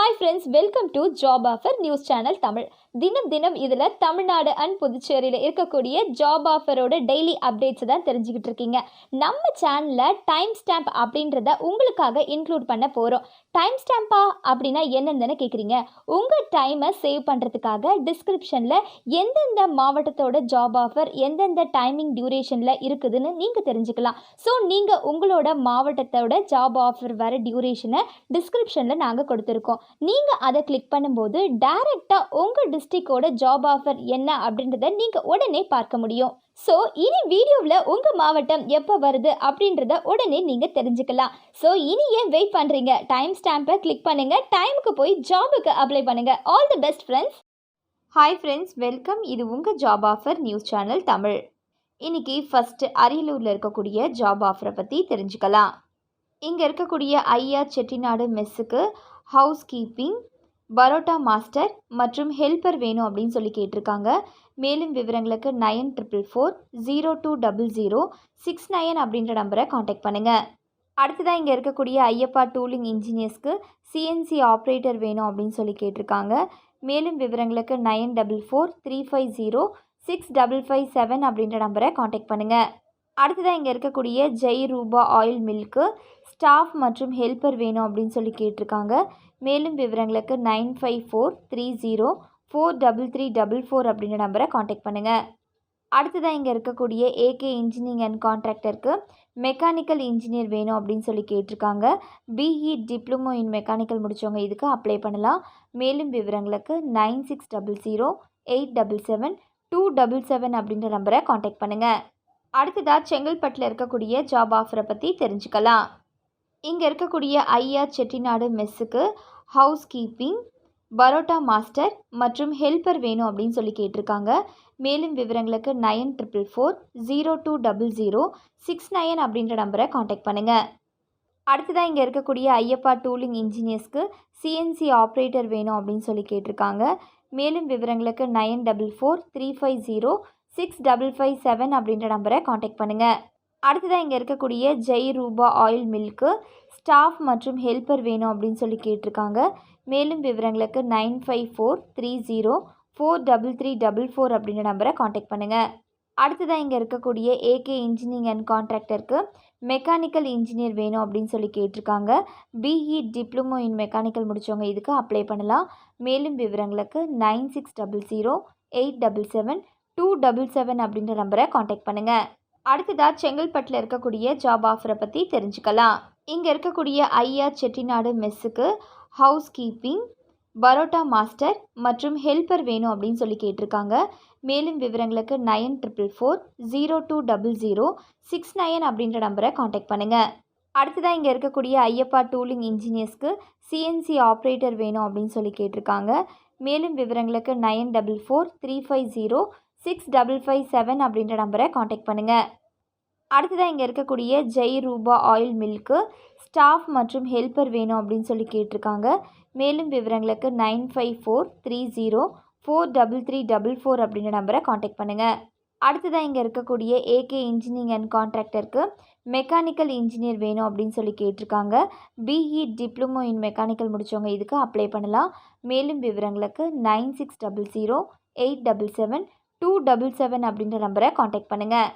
Hi friends, welcome to job offer news channel Tamil. தினம் இதில் Tamil Nadu and புதுச்சேரியில் இருக்கக்கூடிய ஜாப் ஆஃபரோட டெய்லி அப்டேட்ஸ் தான் தெரிஞ்சுக்கிட்டு இருக்கீங்க. நம்ம சேனலில் டைம் ஸ்டாம்ப் அப்படின்றத உங்களுக்காக இன்க்ளூட் பண்ண போகிறோம். டைம் ஸ்டாம்பா அப்படின்னா என்னென்னு கேட்குறீங்க? உங்கள் டைமை சேவ் பண்ணுறதுக்காக டிஸ்கிரிப்ஷனில் எந்தெந்த மாவட்டத்தோட ஜாப் ஆஃபர் எந்தெந்த டைமிங் டியூரேஷனில் இருக்குதுன்னு நீங்கள் தெரிஞ்சுக்கலாம். ஸோ நீங்கள் உங்களோட மாவட்டத்தோட ஜாப் ஆஃபர் வர டியூரேஷனை டிஸ்கிரிப்ஷனில் நாங்கள் கொடுத்துருக்கோம். நீங்கள் அதை கிளிக் பண்ணும்போது டைரெக்டாக உங்கள் டிஸ்ட்ரிக்டோட ஜாப் ஆஃபர் என்ன அப்படின்றத நீங்கள் உடனே பார்க்க முடியும். ஸோ இனி வீடியோவில் உங்கள் மாவட்டம் எப்போ வருது அப்படின்றத உடனே நீங்கள் தெரிஞ்சுக்கலாம். ஸோ இனி ஏன் வெயிட் பண்ணுறீங்க? டைம் ஸ்டாம்பை கிளிக் பண்ணுங்கள், டைமுக்கு போய் ஜாபுக்கு அப்ளை பண்ணுங்கள். All the best friends. Hi friends, welcome. இது உங்கள் job offer news channel Tamil. இன்னைக்கு ஃபஸ்ட்டு அரியலூரில் இருக்கக்கூடிய ஜாப் ஆஃபரை பற்றி தெரிஞ்சுக்கலாம். இங்கே இருக்கக்கூடிய ஐயா செட்டிநாடு மெஸ்ஸுக்கு ஹவுஸ் கீப்பிங், பரோட்டா மாஸ்டர் மற்றும் ஹெல்ப்பர் வேணும் அப்படின்னு சொல்லி கேட்டிருக்காங்க. மேலும் விவரங்களுக்கு 9444020069 அப்படின்ற நம்பரை காண்டாக்ட் பண்ணுங்கள். அடுத்ததாக இங்கே இருக்கக்கூடிய ஐயப்பா டூலிங் இன்ஜினியர்ஸ்க்கு சிஎன்சி ஆப்ரேட்டர் வேணும் அப்படின்னு சொல்லி கேட்டிருக்காங்க. மேலும் விவரங்களுக்கு 9435065557 அப்படின்ற நம்பரை காண்டாக்ட் பண்ணுங்கள். அடுத்ததாக இங்கே இருக்கக்கூடிய ஜெய் ரூபா ஆயில் மில்க்கு ஸ்டாஃப் மற்றும் ஹெல்ப்பர் வேணும் அப்படின்னு சொல்லி கேட்டிருக்காங்க. மேலும் விவரங்களுக்கு 9543043344 அப்படின்ற நம்பரை காண்டாக்ட் பண்ணுங்கள். அடுத்ததாக இங்கே இருக்கக்கூடிய ஏகே இன்ஜினியரிங் அண்ட் கான்ட்ராக்டருக்கு மெக்கானிக்கல் இன்ஜினியர் வேணும் அப்படின்னு சொல்லி கேட்டிருக்காங்க. பிஇ டிப்ளமோ இன் மெக்கானிக்கல் முடித்தவங்க இதுக்கு அப்ளை பண்ணலாம். மேலும் விவரங்களுக்கு 9600877277 அப்படின்ற நம்பரை காண்டாக்ட் பண்ணுங்கள். அடுத்ததாக செங்கல்பட்டில் இருக்கக்கூடிய ஜாப் ஆஃபரை பற்றி தெரிஞ்சுக்கலாம். இங்கே இருக்கக்கூடிய ஐயா செட்டிநாடு மெஸ்ஸுக்கு ஹவுஸ் கீப்பிங், பரோட்டா மாஸ்டர் மற்றும் ஹெல்ப்பர் வேணும் அப்படின்னு சொல்லி கேட்டிருக்காங்க. மேலும் விவரங்களுக்கு 9444020069 அப்படின்ற நம்பரை காண்டாக்ட் பண்ணுங்கள். அடுத்ததாக இங்கே இருக்கக்கூடிய ஐயப்பா டூலிங் இன்ஜினியர்ஸ்க்கு சிஎன்சி ஆப்ரேட்டர் வேணும் அப்படின்னு சொல்லி கேட்டிருக்காங்க. மேலும் விவரங்களுக்கு 9435065557 அப்படின்ற நம்பரை காண்டாக்ட் பண்ணுங்கள். அடுத்ததாக இங்கே இருக்கக்கூடிய ஜெய் ரூபா ஆயில் மில்க்கு ஸ்டாஃப் மற்றும் ஹெல்ப்பர் வேணும் அப்படின்னு சொல்லி கேட்டிருக்காங்க. மேலும் விவரங்களுக்கு 9543043344 அப்படின்ற நம்பரை காண்டாக்ட் பண்ணுங்கள். அடுத்ததாக இங்கே இருக்கக்கூடிய ஏகே இன்ஜினியரிங் அண்ட் கான்ட்ராக்டருக்கு மெக்கானிக்கல் இன்ஜினியர் வேணும் அப்படின்னு சொல்லி கேட்டிருக்காங்க. பிஇ டிப்ளமோ இன் மெக்கானிக்கல் முடித்தவங்க இதுக்கு அப்ளை பண்ணலாம். மேலும் விவரங்களுக்கு 9600877277 அப்படின்ற நம்பரை காண்டாக்ட் பண்ணுங்கள். அடுத்ததாக செங்கல்பட்டில் இருக்கக்கூடிய ஜாப் ஆஃபரை பற்றி தெரிஞ்சுக்கலாம். இங்கே இருக்கக்கூடிய ஐயா செட்டிநாடு மெஸ்ஸுக்கு ஹவுஸ் கீப்பிங், பரோட்டா மாஸ்டர் மற்றும் ஹெல்ப்பர் வேணும் அப்படின்னு சொல்லி கேட்டிருக்காங்க. மேலும் விவரங்களுக்கு 9444020069 அப்படின்ற நம்பரை காண்டாக்ட் பண்ணுங்கள். அடுத்ததாக இங்கே இருக்கக்கூடிய ஐயப்பா டூலிங் இன்ஜினியர்ஸ்க்கு சிஎன்சி ஆப்ரேட்டர் வேணும் அப்படின்னு சொல்லி கேட்டிருக்காங்க. மேலும் விவரங்களுக்கு 9435065557 அப்படின்ற நம்பரை காண்டாக்ட் பண்ணுங்கள். அடுத்ததாக இங்கே இருக்கக்கூடிய ஜெய் ரூபா ஆயில் மில்க்கு ஸ்டாஃப் மற்றும் ஹெல்ப்பர் வேணும் அப்படின்னு சொல்லி கேட்டிருக்காங்க. மேலும் விவரங்களுக்கு 9543043344 அப்படின்ற நம்பரை காண்டாக்ட் பண்ணுங்கள். அடுத்ததாக இங்கே இருக்கக்கூடிய ஏகே இன்ஜினியரிங் அண்ட் கான்ட்ராக்டருக்கு மெக்கானிக்கல் இன்ஜினியர் வேணும் அப்படின்னு சொல்லி கேட்டிருக்காங்க. பிஇ டிப்ளமோ இன் மெக்கானிக்கல் முடித்தவங்க இதுக்கு அப்ளை பண்ணலாம். மேலும் விவரங்களுக்கு 9600877277 அப்படின்ற நம்பரை காண்டாக்ட் பண்ணுங்கள்.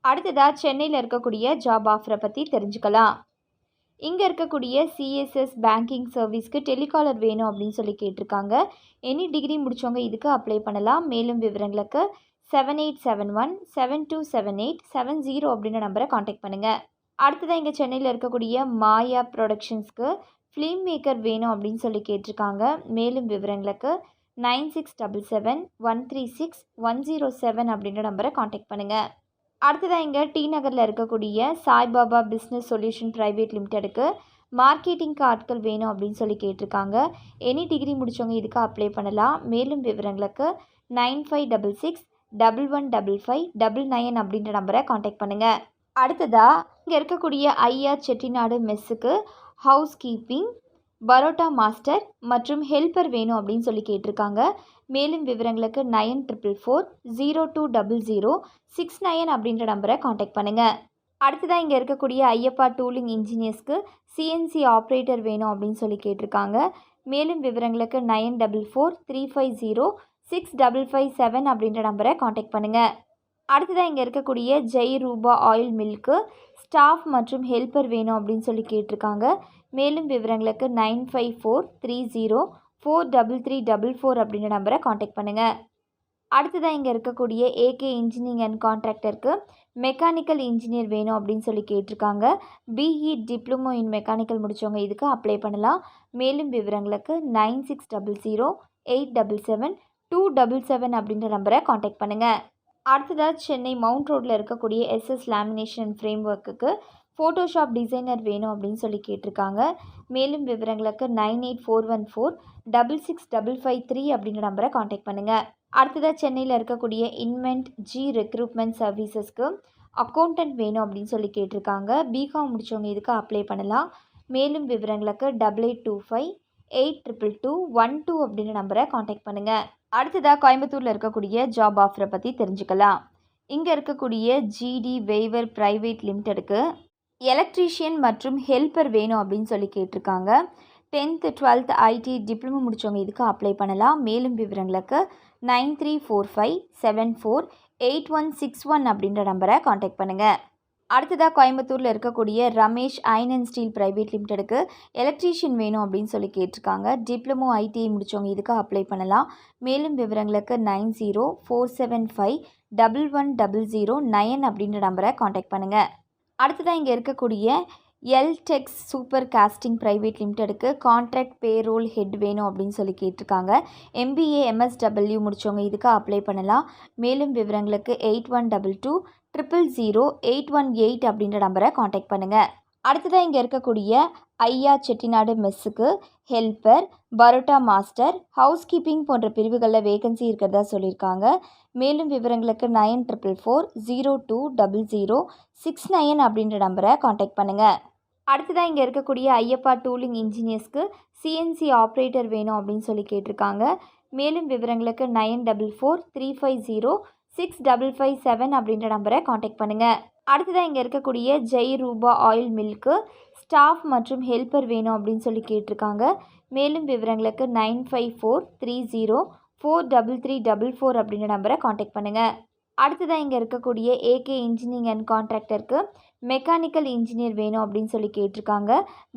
அடுத்ததாக சென்னையில் இருக்கக்கூடிய ஜாப் ஆஃபரை பற்றி தெரிஞ்சுக்கலாம். இங்கே இருக்கக்கூடிய சிஎஸ்எஸ் பேங்கிங் சர்வீஸ்க்கு டெலிகாலர் வேணும் அப்படின்னு சொல்லி கேட்டிருக்காங்க. எனி டிகிரி முடித்தவங்க இதுக்கு அப்ளை பண்ணலாம். மேலும் விவரங்களுக்கு 7871727870 அப்படின்ற நம்பரை காண்டாக்ட் பண்ணுங்கள். அடுத்ததாக இங்கே சென்னையில் இருக்கக்கூடிய மாயா ப்ரொடக்ஷன்ஸ்க்கு ஃபிலிம் மேக்கர் வேணும் அப்படின்னு சொல்லி கேட்டிருக்காங்க. மேலும் விவரங்களுக்கு 9677136107 அப்படின்ற நம்பரை காண்டாக்ட் பண்ணுங்கள். அடுத்ததாக இங்கே டி நகரில் இருக்கக்கூடிய சாய்பாபா பிஸ்னஸ் சொல்யூஷன் ப்ரைவேட் லிமிட்டெடுக்கு மார்க்கெட்டிங்க்கு ஆட்கள் வேணும் அப்படின்னு சொல்லி கேட்டிருக்காங்க. எனி டிகிரி முடித்தவங்க இதுக்கு அப்ளை பண்ணலாம். மேலும் விவரங்களுக்கு 9566115599 அப்படின்ற நம்பரை காண்டாக்ட் பண்ணுங்கள். அடுத்ததாக இங்கே இருக்கக்கூடிய ஐயா செட்டிநாடு மெஸ்ஸுக்கு ஹவுஸ் கீப்பிங், பரோட்டா மாஸ்டர் மற்றும் ஹெல்ப்பர் வேணும் அப்படின்னு சொல்லி கேட்டிருக்காங்க. மேலும் விவரங்களுக்கு 9444020069 அப்படின்ற நம்பரை காண்டாக்ட் பண்ணுங்கள். அடுத்ததாக இங்கே இருக்கக்கூடிய ஐயப்பா டூலிங் இன்ஜினியர்ஸ்க்கு சிஎன்சி ஆப்ரேட்டர் வேணும் அப்படின்னு சொல்லி கேட்டிருக்காங்க. மேலும் விவரங்களுக்கு 9443506557 அப்படின்ற நம்பரை காண்டாக்ட் பண்ணுங்கள். அடுத்ததாக இங்கே இருக்கக்கூடிய ஜெய் ரூபா ஆயில் மில்க்கு ஸ்டாஃப் மற்றும் ஹெல்ப்பர் வேணும் அப்படின்னு சொல்லி கேட்டிருக்காங்க. மேலும் விவரங்களுக்கு 9543043344 அப்படின்ற நம்பரை காண்டாக்ட் பண்ணுங்கள். அடுத்ததாக இங்கே இருக்கக்கூடிய ஏகே இன்ஜினியரிங் அண்ட் கான்ட்ராக்டருக்கு மெக்கானிக்கல் இன்ஜினியர் வேணும் அப்படின்னு சொல்லி கேட்டிருக்காங்க. பிஇ டிப்ளமோ இன் மெக்கானிக்கல் முடித்தவங்க இதுக்கு அப்ளை பண்ணலாம். மேலும் விவரங்களுக்கு 9600877277 அப்படின்ற நம்பரை காண்டாக்ட் பண்ணுங்கள். அடுத்ததாக சென்னை மவுண்ட் ரோட்டில் இருக்கக்கூடிய எஸ்எஸ் லேமினேஷன் ஃப்ரேம் ஒர்க்குக்கு ஃபோட்டோஷாப் டிசைனர் வேணும் அப்படின்னு சொல்லி கேட்டிருக்காங்க. மேலும் விவரங்களுக்கு 9841466553 அப்படின்ற நம்பரை காண்டாக்ட் பண்ணுங்கள். அடுத்ததாக சென்னையில் இருக்கக்கூடிய இன்வென்ட் ஜி ரெக்ரூட்மெண்ட் சர்வீசஸ்க்கு அக்கௌண்டன்ட் வேணும் அப்படின்னு சொல்லி கேட்டிருக்காங்க. பிகாம் முடித்தவங்க இதுக்கு அப்ளை பண்ணலாம். மேலும் விவரங்களுக்கு 8825822212 அப்படின்ற நம்பரை காண்டாக்ட் பண்ணுங்கள். அடுத்ததாக கோயம்புத்தூரில் இருக்கக்கூடிய ஜாப் ஆஃபரை பற்றி தெரிஞ்சுக்கலாம். இங்கே இருக்கக்கூடிய ஜிடி வெய்வர் ப்ரைவேட் லிமிட்டெடுக்கு எலக்ட்ரீஷியன் மற்றும் ஹெல்ப்பர் வேணும் அப்படின்னு சொல்லி கேட்டிருக்காங்க. 10th 12th ஐடி டிப்ளமோ முடித்தவங்க இதுக்கு அப்ளை பண்ணலாம். மேலும் விவரங்களுக்கு 9345748161 அப்படின்ற நம்பரை காண்டாக்ட் பண்ணுங்கள். அடுத்ததாக கோயம்புத்தூரில் இருக்கக்கூடிய Ramesh iron and steel private லிமிட்டெடுக்கு எலக்ட்ரீஷியன் வேணும் அப்படின்னு சொல்லி கேட்டிருக்காங்க. டிப்ளமோ ஐடிஐ முடித்தவங்க இதுக்கு அப்ளை பண்ணலாம். மேலும் விவரங்களுக்கு 9047511009 அப்படின்ற நம்பரை காண்டாக்ட் பண்ணுங்கள். அடுத்ததாக இங்கே இருக்கக்கூடிய எல்டெக்ஸ் சூப்பர் காஸ்டிங் ப்ரைவேட் லிமிட்டெடுக்கு கான்ட்ராக்ட் பேரோல் ஹெட் வேணும் அப்படின்னு சொல்லி கேட்டிருக்காங்க. எம்பிஏ எம்எஸ்டபிள்யூ முடித்தவங்க இதுக்கு அப்ளை பண்ணலாம். மேலும் விவரங்களுக்கு 8122000818 அப்படின்ற நம்பரை காண்டாக்ட் பண்ணுங்கள். அடுத்ததாக இங்கே இருக்கக்கூடிய ஐயா செட்டிநாடு மெஸ்ஸுக்கு helper, parotta master, house keeping போன்ற பிரிவுகளில் வேகன்சி இருக்கிறதா சொல்லியிருக்காங்க. மேலும் விவரங்களுக்கு 9444020069 அப்படின்ற நம்பரை காண்டாக்ட் பண்ணுங்கள். அடுத்ததாக இங்கே இருக்கக்கூடிய ஐயப்பா டூலிங் இன்ஜினியர்ஸ்க்கு சிஎன்சி ஆப்ரேட்டர் வேணும் அப்படின்னு சொல்லி கேட்டிருக்காங்க. மேலும் விவரங்களுக்கு 9435065557 அப்படின்ற நம்பரை காண்டாக்ட் பண்ணுங்கள். அடுத்ததாக இங்கே இருக்கக்கூடிய ஜெய் ரூபா ஆயில் மில்க்கு ஸ்டாஃப் மற்றும் ஹெல்ப்பர் வேணும் அப்படின்னு சொல்லி கேட்டிருக்காங்க. மேலும் விவரங்களுக்கு 9543043344 அப்படின்ற நம்பரை காண்டாக்ட் பண்ணுங்கள். அடுத்ததாக இங்கே இருக்கக்கூடிய ஏகே இன்ஜினியரிங் அண்ட் கான்ட்ராக்டருக்கு மெக்கானிக்கல் இன்ஜினியர் வேணும் அப்படின்னு சொல்லி கேட்டிருக்காங்க.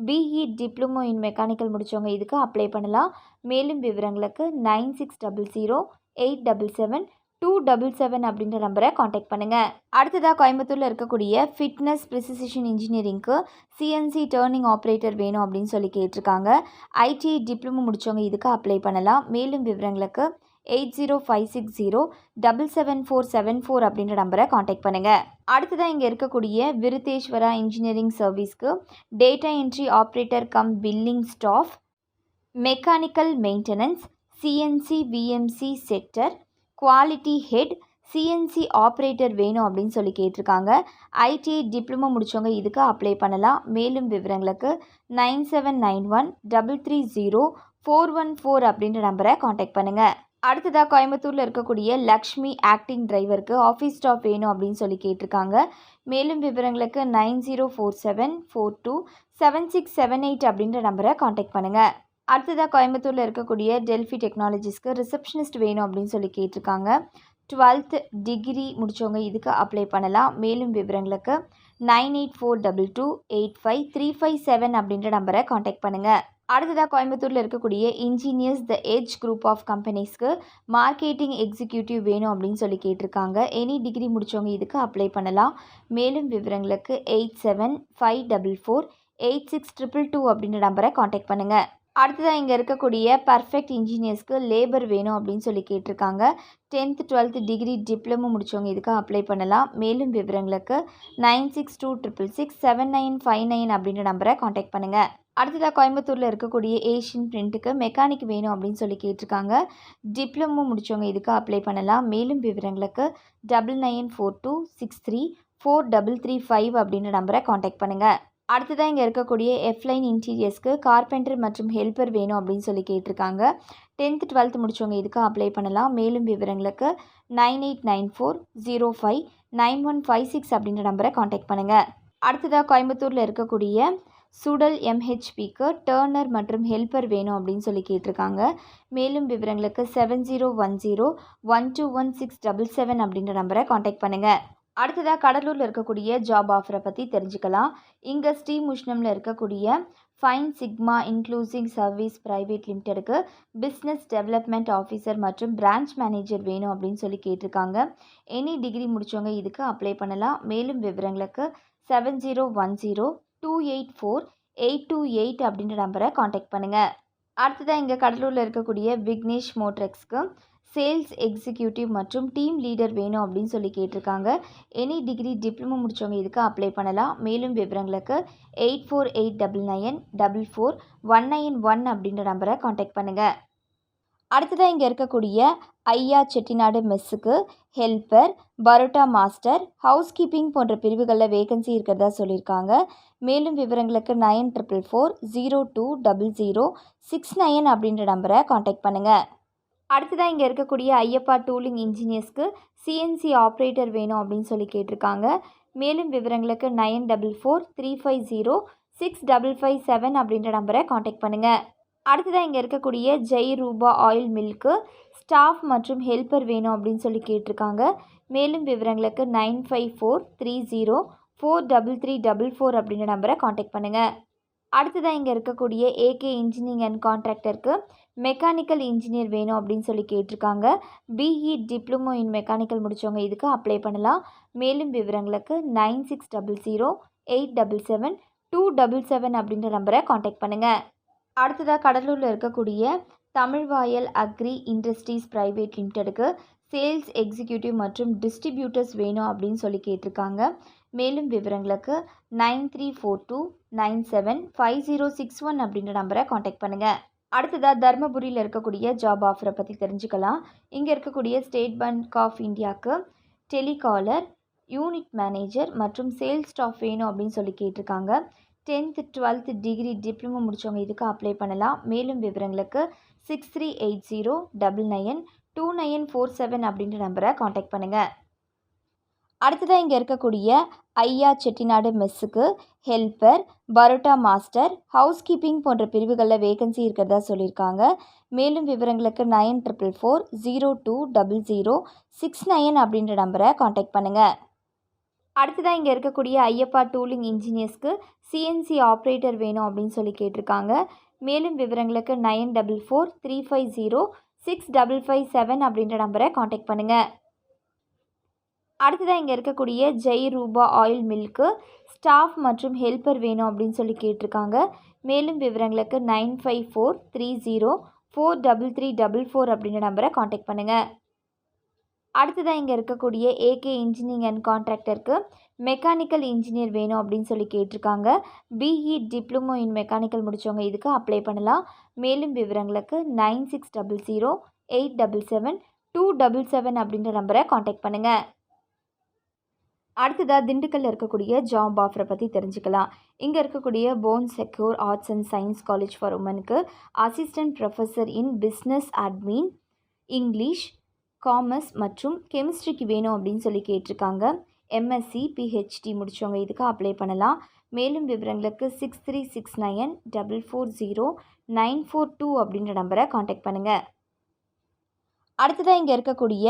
பிஇ டிப்ளமோ இன் மெக்கானிக்கல் முடித்தவங்க இதுக்கு அப்ளை பண்ணலாம். மேலும் விவரங்களுக்கு 9600877277 அப்படின்ற நம்பரை காண்டாக்ட் பண்ணுங்கள். அடுத்ததாக கோயம்புத்தூரில் இருக்கக்கூடிய ஃபிட்னஸ் ப்ரிசிஷன் இன்ஜினியரிங்க்கு சிஎன்சி டர்னிங் ஆப்ரேட்டர் வேணும் அப்படின்னு சொல்லி கேட்டிருக்காங்க. ஐடிஐ டிப்ளமோ முடித்தவங்க இதுக்கு அப்ளை பண்ணலாம். மேலும் விவரங்களுக்கு 8056077474 அப்படின்ற நம்பரை காண்டாக்ட் பண்ணுங்கள். அடுத்ததாக இங்கே இருக்கக்கூடிய விருத்தேஸ்வரா இன்ஜினியரிங் சர்வீஸ்க்கு data entry operator cum billing staff, mechanical maintenance, CNC VMC sector, quality head, CNC operator வேணும் அப்படின்னு சொல்லி கேட்டிருக்காங்க. ஐடிஐ டிப்ளமோ முடித்தவங்க இதுக்கு அப்ளை பண்ணலாம். மேலும் விவரங்களுக்கு 9791330414 அப்படின்ற நம்பரை காண்டாக்ட் பண்ணுங்கள். அடுத்ததாக கோயம்புத்தூரில் இருக்கக்கூடிய லக்ஷ்மி ஆக்டிங் டிரைவருக்கு ஆஃபீஸ் ஸ்டாஃப் வேணும் அப்படின்னு சொல்லி கேட்டிருக்காங்க. மேலும் விவரங்களுக்கு 9047427678 அப்படின்ற நம்பரை காண்டாக்ட் பண்ணுங்கள். அடுத்ததாக கோயம்புத்தூரில் இருக்கக்கூடிய டெல்ஃபி டெக்னாலஜிஸ்க்கு ரிசப்ஷனிஸ்ட் வேணும் அப்படின்னு சொல்லி கேட்டிருக்காங்க. 12th டிகிரி முடித்தவங்க இதுக்கு அப்ளை பண்ணலாம். மேலும் விவரங்களுக்கு 9842285357 அப்படின்ற நம்பரை காண்டாக்ட் பண்ணுங்கள். அடுத்ததாக கோயம்புத்தூரில் இருக்கக்கூடிய engineers the edge group of கம்பெனிஸ்க்கு மார்க்கெட்டிங் எக்ஸிக்யூட்டிவ் வேணும் அப்படின்னு சொல்லி கேட்டிருக்காங்க. எனி டிகிரி முடித்தவங்க இதுக்கு அப்ளை பண்ணலாம். மேலும் விவரங்களுக்கு 8754486222 அப்படின்ற நம்பரை காண்டாக்ட் பண்ணுங்கள். அடுத்ததாக இங்கே இருக்கக்கூடிய பர்ஃபெக்ட் இன்ஜினியர்ஸ்க்கு லேபர் வேணும் அப்படின்னு சொல்லி கேட்டிருக்காங்க. 10th 12th டிகிரி டிப்ளமோ முடித்தவங்க இதுக்கு அப்ளை பண்ணலாம். மேலும் விவரங்களுக்கு 9626667959 அப்படின்ற நம்பரை காண்டாக்ட் பண்ணுங்கள். அடுத்ததாக கோயம்புத்தூரில் இருக்கக்கூடிய ஏஷியன் பிரிண்ட்டுக்கு மெக்கானிக் வேணும் அப்படின்னு சொல்லி கேட்டிருக்காங்க. டிப்ளமோ முடித்தவங்க இதுக்கு அப்ளை பண்ணலாம். மேலும் விவரங்களுக்கு 9942634335 அப்படின்ற நம்பரை காண்டாக்ட் பண்ணுங்கள். அடுத்ததாக இங்கே இருக்கக்கூடிய எஃப்லைன் இன்டீரியர்ஸ்க்கு கார்பெண்டர் மற்றும் ஹெல்ப்பர் வேணும் அப்படின்னு சொல்லி கேட்டிருக்காங்க. 10th 12th முடித்தவங்க இதுக்கு அப்ளை பண்ணலாம். மேலும் விவரங்களுக்கு 9894059156 அப்படின்ற நம்பரை காண்டாக்ட் பண்ணுங்கள். அடுத்ததாக கோயம்புத்தூரில் இருக்கக்கூடிய சுடல் எம்ஹெச்பிக்கு டர்னர் மற்றும் ஹெல்ப்பர் வேணும் அப்படின்னு சொல்லி கேட்டிருக்காங்க. மேலும் விவரங்களுக்கு 7010121677 அப்படின்ற நம்பரை காண்டாக்ட் பண்ணுங்கள். அடுத்ததாக கடலூரில் இருக்கக்கூடிய ஜாப் ஆஃபரை பற்றி தெரிஞ்சுக்கலாம். இங்கே ஸ்ரீமுஷ்ணமில் இருக்கக்கூடிய fine sigma inclusive service private லிமிடெடுக்கு பிஸ்னஸ் டெவலப்மெண்ட் ஆஃபீஸர் மற்றும் பிரான்ச் மேனேஜர் வேணும் அப்படின்னு சொல்லி கேட்டிருக்காங்க. எனி டிகிரி முடித்தவங்க இதுக்கு அப்ளை பண்ணலாம். மேலும் விவரங்களுக்கு 7010284828 அப்படின்ற நம்பரை காண்டாக்ட் பண்ணுங்கள். அடுத்ததாக இங்கே கடலூரில் இருக்கக்கூடிய விக்னேஷ் மோட்ரெக்ஸ்க்கு சேல்ஸ் எக்ஸிக்யூட்டிவ் மற்றும் டீம் லீடர் வேணும் அப்படின்னு சொல்லி கேட்டிருக்காங்க. எனி டிகிரி டிப்ளமோ முடித்தவங்க இதுக்கு அப்ளை பண்ணலாம். மேலும் விவரங்களுக்கு 8487444191 அப்படின்ற நம்பரை காண்டாக்ட் பண்ணுங்கள். அடுத்ததாக இங்கே இருக்கக்கூடிய ஐயா செட்டிநாடு மெஸ்ஸுக்கு helper, parotta master, house keeping போன்ற பிரிவுகளில் வேகன்சி இருக்கிறதா சொல்லியிருக்காங்க. மேலும் விவரங்களுக்கு 9444020069 அப்படின்ற நம்பரை காண்டாக்ட் பண்ணுங்கள். அடுத்ததாக இங்கே இருக்கக்கூடிய ஐயப்பா டூலிங் இன்ஜினியர்ஸ்க்கு சிஎன்சி ஆப்ரேட்டர் வேணும் அப்படின்னு சொல்லி கேட்டிருக்காங்க. மேலும் விவரங்களுக்கு 9435065557 அப்படின்ற நம்பரை காண்டாக்ட் பண்ணுங்கள். அடுத்ததாக இங்கே இருக்கக்கூடிய ஜெய் ரூபா ஆயில் மில்க்கு ஸ்டாஃப் மற்றும் ஹெல்ப்பர் வேணும் அப்படின்னு சொல்லி கேட்டிருக்காங்க. மேலும் விவரங்களுக்கு 9543043344 அப்படின்ற நம்பரை காண்டாக்ட் பண்ணுங்கள். அடுத்ததாக இங்கே இருக்கக்கூடிய ஏகே இன்ஜினியரிங் அண்ட் கான்ட்ராக்டருக்கு மெக்கானிக்கல் இன்ஜினியர் வேணும் அப்படின்னு சொல்லி கேட்டிருக்காங்க. பிஇ டிப்ளமோ இன் மெக்கானிக்கல் முடித்தவங்க இதுக்கு அப்ளை பண்ணலாம். மேலும் விவரங்களுக்கு 9600877277 அப்படின்ற நம்பரை காண்டாக்ட் பண்ணுங்கள். அடுத்ததாக கடலூரில் இருக்கக்கூடிய தமிழ்வாயல் அக்ரி இண்டஸ்ட்ரீஸ் பிரைவேட் லிமிடெடுக்கு சேல்ஸ் எக்ஸிக்யூட்டிவ் மற்றும் டிஸ்ட்ரிபியூட்டர்ஸ் வேணும் அப்படின்னு சொல்லி கேட்டிருக்காங்க. மேலும் விவரங்களுக்கு 9342975061 அப்படின்ற நம்பரை காண்டாக்ட் பண்ணுங்கள். அடுத்ததாக தர்மபுரியில் இருக்கக்கூடிய ஜாப் ஆஃபரை பற்றி தெரிஞ்சுக்கலாம். இங்கே இருக்கக்கூடிய ஸ்டேட் பேங்க் ஆஃப் இந்தியாவுக்கு டெலிகாலர், யூனிட் மேனேஜர் மற்றும் சேல்ஸ் ஸ்டாஃப் வேணும் அப்படின்னு சொல்லி கேட்டிருக்காங்க. 10th 12th டிகிரி டிப்ளமோ முடித்தவங்க இதுக்கு அப்ளை பண்ணலாம். மேலும் விவரங்களுக்கு 6380992947 அப்படின்ற நம்பரை காண்டாக்ட் பண்ணுங்கள். அடுத்ததாக இங்கே இருக்கக்கூடிய ஐயா செட்டிநாடு மெஸ்ஸுக்கு helper, parotta master, house keeping போன்ற பிரிவுகளில் வேகன்சி இருக்கிறதா சொல்லியிருக்காங்க. மேலும் விவரங்களுக்கு 9444020069 அப்படின்ற நம்பரை காண்டாக்ட் பண்ணுங்கள். அடுத்ததாக இங்கே இருக்கக்கூடிய ஐயப்பா டூலிங் இன்ஜினியர்ஸ்க்கு சிஎன்சி ஆப்ரேட்டர் வேணும் அப்படின்னு சொல்லி கேட்டிருக்காங்க. மேலும் விவரங்களுக்கு 9435065557 அப்படின்ற நம்பரை காண்டாக்ட் பண்ணுங்கள். அடுத்ததாக இங்கே இருக்கக்கூடிய ஜெய் ரூபா ஆயில் மில்க்கு ஸ்டாஃப் மற்றும் ஹெல்ப்பர் வேணும் அப்படின்னு சொல்லி கேட்டிருக்காங்க. மேலும் விவரங்களுக்கு 9543043344 அப்படின்ற நம்பரை காண்டாக்ட் பண்ணுங்கள். அடுத்ததாக இங்கே இருக்கக்கூடிய ஏகே இன்ஜினியரிங் அண்ட் கான்ட்ராக்டருக்கு மெக்கானிக்கல் இன்ஜினியர் வேணும் அப்படின்னு சொல்லி கேட்டிருக்காங்க. பிஇ டிப்ளமோ இன் மெக்கானிக்கல் முடித்தவங்க இதுக்கு அப்ளை பண்ணலாம். மேலும் விவரங்களுக்கு 9600877277 அப்படின்ற நம்பரை காண்டாக்ட் பண்ணுங்கள். அடுத்ததாக திண்டுக்கல்லில் இருக்கக்கூடிய ஜாப் ஆஃபரை பற்றி தெரிஞ்சுக்கலாம். இங்கே இருக்கக்கூடிய Bon Secours arts and science college for உமனுக்கு assistant professor in business admin, English, commerce மற்றும் கெமிஸ்ட்ரிக்கு வேணும் அப்படின்னு சொல்லி கேட்டிருக்காங்க. எம்எஸ்சி பிஹெச்டி முடித்தவங்க இதுக்கு அப்ளை பண்ணலாம். மேலும் விவரங்களுக்கு 6369440942 அப்படின்ற நம்பரை காண்டாக்ட் பண்ணுங்கள். அடுத்ததாக இங்கே இருக்கக்கூடிய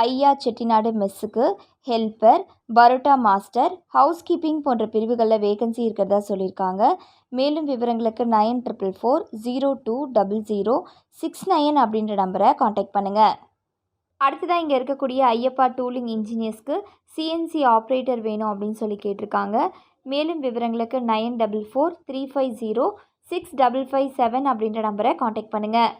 ஐயா செட்டிநாடு மெஸ்ஸுக்கு helper, parotta master, house keeping போன்ற பிரிவுகளில் வேகன்சி இருக்கிறதா சொல்லியிருக்காங்க. மேலும் விவரங்களுக்கு 9444020069 அப்படின்ற நம்பரை காண்டாக்ட் பண்ணுங்கள். அடுத்ததாக இங்கே இருக்கக்கூடிய ஐயப்பா டூலிங் இன்ஜினியர்ஸ்க்கு சிஎன்சி ஆப்ரேட்டர் வேணும் அப்படின்னு சொல்லி கேட்டிருக்காங்க. மேலும் விவரங்களுக்கு 9435065557 அப்படின்ற நம்பரை காண்டாக்ட் பண்ணுங்கள்.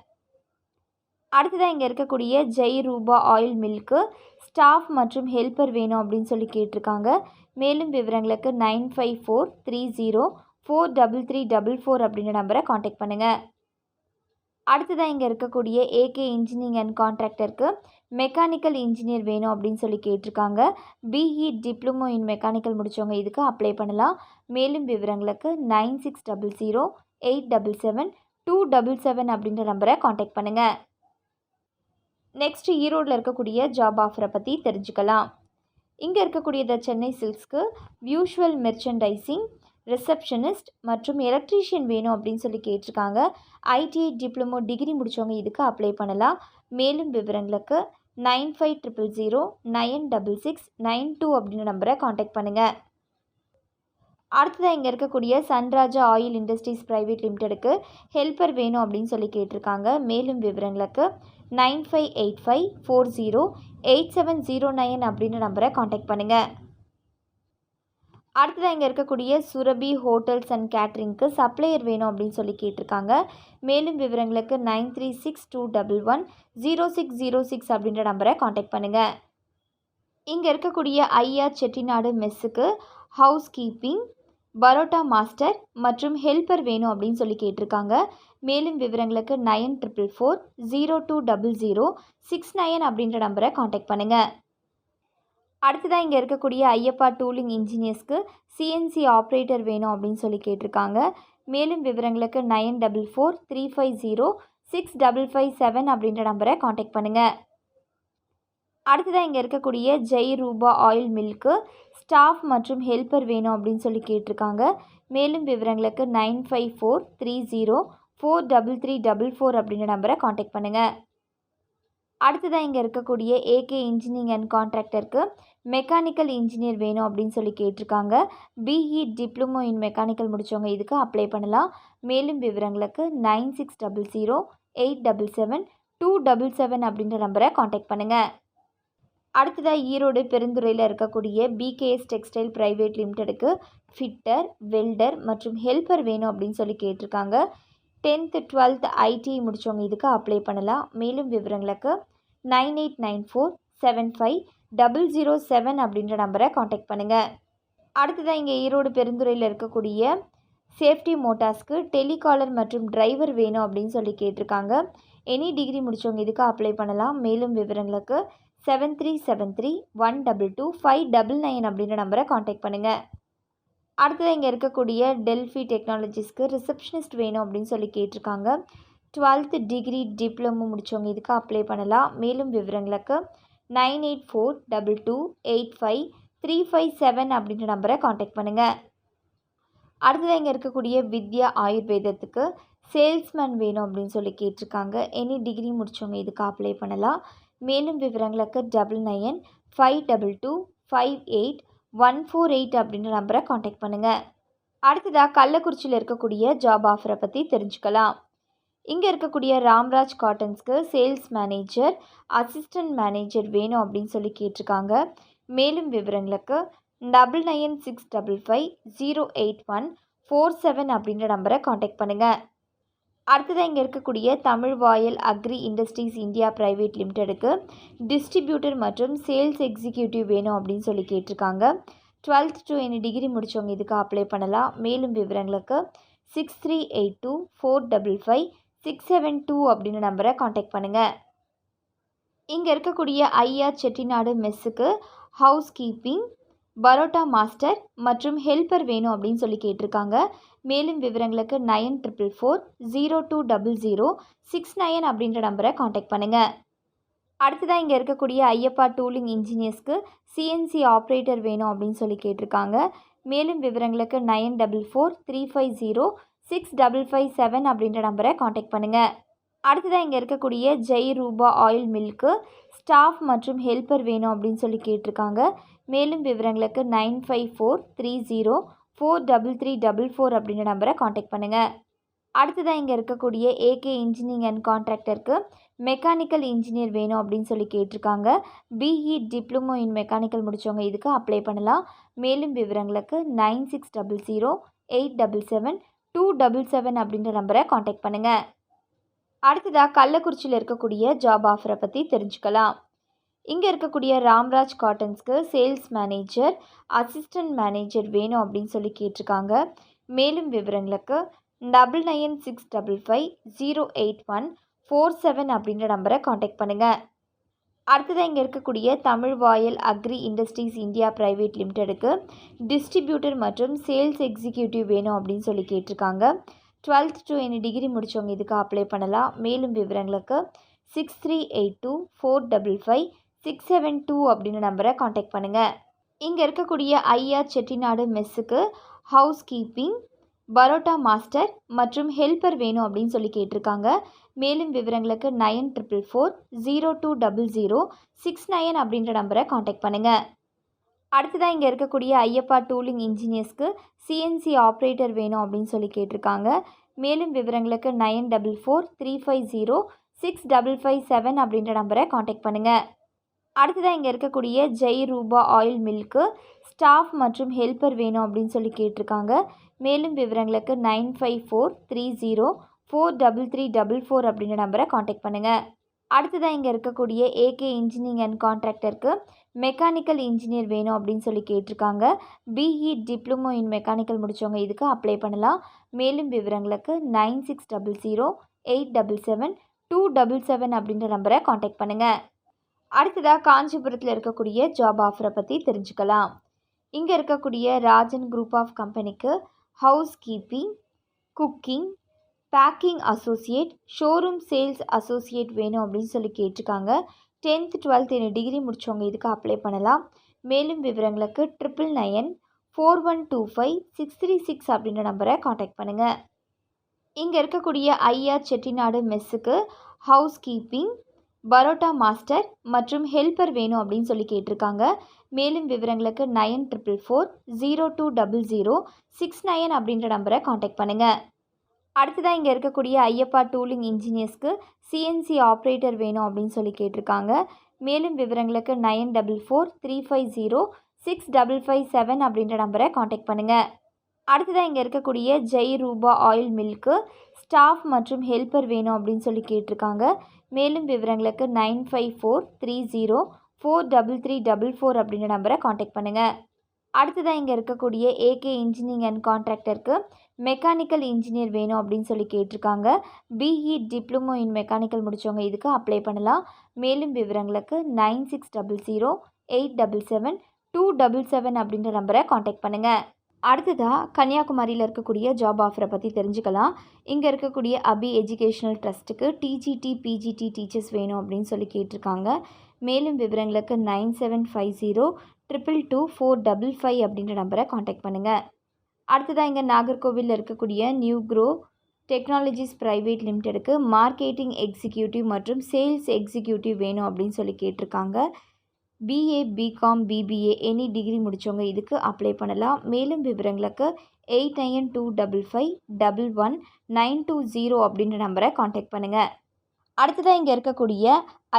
அடுத்ததாக இங்கே இருக்கக்கூடிய ஜெய் ரூபா ஆயில் மில்க்கு ஸ்டாஃப் மற்றும் ஹெல்ப்பர் வேணும் அப்படின்னு சொல்லி கேட்டிருக்காங்க. மேலும் விவரங்களுக்கு 9543043344 அப்படின்ற நம்பரை காண்டாக்ட் பண்ணுங்கள். அடுத்ததாக இங்கே இருக்கக்கூடிய ஏகே இன்ஜினியரிங் அண்ட் கான்ட்ராக்டருக்கு மெக்கானிக்கல் இன்ஜினியர் வேணும் அப்படின்னு சொல்லி கேட்டிருக்காங்க. பிஇ டிப்ளமோ இன் மெக்கானிக்கல் முடித்தவங்க இதுக்கு அப்ளை பண்ணலாம். மேலும் விவரங்களுக்கு 9600877277 அப்படின்ற நம்பரை காண்டாக்ட் பண்ணுங்கள். நெக்ஸ்ட் ஈரோடில் இருக்கக்கூடிய ஜாப் ஆஃபரை பற்றி தெரிஞ்சுக்கலாம். இங்கே இருக்கக்கூடிய த சென்னை சில்க்ஸ்க்கு வியூஷுவல் மெர்ச்சன்டைசிங், ரிசப்ஷனிஸ்ட் மற்றும் எலக்ட்ரீஷியன் வேணும் அப்படின்னு சொல்லி கேட்டிருக்காங்க. ஐடிஐ டிப்ளமோ டிகிரி முடித்தவங்க இதுக்கு அப்ளை பண்ணலாம். மேலும் விவரங்களுக்கு 9500096692 அப்படின்ற நம்பரை காண்டாக்ட் பண்ணுங்கள். அடுத்ததாக இங்கே இருக்கக்கூடிய சன்ராஜா ஆயில் இண்டஸ்ட்ரீஸ் பிரைவேட் லிமிடெடுக்கு ஹெல்ப்பர் வேணும் அப்படின்னு சொல்லி கேட்டிருக்காங்க. மேலும் விவரங்களுக்கு 9585408709 அப்படின்ற நம்பரை காண்டாக்ட் பண்ணுங்கள். அடுத்ததாக இங்கே இருக்கக்கூடிய சுரபி ஹோட்டல்ஸ் அண்ட் கேட்ரிங்க்கு சப்ளையர் வேணும் அப்படின்னு சொல்லி கேட்டிருக்காங்க. மேலும் விவரங்களுக்கு 9362110606 அப்படின்ற நம்பரை காண்டாக்ட் பண்ணுங்கள். இங்கே இருக்கக்கூடிய ஐயா செட்டிநாடு மெஸ்ஸுக்கு ஹவுஸ் கீப்பிங், பரோட்டா மாஸ்டர் மற்றும் ஹெல்ப்பர் வேணும் அப்படின்னு சொல்லி கேட்டிருக்காங்க. மேலும் விவரங்களுக்கு 9440200069 அப்படின்ற நம்பரை காண்டாக்ட் பண்ணுங்கள். அடுத்ததாக இங்கே இருக்கக்கூடிய ஐயப்பா டூலிங் இன்ஜினியர்ஸ்க்கு சிஎன்சி ஆப்ரேட்டர் வேணும் அப்படின்னு சொல்லி கேட்டிருக்காங்க. மேலும் விவரங்களுக்கு 9443506557 அப்படின்ற நம்பரை காண்டாக்ட் பண்ணுங்கள். அடுத்ததாக இங்கே இருக்கக்கூடிய ஜெய் ரூபா ஆயில் மில்க்கு ஸ்டாஃப் மற்றும் ஹெல்ப்பர் வேணும் அப்படின்னு சொல்லி கேட்டிருக்காங்க. மேலும் விவரங்களுக்கு 9543043344 அப்படின்ற நம்பரை காண்டாக்ட் பண்ணுங்கள். அடுத்ததாக இங்கே இருக்கக்கூடிய ஏகே இன்ஜினியரிங் அண்ட் கான்ட்ராக்டருக்கு மெக்கானிக்கல் இன்ஜினியர் வேணும் அப்படின்னு சொல்லி கேட்டிருக்காங்க. பிஇ டிப்ளமோ இன் மெக்கானிக்கல் முடித்தவங்க இதுக்கு அப்ளை பண்ணலாம். மேலும் விவரங்களுக்கு 9600877277 அப்படின்ற நம்பரை காண்டாக்ட் பண்ணுங்கள். அடுத்ததாக ஈரோடு பெருந்துறையில் இருக்கக்கூடிய பிகேஎஸ் டெக்ஸ்டைல் பிரைவேட் லிமிடெடுக்கு ஃபிட்டர், வெல்டர் மற்றும் ஹெல்ப்பர் வேணும் அப்படின்னு சொல்லி கேட்டிருக்காங்க. 10th 12th ஐடிஐ முடித்தவங்க இதுக்கு அப்ளை பண்ணலாம். மேலும் விவரங்களுக்கு 9894750007 அப்படின்ற நம்பரை காண்டாக்ட் பண்ணுங்கள். அடுத்ததாக இங்கே ஈரோடு பெருந்துறையில் இருக்கக்கூடிய சேஃப்டி மோட்டார்ஸ்க்கு டெலிகாலர் மற்றும் டிரைவர் வேணும் அப்படின்னு சொல்லி கேட்டிருக்காங்க. எனி டிகிரி முடித்தவங்க இதுக்கு அப்ளை பண்ணலாம். மேலும் விவரங்களுக்கு 7373122599 அப்படின்ற நம்பரை காண்டாக்ட் பண்ணுங்கள். அடுத்தது இங்கே இருக்கக்கூடிய டெல்ஃபி டெக்னாலஜிஸ்க்கு ரிசப்ஷனிஸ்ட் வேணும் அப்படின்னு சொல்லி கேட்டிருக்காங்க. 12th டிகிரி டிப்ளமோ முடித்தவங்க இதுக்கு அப்ளை பண்ணலாம். மேலும் விவரங்களுக்கு 9842285357 அப்படின்ற நம்பரை காண்டாக்ட் பண்ணுங்கள். அடுத்தது இங்கே இருக்கக்கூடிய வித்யா ஆயுர்வேதத்துக்கு சேல்ஸ்மேன் வேணும் அப்படின்னு சொல்லி கேட்டிருக்காங்க. எனி டிகிரி முடித்தவங்க இதுக்கு அப்ளை பண்ணலாம். மேலும் விவரங்களுக்கு 9952258148 அப்படின்ற நம்பரை காண்டாக்ட் பண்ணுங்கள். அடுத்ததாக கள்ளக்குறிச்சியில் இருக்கக்கூடிய ஜாப் ஆஃபரை பற்றி தெரிஞ்சுக்கலாம். இங்கே இருக்கக்கூடிய ராம்ராஜ் காட்டன்ஸ்க்கு சேல்ஸ் மேனேஜர், அசிஸ்டன்ட் மேனேஜர் வேணும் அப்படின்னு சொல்லி கேட்டிருக்காங்க. மேலும் விவரங்களுக்கு 9965508147 அப்படின்ற நம்பரை காண்டாக்ட் பண்ணுங்கள். அடுத்ததாக இங்கே இருக்கக்கூடிய Tamil Vayal agri industries India private லிமிடெடுக்கு டிஸ்ட்ரிபியூட்டர் மற்றும் சேல்ஸ் எக்ஸிக்யூட்டிவ் வேணும் அப்படின்னு சொல்லி கேட்டிருக்காங்க. 12th to any டிகிரி முடித்தவங்க இதுக்கு அப்ளை பண்ணலாம். மேலும் விவரங்களுக்கு 6382455672 அப்படின்ற நம்பரை காண்டாக்ட் பண்ணுங்கள். இங்கே இருக்கக்கூடிய ஐயா செட்டிநாடு மெஸ்ஸுக்கு ஹவுஸ் கீப்பிங், பரோட்டா மாஸ்டர் மற்றும் ஹெல்ப்பர் வேணும் அப்படின்னு சொல்லி கேட்டிருக்காங்க. மேலும் விவரங்களுக்கு 9440200069 அப்படின்ற நம்பரை காண்டாக்ட் பண்ணுங்கள். அடுத்ததாக இங்கே இருக்கக்கூடிய ஐயப்பா டூலிங் இன்ஜினியர்ஸ்க்கு சிஎன்சி ஆப்ரேட்டர் வேணும் அப்படின்னு சொல்லி கேட்டிருக்காங்க. மேலும் விவரங்களுக்கு 9443506557 அப்படின்ற நம்பரை காண்டாக்ட் பண்ணுங்கள். அடுத்ததாக இங்கே இருக்கக்கூடிய ஜெய் ரூபா ஆயில் மில்க்கு ஸ்டாஃப் மற்றும் ஹெல்ப்பர் வேணும் அப்படின்னு சொல்லி கேட்டிருக்காங்க. மேலும் விவரங்களுக்கு 9543043344 அப்படின்ற நம்பரை காண்டாக்ட் பண்ணுங்கள். அடுத்ததாக இங்கே இருக்கக்கூடிய ஏகே இன்ஜினியரிங் அண்ட் கான்ட்ராக்டருக்கு மெக்கானிக்கல் இன்ஜினியர் வேணும் அப்படின்னு சொல்லி கேட்டிருக்காங்க. பிஇ டிப்ளமோ இன் மெக்கானிக்கல் முடித்தவங்க இதுக்கு அப்ளை பண்ணலாம். மேலும் விவரங்களுக்கு 9600877277 அப்படின்ற நம்பரை காண்டாக்ட் பண்ணுங்கள். அடுத்ததாக கள்ளக்குறிச்சியில் இருக்கக்கூடிய ஜாப் ஆஃபரை பற்றி தெரிஞ்சுக்கலாம். இங்கே இருக்கக்கூடிய ராம்ராஜ் காட்டன்ஸ்க்கு சேல்ஸ் மேனேஜர், அசிஸ்டன்ட் மேனேஜர் வேணும் அப்படின்னு சொல்லி கேட்டிருக்காங்க. மேலும் விவரங்களுக்கு 9965508147 அப்படின்ற நம்பரை காண்டாக்ட் பண்ணுங்கள். அடுத்ததாக இங்கே இருக்கக்கூடிய Tamil Vayal agri industries India private லிமிடெடுக்கு டிஸ்ட்ரிபியூட்டர் மற்றும் சேல்ஸ் எக்ஸிக்யூட்டிவ் வேணும் அப்படின்னு சொல்லி கேட்டிருக்காங்க. 12th to any டிகிரி முடித்தவங்க இதுக்கு அப்ளை பண்ணலாம். மேலும் விவரங்களுக்கு 6382455672 அப்படின்ற நம்பரை காண்டாக்ட் பண்ணுங்கள். இங்கே இருக்கக்கூடிய ஐயா செட்டிநாடு மெஸ்ஸுக்கு ஹவுஸ் கீப்பிங், பரோட்டா மாஸ்டர் மற்றும் ஹெல்ப்பர் வேணும் அப்படின்னு சொல்லி கேட்டிருக்காங்க. மேலும் விவரங்களுக்கு 9444020069 அப்படின்ற நம்பரை காண்டாக்ட் பண்ணுங்கள். அடுத்ததாக இங்கே இருக்கக்கூடிய ஐயப்பா டூலிங் இன்ஜினியர்ஸ்க்கு சிஎன்சி ஆப்ரேட்டர் வேணும் அப்படின்னு சொல்லி கேட்டிருக்காங்க. மேலும் விவரங்களுக்கு 9445065557 அப்படின்ற நம்பரை காண்டாக்ட் பண்ணுங்கள். அடுத்ததாக இங்கே இருக்கக்கூடிய ஜெய் ரூபா ஆயில் மில்க்கு ஸ்டாஃப் மற்றும் ஹெல்ப்பர் வேணும் அப்படின்னு சொல்லி கேட்டிருக்காங்க. மேலும் விவரங்களுக்கு 9543043344 அப்படின்ற நம்பரை காண்டாக்ட் பண்ணுங்கள். அடுத்ததாக இங்கே இருக்கக்கூடிய ஏகே இன்ஜினியரிங் அண்ட் கான்ட்ராக்டருக்கு மெக்கானிக்கல் இன்ஜினியர் வேணும் அப்படின்னு சொல்லி கேட்டிருக்காங்க. பிஇ டிப்ளமோ இன் மெக்கானிக்கல் முடித்தவங்க இதுக்கு அப்ளை பண்ணலாம். மேலும் விவரங்களுக்கு 9600877277 அப்படின்ற நம்பரை காண்டாக்ட் பண்ணுங்கள். அடுத்ததாக காஞ்சிபுரத்தில் இருக்கக்கூடிய ஜாப் ஆஃபரை பற்றி தெரிஞ்சுக்கலாம். இங்கே இருக்கக்கூடிய ராஜன் குரூப் ஆஃப் கம்பெனிக்கு housekeeping, cooking, packing associate, showroom sales associate வேணும் அப்படின்னு சொல்லி கேட்டிருக்காங்க. 10th 12th என்ன டிகிரி முடித்தவங்க இதுக்கு அப்ளை பண்ணலாம். மேலும் விவரங்களுக்கு 9994125636 அப்படின்ற நம்பரை காண்டாக்ட் பண்ணுங்கள். இங்கே இருக்கக்கூடிய ஐயா செட்டிநாடு மெஸ்ஸுக்கு ஹவுஸ் கீப்பிங், பரோட்டா மாஸ்டர் மற்றும் ஹெல்ப்பர் வேணும் அப்படின்னு சொல்லி கேட்டிருக்காங்க. மேலும் விவரங்களுக்கு 9444020069 அப்படின்ற நம்பரை காண்டாக்ட் பண்ணுங்கள். அடுத்ததாக இங்கே இருக்கக்கூடிய ஐயப்பா டூலிங் இன்ஜினியர்ஸ்க்கு சிஎன்சி ஆப்ரேட்டர் வேணும் அப்படின்னு சொல்லி கேட்டிருக்காங்க. மேலும் விவரங்களுக்கு 9435065557 அப்படின்ற நம்பரை காண்டாக்ட் பண்ணுங்கள். அடுத்ததாக இங்கே இருக்கக்கூடிய ஜெய் ரூபா ஆயில் மில்க்கு ஸ்டாஃப் மற்றும் ஹெல்ப்பர் வேணும் அப்படின்னு சொல்லி கேட்டிருக்காங்க. மேலும் விவரங்களுக்கு 9543043344 அப்படின்ற நம்பரை காண்டாக்ட் பண்ணுங்கள். அடுத்ததாக இங்கே இருக்கக்கூடிய ஏகே இன்ஜினியரிங் அண்ட் கான்ட்ராக்டருக்கு மெக்கானிக்கல் இன்ஜினியர் வேணும் அப்படின்னு சொல்லி கேட்டிருக்காங்க. பிஇ டிப்ளமோ இன் மெக்கானிக்கல் முடித்தவங்க இதுக்கு அப்ளை பண்ணலாம். மேலும் விவரங்களுக்கு 9600877277 அப்படின்ற நம்பரை காண்டாக்ட் பண்ணுங்கள். அடுத்ததாக கன்னியாகுமரியில் இருக்கக்கூடிய ஜாப் ஆஃபரை பற்றி தெரிஞ்சுக்கலாம். இங்கே இருக்கக்கூடிய அபி எஜுகேஷ்னல் ட்ரஸ்ட்டுக்கு டிஜிடி பிஜிடி டீச்சர்ஸ் வேணும் அப்படின்னு சொல்லி கேட்டிருக்காங்க. மேலும் விவரங்களுக்கு 9750222455 அப்படின்ற நம்பரை காண்டாக்ட் பண்ணுங்கள். அடுத்ததாக இங்கே நாகர்கோவிலில் இருக்கக்கூடிய நியூ க்ரோ டெக்னாலஜிஸ் ப்ரைவேட் லிமிடெடுக்கு மார்க்கெட்டிங் எக்ஸிக்யூட்டிவ் மற்றும் சேல்ஸ் எக்ஸிக்யூட்டிவ் வேணும் அப்படின்னு சொல்லி கேட்டிருக்காங்க. BA, BCom, BBA any degree முடித்தவங்க இதுக்கு அப்ளை பண்ணலாம். மேலும் விவரங்களுக்கு 8925511920 அப்படின்ற நம்பரை காண்டாக்ட் பண்ணுங்கள். அடுத்ததாக இங்கே இருக்கக்கூடிய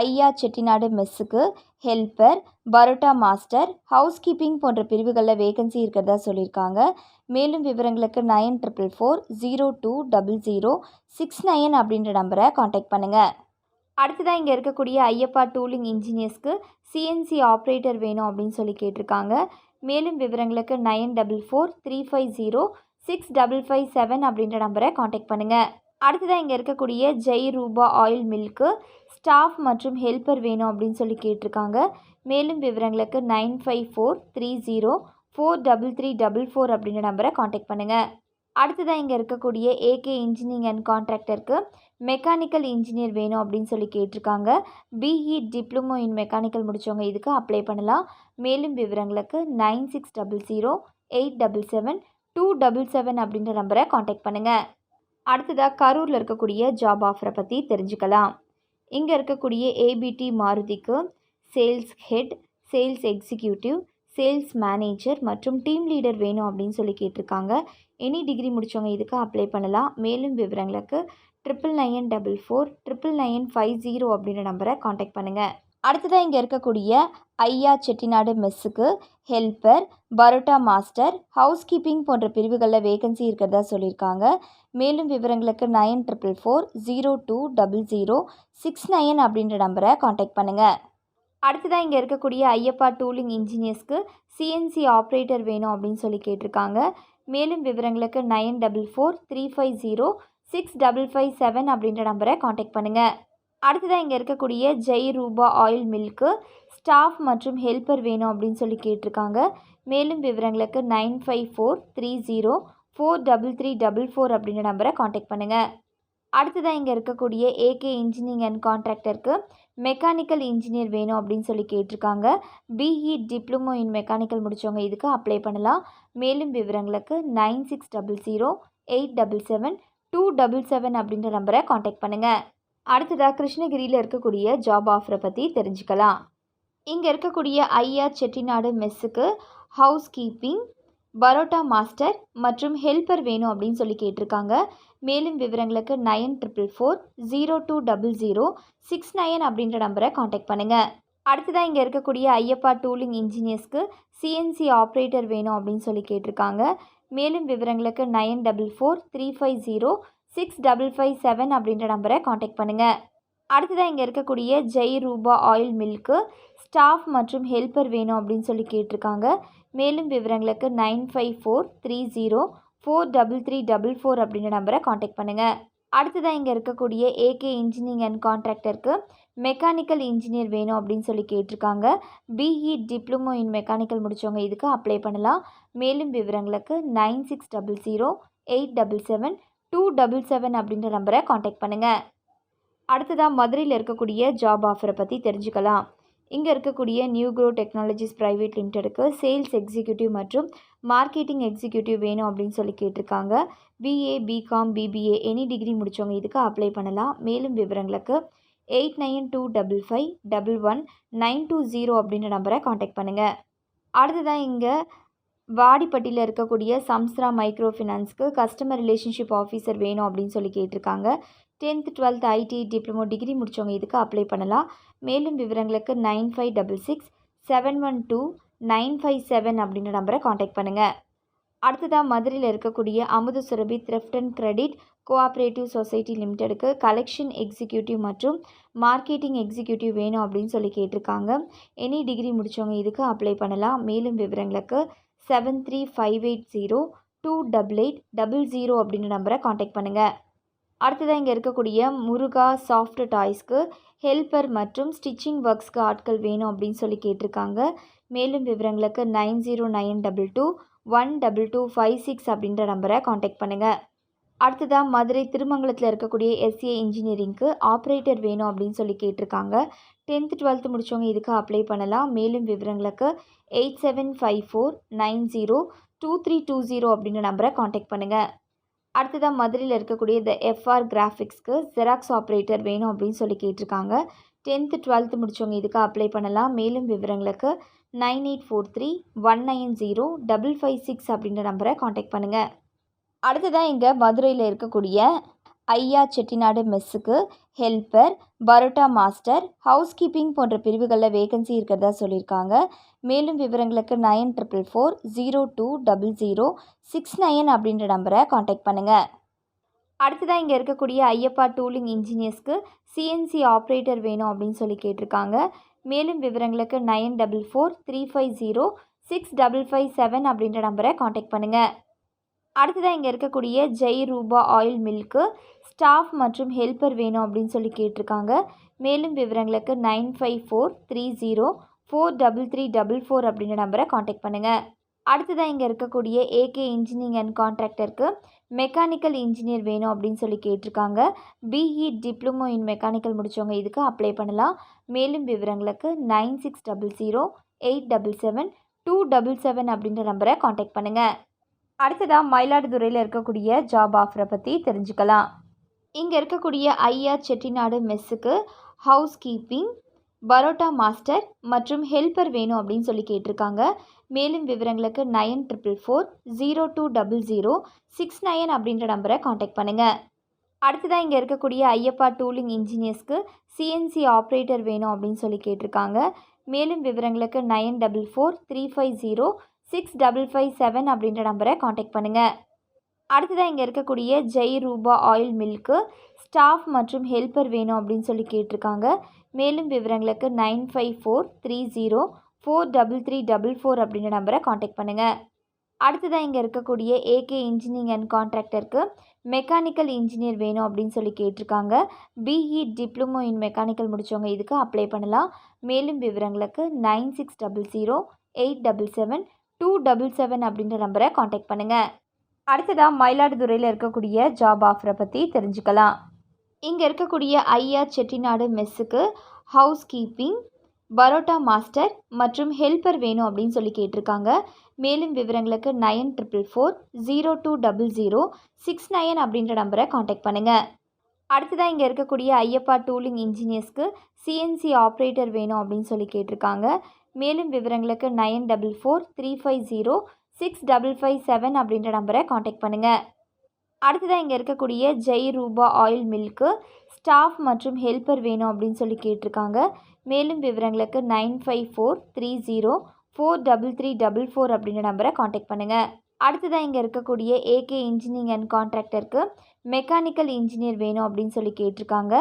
ஐயா செட்டிநாடு மெஸ்ஸுக்கு helper, parotta master, house keeping போன்ற பிரிவுகளில் வேகன்சி இருக்கிறதா சொல்லியிருக்காங்க. மேலும் விவரங்களுக்கு 9444020069 அப்படின்ற நம்பரை காண்டாக்ட் பண்ணுங்கள். அடுத்ததாக இங்கே இருக்கக்கூடிய ஐயப்பா டூலிங் இன்ஜினியர்ஸ்க்கு சிஎன்சி ஆப்ரேட்டர் வேணும் அப்படின்னு சொல்லி கேட்டிருக்காங்க. மேலும் விவரங்களுக்கு 9435065557 அப்படின்ற நம்பரை காண்டாக்ட் பண்ணுங்கள். அடுத்ததாக இங்கே இருக்கக்கூடிய ஜெய் ரூபா ஆயில் மில்க்கு ஸ்டாஃப் மற்றும் ஹெல்ப்பர் வேணும் அப்படின்னு சொல்லி கேட்டிருக்காங்க. மேலும் விவரங்களுக்கு 9543043344 அப்படின்ற நம்பரை காண்டாக்ட் பண்ணுங்கள். அடுத்ததாக இங்கே இருக்கக்கூடிய ஏகே இன்ஜினியரிங் அண்ட் கான்ட்ராக்டருக்கு மெக்கானிக்கல் இன்ஜினியர் வேணும் அப்படின்னு சொல்லி கேட்டிருக்காங்க. பிஇ டிப்ளமோ இன் மெக்கானிக்கல் முடித்தவங்க இதுக்கு அப்ளை பண்ணலாம். மேலும் விவரங்களுக்கு 9600877277 அப்படின்ற நம்பரை காண்டாக்ட் பண்ணுங்கள். அடுத்ததாக கரூரில் இருக்கக்கூடிய ஜாப் ஆஃபரை பற்றி தெரிஞ்சுக்கலாம். இங்கே இருக்கக்கூடிய ஏபிடி மாருதிக்கு sales head, sales executive, sales manager மற்றும் டீம் லீடர் வேணும் அப்படின்னு சொல்லி கேட்டிருக்காங்க. எனி டிகிரி முடித்தவங்க இதுக்கு அப்ளை பண்ணலாம். மேலும் விவரங்களுக்கு 9994499550 அப்படின்ற நம்பரை காண்டாக்ட் பண்ணுங்கள். அடுத்ததாக இங்கே இருக்கக்கூடிய ஐயா செட்டிநாடு மெஸ்ஸுக்கு helper, parotta master, house keeping போன்ற பிரிவுகளில் வேகன்சி இருக்கிறதா சொல்லியிருக்காங்க. மேலும் விவரங்களுக்கு 9444020069 அப்படின்ற நம்பரை காண்டாக்ட் பண்ணுங்கள். அடுத்ததாக இங்கே இருக்கக்கூடிய ஐயப்பா டூலிங் இன்ஜினியர்ஸ்க்கு சிஎன்சி ஆப்ரேட்டர் வேணும் அப்படின்னு சொல்லி கேட்டிருக்காங்க. மேலும் விவரங்களுக்கு 9435065557 அப்படின்ற நம்பரை காண்டாக்ட் பண்ணுங்கள். அடுத்ததாக இங்கே இருக்கக்கூடிய ஜெய் ரூபா ஆயில் மில்க்கு ஸ்டாஃப் மற்றும் ஹெல்ப்பர் வேணும் அப்படின்னு சொல்லி கேட்டிருக்காங்க. மேலும் விவரங்களுக்கு 9543043344 அப்படின்ற நம்பரை காண்டாக்ட் பண்ணுங்கள். அடுத்ததாக இங்கே இருக்கக்கூடிய ஏகே இன்ஜினியரிங் அண்ட் கான்ட்ராக்டருக்கு மெக்கானிக்கல் இன்ஜினியர் வேணும் அப்படின்னு சொல்லி கேட்டிருக்காங்க. பிஇ டிப்ளமோ இன் மெக்கானிக்கல் முடித்தவங்க இதுக்கு அப்ளை பண்ணலாம். மேலும் விவரங்களுக்கு 9600877277 அப்படின்ற நம்பரை காண்டாக்ட் பண்ணுங்கள். அடுத்ததாக கிருஷ்ணகிரியில் இருக்கக்கூடிய ஜாப் ஆஃபரை பற்றி தெரிஞ்சுக்கலாம். இங்கே இருக்கக்கூடிய ஐயா செட்டிநாடு மெஸ்ஸுக்கு ஹவுஸ் கீப்பிங், பரோட்டா மாஸ்டர் மற்றும் ஹெல்ப்பர் வேணும் அப்படின்னு சொல்லி கேட்டிருக்காங்க. மேலும் விவரங்களுக்கு 9444020069 அப்படின்ற நம்பரை காண்டாக்ட் பண்ணுங்கள். அடுத்ததாக இங்கே இருக்கக்கூடிய ஐயப்பா டூலிங் இன்ஜினியர்ஸ்க்கு சிஎன்சி ஆப்ரேட்டர் வேணும் அப்படின்னு சொல்லி கேட்டிருக்காங்க. மேலும் விவரங்களுக்கு 9445065557 அப்படின்ற நம்பரை காண்டாக்ட் பண்ணுங்கள். அடுத்ததாக இங்கே இருக்கக்கூடிய ஜெய் ரூபா ஆயில் மில்க்கு ஸ்டாஃப் மற்றும் ஹெல்ப்பர் வேணும் அப்படின்னு சொல்லி கேட்டிருக்காங்க. மேலும் விவரங்களுக்கு 9543043344 அப்படின்ற நம்பரை காண்டாக்ட் பண்ணுங்கள். அடுத்ததாக இங்கே இருக்கக்கூடிய ஏகே இன்ஜினியரிங் அண்ட் கான்ட்ராக்டருக்கு மெக்கானிக்கல் இன்ஜினியர் வேணும் அப்படின்னு சொல்லி கேட்டிருக்காங்க. பிஇ டிப்ளமோ இன் மெக்கானிக்கல் முடித்தவங்க இதுக்கு அப்ளை பண்ணலாம். மேலும் விவரங்களுக்கு 9600877277 அப்படின்ற நம்பரை காண்டாக்ட் பண்ணுங்கள். அடுத்ததாக மதுரையில் இருக்கக்கூடிய ஜாப் ஆஃபரை பற்றி தெரிஞ்சுக்கலாம். இங்கே இருக்கக்கூடிய நியூ க்ரோ டெக்னாலஜிஸ் ப்ரைவேட் லிமிடெடுக்கு சேல்ஸ் எக்ஸிக்யூட்டிவ் மற்றும் மார்க்கெட்டிங் எக்ஸிக்யூட்டிவ் வேணும் அப்படின்னு சொல்லி கேட்டிருக்காங்க. BA, BCom, BBA any degree முடித்தவங்க இதுக்கு அப்ளை பண்ணலாம். மேலும் விவரங்களுக்கு 8925511920 அப்படின்ற நம்பரை காண்டாக்ட் பண்ணுங்கள். அடுத்ததாக இங்கே வாடிப்பட்டியில் இருக்கக்கூடிய சம்ஸ்ரா மைக்ரோ ஃபினான்ஸ்க்கு கஸ்டமர் ரிலேஷன்ஷிப் ஆஃபீஸர் வேணும் அப்படின்னு சொல்லி கேட்டிருக்காங்க. 10th 12th ID diploma degree முடித்தவங்க இதுக்கு அப்ளை பண்ணலாம். மேலும் விவரங்களுக்கு 9566712957 அப்படின்ற நம்பரை காண்டாக்ட் பண்ணுங்கள். அடுத்ததாக மதுரையில் இருக்கக்கூடிய Amutha Surabhi thrift and credit cooperative society லிமிடெடுக்கு கலெக்ஷன் எக்ஸிக்யூட்டிவ் மற்றும் மார்க்கெட்டிங் எக்ஸிக்யூட்டிவ் வேணும் அப்படின்னு சொல்லி கேட்டிருக்காங்க. எனி டிகிரி முடித்தவங்க இதுக்கு அப்ளை பண்ணலாம். மேலும் விவரங்களுக்கு 7358028800 அப்படின்ற நம்பரை காண்டாக்ட் பண்ணுங்கள். அடுத்ததாக இங்கே இருக்கக்கூடிய முருகா சாஃப்ட் டாய்ஸ்க்கு ஹெல்ப்பர் மற்றும் ஸ்டிச்சிங் ஒர்க்ஸ்க்கு ஆட்கள் வேணும் அப்படின்னு சொல்லி கேட்டிருக்காங்க. மேலும் விவரங்களுக்கு 9092212256 அப்படின்ற நம்பரை காண்டாக்ட் பண்ணுங்கள். அடுத்ததாக மதுரை திருமங்கலத்தில் இருக்கக்கூடிய எஸ்ஏ இன்ஜினியரிங்க்கு ஆப்ரேட்டர் வேணும் அப்படின்னு சொல்லி கேட்டிருக்காங்க. 10th 12th முடித்தவங்க இதுக்கு அப்ளை பண்ணலாம். மேலும் விவரங்களுக்கு 8754902320 அப்படின்ற நம்பரை காண்டாக்ட் பண்ணுங்கள். அடுத்ததாக மதுரையில் இருக்கக்கூடிய த எஃப்ஆர் கிராஃபிக்ஸ்க்கு ஜெராக்ஸ் ஆப்ரேட்டர் வேணும் அப்படின்னு சொல்லி கேட்டிருக்காங்க. 10th 12th முடித்தவங்க இதுக்கு அப்ளை பண்ணலாம். மேலும் விவரங்களுக்கு 9843190556 அப்படின்ற நம்பரை காண்டாக்ட் பண்ணுங்கள். அடுத்ததாக இங்கே மதுரையில் இருக்கக்கூடிய ஐயா செட்டிநாடு மெஸ்ஸுக்கு helper, parotta master, house keeping போன்ற பிரிவுகளில் வேகன்சி இருக்கிறதா சொல்லியிருக்காங்க. மேலும் விவரங்களுக்கு 9444020069 அப்படின்ற நம்பரை காண்டாக்ட் பண்ணுங்கள். அடுத்ததாக இங்கே இருக்கக்கூடிய ஐயப்பா டூலிங் இன்ஜினியர்ஸ்க்கு சிஎன்சி ஆப்ரேட்டர் வேணும் அப்படின்னு சொல்லி கேட்டிருக்காங்க. மேலும் விவரங்களுக்கு 9435065557 அப்படின்ற நம்பரை காண்டாக்ட் பண்ணுங்கள். அடுத்ததாக இங்கே இருக்கக்கூடிய ஜெய் ரூபா ஆயில் மில்க்கு ஸ்டாஃப் மற்றும் ஹெல்ப்பர் வேணும் அப்படின்னு சொல்லி கேட்டிருக்காங்க. மேலும் விவரங்களுக்கு 9543043344 அப்படின்ற நம்பரை காண்டாக்ட் பண்ணுங்கள். அடுத்ததாக இங்கே இருக்கக்கூடிய ஏகே இன்ஜினியரிங் அண்ட் கான்ட்ராக்டருக்கு மெக்கானிக்கல் இன்ஜினியர் வேணும் அப்படின்னு சொல்லி கேட்டிருக்காங்க. பிஇ டிப்ளமோ இன் மெக்கானிக்கல் முடித்தவங்க இதுக்கு அப்ளை பண்ணலாம். மேலும் விவரங்களுக்கு 9600877277 அப்படின்ற நம்பரை காண்டாக்ட் பண்ணுங்கள். அடுத்ததாக மயிலாடுதுறையில் இருக்கக்கூடிய ஜாப் ஆஃபரை பற்றி தெரிஞ்சுக்கலாம். இங்கே இருக்கக்கூடிய ஐயா செட்டிநாடு மெஸ்ஸுக்கு ஹவுஸ் கீப்பிங், பரோட்டா மாஸ்டர் மற்றும் ஹெல்ப்பர் வேணும் அப்படின்னு சொல்லி கேட்டிருக்காங்க. மேலும் விவரங்களுக்கு 9444020069 அப்படின்ற நம்பரை காண்டாக்ட் பண்ணுங்கள். அடுத்ததாக இங்கே இருக்கக்கூடிய ஐயப்பா டூலிங் இன்ஜினியர்ஸ்க்கு சிஎன்சி ஆப்ரேட்டர் வேணும் அப்படின்னு சொல்லி கேட்டிருக்காங்க. மேலும் விவரங்களுக்கு 9435065557 அப்படின்ற நம்பரை காண்டாக்ட் பண்ணுங்கள். அடுத்ததாக இங்கே இருக்கக்கூடிய ஜெய் ரூபா ஆயில் மில்க்கு ஸ்டாஃப் மற்றும் ஹெல்ப்பர் வேணும் அப்படின்னு சொல்லி கேட்டிருக்காங்க. மேலும் விவரங்களுக்கு 9543043344 அப்படின்ற நம்பரை காண்டாக்ட் பண்ணுங்கள். அடுத்ததாக இங்கே இருக்கக்கூடிய ஏகே இன்ஜினியரிங் அண்ட் கான்ட்ராக்டருக்கு மெக்கானிக்கல் இன்ஜினியர் வேணும் அப்படின்னு சொல்லி கேட்டிருக்காங்க. பிஇ டிப்ளமோ இன் மெக்கானிக்கல் முடித்தவங்க இதுக்கு அப்ளை பண்ணலாம். மேலும் விவரங்களுக்கு 9600877277 அப்படின்ற நம்பரை காண்டாக்ட் பண்ணுங்கள். அடுத்ததாக மயிலாடுதுறையில் இருக்கக்கூடிய ஜாப் ஆஃபரை பற்றி தெரிஞ்சுக்கலாம். இங்கே இருக்கக்கூடிய ஐஆர் செட்டிநாடு மெஸ்ஸுக்கு ஹவுஸ் கீப்பிங், பரோட்டா மாஸ்டர் மற்றும் ஹெல்ப்பர் வேணும் அப்படின்னு சொல்லி கேட்டிருக்காங்க. மேலும் விவரங்களுக்கு 9444020069 அப்படின்ற நம்பரை காண்டாக்ட் பண்ணுங்கள். அடுத்ததாக இங்கே இருக்கக்கூடிய ஐயப்பா டூலிங் இன்ஜினியர்ஸ்க்கு சிஎன்சி ஆப்ரேட்டர் வேணும் அப்படின்னு சொல்லி கேட்டிருக்காங்க. மேலும் விவரங்களுக்கு 9443506557 அப்படின்ற நம்பரை காண்டாக்ட் பண்ணுங்கள். அடுத்ததாக இங்கே இருக்கக்கூடிய ஜெய் ரூபா ஆயில் மில்க்கு ஸ்டாஃப் மற்றும் ஹெல்ப்பர் வேணும் அப்படின்னு சொல்லி கேட்டிருக்காங்க. மேலும் விவரங்களுக்கு 9543043344 அப்படின்ற நம்பரை காண்டாக்ட் பண்ணுங்கள். அடுத்ததாக இங்கே இருக்கக்கூடிய ஏகே இன்ஜினியரிங் அண்ட் கான்ட்ராக்டருக்கு மெக்கானிக்கல் இன்ஜினியர் வேணும் அப்படின்னு சொல்லி கேட்டிருக்காங்க.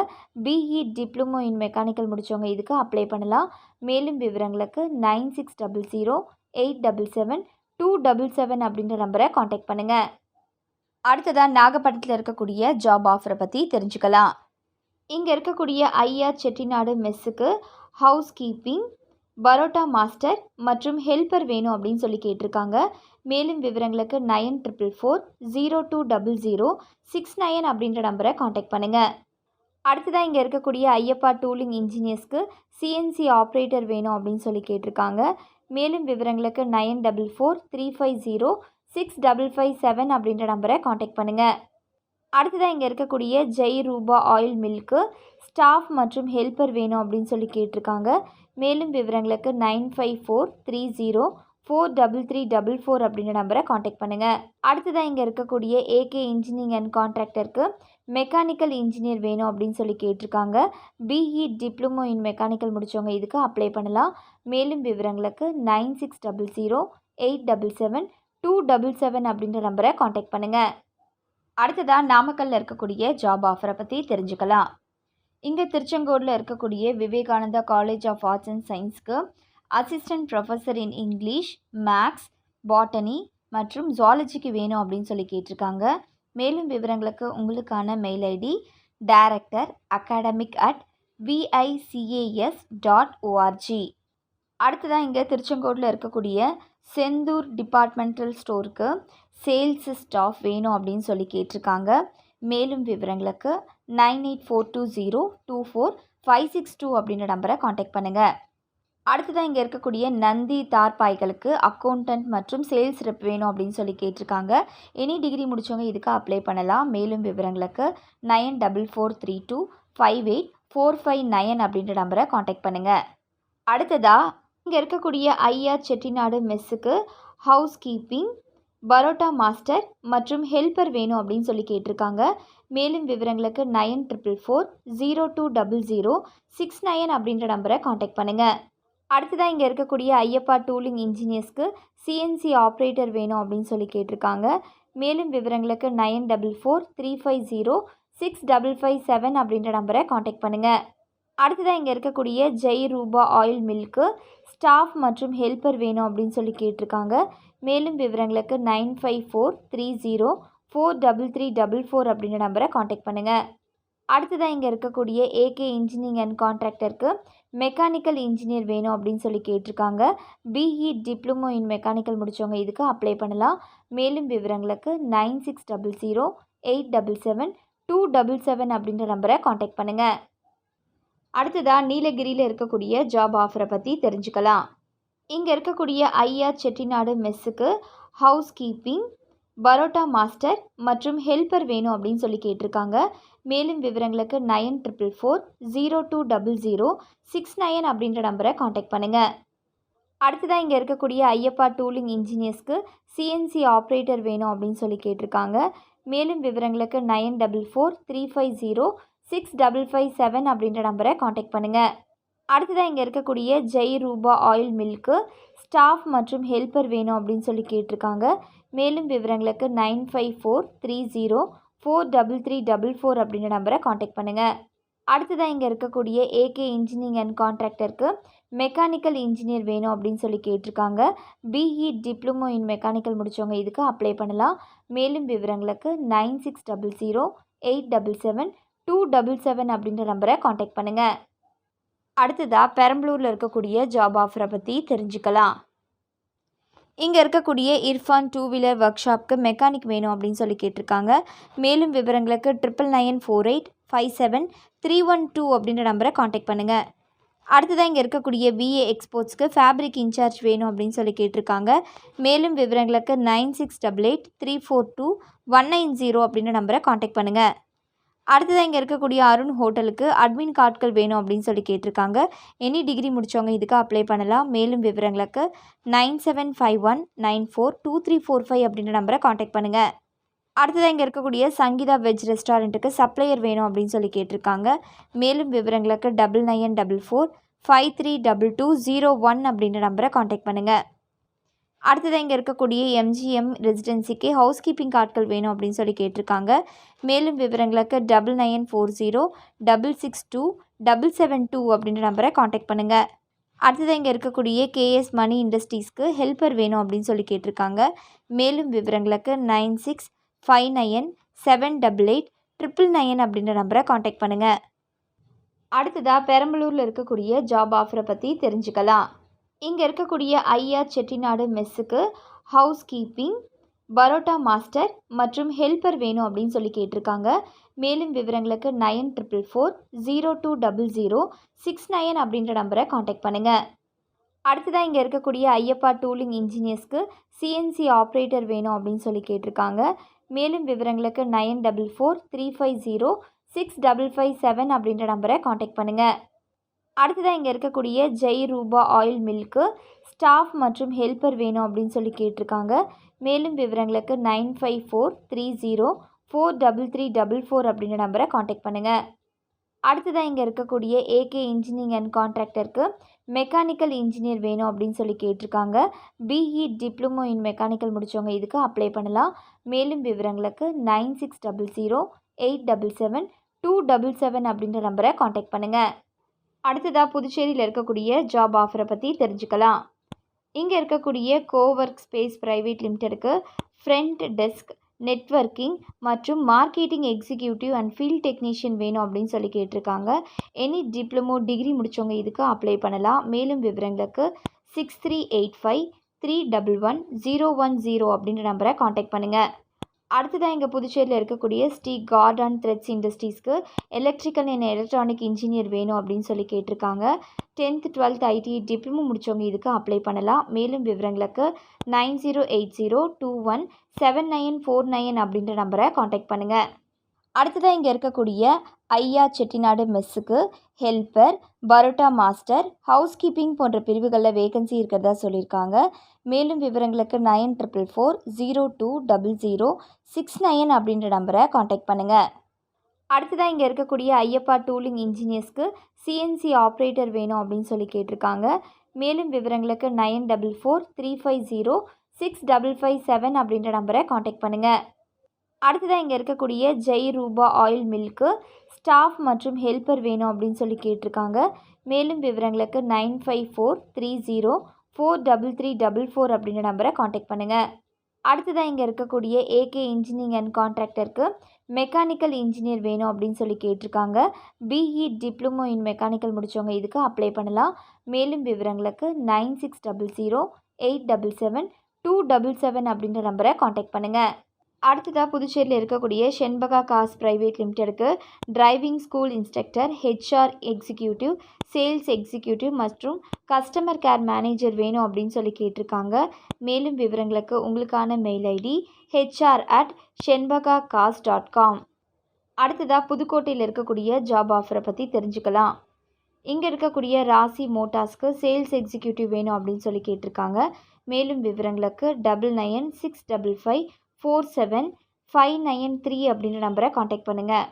பிஇ டிப்ளமோ இன் மெக்கானிக்கல் முடித்தவங்க இதுக்கு அப்ளை பண்ணலாம். மேலும் விவரங்களுக்கு 9600877277 அப்படின்ற நம்பரை காண்டாக்ட் பண்ணுங்கள். அடுத்ததாக நாகப்பட்டினத்தில் இருக்கக்கூடிய ஜாப் ஆஃபரை பற்றி தெரிஞ்சுக்கலாம். இங்கே இருக்கக்கூடிய ஐஆர் செட்டிநாடு மெஸ்ஸுக்கு ஹவுஸ் கீப்பிங், பரோட்டா மாஸ்டர் மற்றும் ஹெல்ப்பர் வேணும் அப்படின்னு சொல்லி கேட்டிருக்காங்க. மேலும் விவரங்களுக்கு 9444020069 அப்படின்ற நம்பரை காண்டாக்ட் பண்ணுங்கள். அடுத்ததாக இங்கே இருக்கக்கூடிய ஐயப்பா டூலிங் இன்ஜினியர்ஸ்க்கு சிஎன்சி ஆப்ரேட்டர் வேணும் அப்படின்னு சொல்லி கேட்டிருக்காங்க. மேலும் விவரங்களுக்கு 9443506557 அப்படின்ற நம்பரை காண்டாக்ட் பண்ணுங்கள். அடுத்ததாக இங்கே இருக்கக்கூடிய ஜெய் ரூபா ஆயில் மில்க்கு ஸ்டாஃப் மற்றும் ஹெல்ப்பர் வேணும் அப்படின்னு சொல்லி கேட்டிருக்காங்க. மேலும் விவரங்களுக்கு 9543043344 அப்படின்ற நம்பரை காண்டாக்ட் பண்ணுங்கள். அடுத்ததாக இங்கே இருக்கக்கூடிய ஏகே இன்ஜினியரிங் அண்ட் கான்ட்ராக்டருக்கு மெக்கானிக்கல் இன்ஜினியர் வேணும் அப்படின்னு சொல்லி கேட்டிருக்காங்க. பிஇ டிப்ளமோ இன் மெக்கானிக்கல் முடித்தவங்க இதுக்கு அப்ளை பண்ணலாம். மேலும் விவரங்களுக்கு 9600877277 அப்படின்ற நம்பரை காண்டாக்ட் பண்ணுங்கள். அடுத்ததாக நாமக்கல்லில் இருக்கக்கூடிய ஜாப் ஆஃபரை பற்றி தெரிஞ்சுக்கலாம். இங்கே திருச்செங்கோடில் இருக்கக்கூடிய Vivekananda college of arts and சயின்ஸ்க்கு assistant professor in English, maths, botany மற்றும் ஜுவாலஜிக்கு வேணும் அப்படின்னு சொல்லி கேட்டிருக்காங்க. மேலும் விவரங்களுக்கு உங்களுக்கான மெயில் ஐடி director@vicas.org. அடுத்ததாக இங்கே திருச்செங்கோடில் இருக்கக்கூடிய செந்தூர் டிபார்ட்மெண்டல் ஸ்டோருக்கு சேல்ஸ் ஸ்டாஃப் வேணும் அப்படின்னு சொல்லி கேட்டிருக்காங்க. மேலும் விவரங்களுக்கு 9842024562 அப்படின்ற நம்பரை காண்டாக்ட் பண்ணுங்கள். அடுத்ததாக இங்கே இருக்கக்கூடிய நந்தி தார்பாய்களுக்கு அக்கௌண்டன்ட் மற்றும் சேல்ஸ் ரெப் வேணும் அப்படின்னு சொல்லி கேட்டிருக்காங்க. எனி டிகிரி முடித்தவங்க இதுக்கு அப்ளை பண்ணலாம். மேலும் விவரங்களுக்கு 9443258459 அப்படின்ற நம்பரை காண்டாக்ட் பண்ணுங்கள். அடுத்ததாக இங்கே இருக்கக்கூடிய ஐஆர் செட்டிநாடு மெஸ்ஸுக்கு ஹவுஸ் கீப்பிங், பரோட்டா மாஸ்டர் மற்றும் ஹெல்ப்பர் வேணும் அப்படின்னு சொல்லி கேட்டிருக்காங்க. மேலும் விவரங்களுக்கு 9444020069 அப்படின்ற நம்பரை காண்டாக்ட் பண்ணுங்கள். அடுத்ததாக இங்கே இருக்கக்கூடிய ஐயப்பா டூலிங் இன்ஜினியர்ஸ்க்கு சிஎன்சி ஆப்ரேட்டர் வேணும் அப்படின்னு சொல்லி கேட்டிருக்காங்க. மேலும் விவரங்களுக்கு 9443506557 அப்படின்ற நம்பரை காண்டாக்ட் பண்ணுங்கள். அடுத்ததாக இங்கே இருக்கக்கூடிய ஜெய் ரூபா ஆயில் மில்க்கு ஸ்டாஃப் மற்றும் ஹெல்ப்பர் வேணும் அப்படின்னு சொல்லி கேட்டிருக்காங்க. மேலும் விவரங்களுக்கு 9543043344 அப்படின்ற நம்பரை காண்டாக்ட் பண்ணுங்கள். அடுத்ததாக இங்கே இருக்கக்கூடிய ஏகே இன்ஜினியரிங் அண்ட் கான்ட்ராக்டருக்கு மெக்கானிக்கல் இன்ஜினியர் வேணும் அப்படின்னு சொல்லி கேட்டிருக்காங்க. பிஇ டிப்ளமோ இன் மெக்கானிக்கல் முடித்தவங்க இதுக்கு அப்ளை பண்ணலாம். மேலும் விவரங்களுக்கு 9600877277 அப்படின்ற நம்பரை காண்டாக்ட் பண்ணுங்கள். அடுத்ததாக நீலகிரியில் இருக்கக்கூடிய ஜாப் ஆஃபரை பற்றி தெரிஞ்சுக்கலாம். இங்கே இருக்கக்கூடிய ஐஆர் செட்டிநாடு மெஸ்ஸுக்கு ஹவுஸ் கீப்பிங், பரோட்டா மாஸ்டர் மற்றும் ஹெல்ப்பர் வேணும் அப்படின்னு சொல்லி கேட்டிருக்காங்க. மேலும் விவரங்களுக்கு 9444020069 அப்படின்ற நம்பரை காண்டாக்ட் பண்ணுங்கள். அடுத்ததாக இங்கே இருக்கக்கூடிய ஐயப்பா டூலிங் இன்ஜினியர்ஸ்க்கு சிஎன்சி ஆப்ரேட்டர் வேணும் அப்படின்னு சொல்லி கேட்டிருக்காங்க. மேலும் விவரங்களுக்கு 9443506557 அப்படின்ற நம்பரை காண்டாக்ட் பண்ணுங்கள். அடுத்ததாக இங்கே இருக்கக்கூடிய ஜெய் ரூபா ஆயில் மில்க்கு ஸ்டாஃப் மற்றும் ஹெல்ப்பர் வேணும் அப்படின்னு சொல்லி கேட்டிருக்காங்க. மேலும் விவரங்களுக்கு 9543043344 அப்படின்ற நம்பரை காண்டாக்ட் பண்ணுங்கள். அடுத்ததாக இங்கே இருக்கக்கூடிய ஏகே இன்ஜினியரிங் அண்ட் கான்ட்ராக்டருக்கு மெக்கானிக்கல் இன்ஜினியர் வேணும் அப்படின்னு சொல்லி கேட்டிருக்காங்க. பிஇ டிப்ளமோ இன் மெக்கானிக்கல் முடித்தவங்க இதுக்கு அப்ளை பண்ணலாம். மேலும் விவரங்களுக்கு 9600877277 அப்படின்ற நம்பரை காண்டாக்ட் பண்ணுங்கள். அடுத்ததாக பெரம்பலூரில் இருக்கக்கூடிய ஜாப் ஆஃபரை பற்றி தெரிஞ்சுக்கலாம். இங்கே இருக்கக்கூடிய இர்ஃபான் டூ வீலர் ஒர்க் ஷாப்க்கு மெக்கானிக் வேணும் அப்படின்னு சொல்லி கேட்டிருக்காங்க. மேலும் விவரங்களுக்கு 994857 312 அப்படின்ற நம்பரை காண்டாக்ட் பண்ணுங்கள். அடுத்ததாக இங்கே இருக்கக்கூடிய விஏ எக்ஸ்போர்ட்ஸ்க்கு ஃபேப்ரிக் இன்சார்ஜ் வேணும் அப்படின்னு சொல்லி கேட்டிருக்காங்க. மேலும் விவரங்களுக்கு 9688342190 அப்படின்ற நம்பரை காண்டாக்ட் பண்ணுங்கள். அடுத்ததாக இங்கே இருக்கக்கூடிய அருண் ஹோட்டலுக்கு அட்மின் கார்ட்கள் வேணும் அப்படின்னு சொல்லி கேட்டிருக்காங்க. எனி டிகிரி முடித்தவங்க இதுக்கு அப்ளை பண்ணலாம். மேலும் விவரங்களுக்கு 9751942345 அப்படின்ற நம்பரை காண்டாக்ட் பண்ணுங்கள். அடுத்ததாக இங்கே இருக்கக்கூடிய சங்கீதா வெஜ் ரெஸ்டாரண்ட்டுக்கு சப்ளையர் வேணும் அப்படின்னு சொல்லி கேட்டிருக்காங்க. மேலும் விவரங்களுக்கு 9944532201 அப்படின்ற நம்பரை காண்டாக்ட் பண்ணுங்கள். அடுத்ததாக இங்கே இருக்கக்கூடிய எம்ஜிஎம் ரெசிடென்சிக்கு ஹவுஸ் கீப்பிங் கார்ட்கள் வேணும் அப்படின்னு சொல்லி கேட்டிருக்காங்க. மேலும் விவரங்களுக்கு 9940662772 அப்படின்ற நம்பரை காண்டாக்ட் பண்ணுங்கள். அடுத்ததாக இங்கே இருக்கக்கூடிய கேஎஸ் மணி இண்டஸ்ட்ரீஸ்க்கு ஹெல்ப்பர் வேணும் அப்படின்னு சொல்லி கேட்டிருக்காங்க. மேலும் விவரங்களுக்கு 9659878899 அப்படின்ற நம்பரை காண்டாக்ட் பண்ணுங்கள். அடுத்ததாக பெரம்பலூரில் இருக்கக்கூடிய ஜாப் ஆஃபரை பற்றி தெரிஞ்சுக்கலாம். இங்கே இருக்கக்கூடிய ஐயா செட்டிநாடு மெஸ்ஸுக்கு ஹவுஸ் கீப்பிங், பரோட்டா மாஸ்டர் மற்றும் ஹெல்ப்பர் வேணும் அப்படின்னு சொல்லி கேட்டிருக்காங்க. மேலும் விவரங்களுக்கு 9440020069 அப்படின்ற நம்பரை காண்டாக்ட் பண்ணுங்கள். அடுத்ததாக இங்கே இருக்கக்கூடிய ஐயப்பா டூலிங் இன்ஜினியர்ஸ்க்கு சிஎன்சி ஆப்ரேட்டர் வேணும் அப்படின்னு சொல்லி கேட்டிருக்காங்க. மேலும் விவரங்களுக்கு 9435065557 அப்படின்ற நம்பரை காண்டாக்ட் பண்ணுங்கள். அடுத்ததாக இங்கே இருக்கக்கூடிய ஜெய் ரூபா ஆயில் மில்க்கு ஸ்டாஃப் மற்றும் ஹெல்ப்பர் வேணும் அப்படின்னு சொல்லி கேட்டிருக்காங்க. மேலும் விவரங்களுக்கு 9543043344 அப்படின்ற நம்பரை காண்டாக்ட் பண்ணுங்கள். அடுத்ததாக இங்கே இருக்கக்கூடிய ஏகே இன்ஜினியரிங் அண்ட் கான்ட்ராக்டருக்கு மெக்கானிக்கல் இன்ஜினியர் வேணும் அப்படின்னு சொல்லி கேட்டிருக்காங்க. பிஇ டிப்ளமோ இன் மெக்கானிக்கல் முடித்தவங்க இதுக்கு அப்ளை பண்ணலாம். மேலும் விவரங்களுக்கு 9600877277 அப்படின்ற நம்பரை காண்டாக்ட் பண்ணுங்கள். அடுத்ததாக புதுச்சேரியில் இருக்கக்கூடிய ஜாப் ஆஃபரை பற்றி தெரிஞ்சுக்கலாம். இங்கே இருக்கக்கூடிய கோவர்க் ஸ்பேஸ் பிரைவேட் லிமிடெடுக்கு ஃப்ரண்ட் டெஸ்க், நெட்வொர்க்கிங் மற்றும் marketing executive and field technician வேணும் அப்படின்னு சொல்லி கேட்டிருக்காங்க. எனி டிப்ளமோ டிகிரி முடித்தவங்க இதுக்கு அப்ளை பண்ணலாம். மேலும் விவரங்களுக்கு 6385311010 அப்படின்ற நம்பரை காண்டாக்ட் பண்ணுங்கள். அடுத்ததாக இங்கே புதுச்சேரியில் இருக்கக்கூடிய ஸ்ரீ கார்ட் அண்ட் த்ரெட்ஸ் இண்டஸ்ட்ரீஸ்க்கு எலக்ட்ரிக்கல் அண்ட் எலக்ட்ரானிக் இன்ஜினியர் வேணும் அப்படின்னு சொல்லி கேட்டிருக்காங்க. 10th 12th ஐடிஐ டிப்ளமோ முடித்தவங்க இதுக்கு அப்ளை பண்ணலாம். மேலும் விவரங்களுக்கு 9080217949 அப்படின்ற நம்பரை காண்டாக்ட் பண்ணுங்கள். அடுத்ததாக இங்கே இருக்கக்கூடிய ஐயா செட்டிநாடு மெஸ்ஸுக்கு helper, parotta master, house keeping போன்ற பிரிவுகளில் வேகன்சி இருக்கிறதா சொல்லியிருக்காங்க. மேலும் விவரங்களுக்கு 9444020069 அப்படின்ற நம்பரை காண்டாக்ட் பண்ணுங்கள். அடுத்ததாக இங்கே இருக்கக்கூடிய ஐயப்பா டூலிங் இன்ஜினியர்ஸ்க்கு சிஎன்சி ஆப்ரேட்டர் வேணும் அப்படின்னு சொல்லி கேட்டிருக்காங்க. மேலும் விவரங்களுக்கு 9435065557 அப்படின்ற நம்பரை காண்டாக்ட் பண்ணுங்கள். அடுத்ததாக இங்கே இருக்கக்கூடிய ஜெய் ரூபா ஆயில் மில்க்கு ஸ்டாஃப் மற்றும் ஹெல்ப்பர் வேணும் அப்படின்னு சொல்லி கேட்டிருக்காங்க. மேலும் விவரங்களுக்கு 9543043344 அப்படின்ற நம்பரை காண்டாக்ட் பண்ணுங்கள். அடுத்ததாக இங்கே இருக்கக்கூடிய ஏகே இன்ஜினியரிங் அண்ட் கான்ட்ராக்டருக்கு மெக்கானிக்கல் இன்ஜினியர் வேணும் அப்படின்னு சொல்லி கேட்டிருக்காங்க. பிஇ டிப்ளமோ இன் மெக்கானிக்கல் முடித்தவங்க இதுக்கு அப்ளை பண்ணலாம். மேலும் விவரங்களுக்கு 9600877277 அப்படின்ற நம்பரை காண்டாக்ட் பண்ணுங்கள். அடுத்ததாக புதுச்சேரியில் இருக்கக்கூடிய ஷென்பகா காஸ் பிரைவேட் லிமிடெடுக்கு driving school instructor, HR executive, sales executive மற்றும் கஸ்டமர் கேர் மேனேஜர் வேணும் அப்படின்னு சொல்லி கேட்டிருக்காங்க. மேலும் விவரங்களுக்கு உங்களுக்கான மெயில் ஐடி hr@shenbagacast.com. அடுத்ததாக புதுக்கோட்டையில் இருக்கக்கூடிய ஜாப் ஆஃபரை பற்றி தெரிஞ்சுக்கலாம். இங்கே இருக்கக்கூடிய ராசி மோட்டார்ஸ்க்கு சேல்ஸ் எக்ஸிக்யூட்டிவ் வேணும் அப்படின்னு சொல்லி கேட்டிருக்காங்க. மேலும் விவரங்களுக்கு 9965547593 அப்படின்ற நம்பரை காண்டாக்ட் பண்ணுங்கள்.